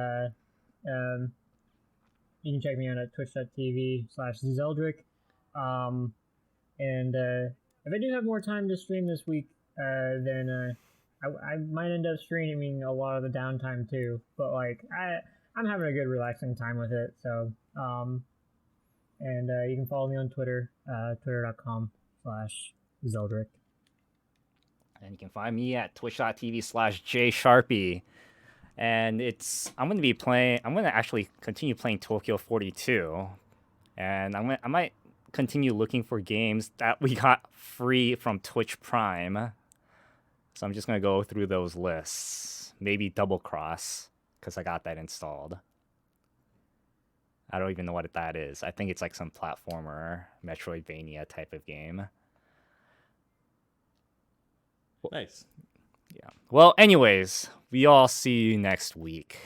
S2: you can check me out at twitch.tv/Zeldrick. And if I do have more time to stream this week, then I might end up streaming a lot of the downtime too. But like I'm having a good relaxing time with it. So and you can follow me on Twitter, twitter.com/Zeldrick.
S1: And you can find me at twitch.tv/JSharpie. And I'm gonna actually continue playing Tokyo 42. And I might continue looking for games that we got free from Twitch Prime. So I'm just gonna go through those lists. Maybe Double Cross, because I got that installed. I don't even know what that is. I think it's like some platformer, Metroidvania type of game.
S4: Nice.
S1: Yeah. Well, anyways, we all see you next week.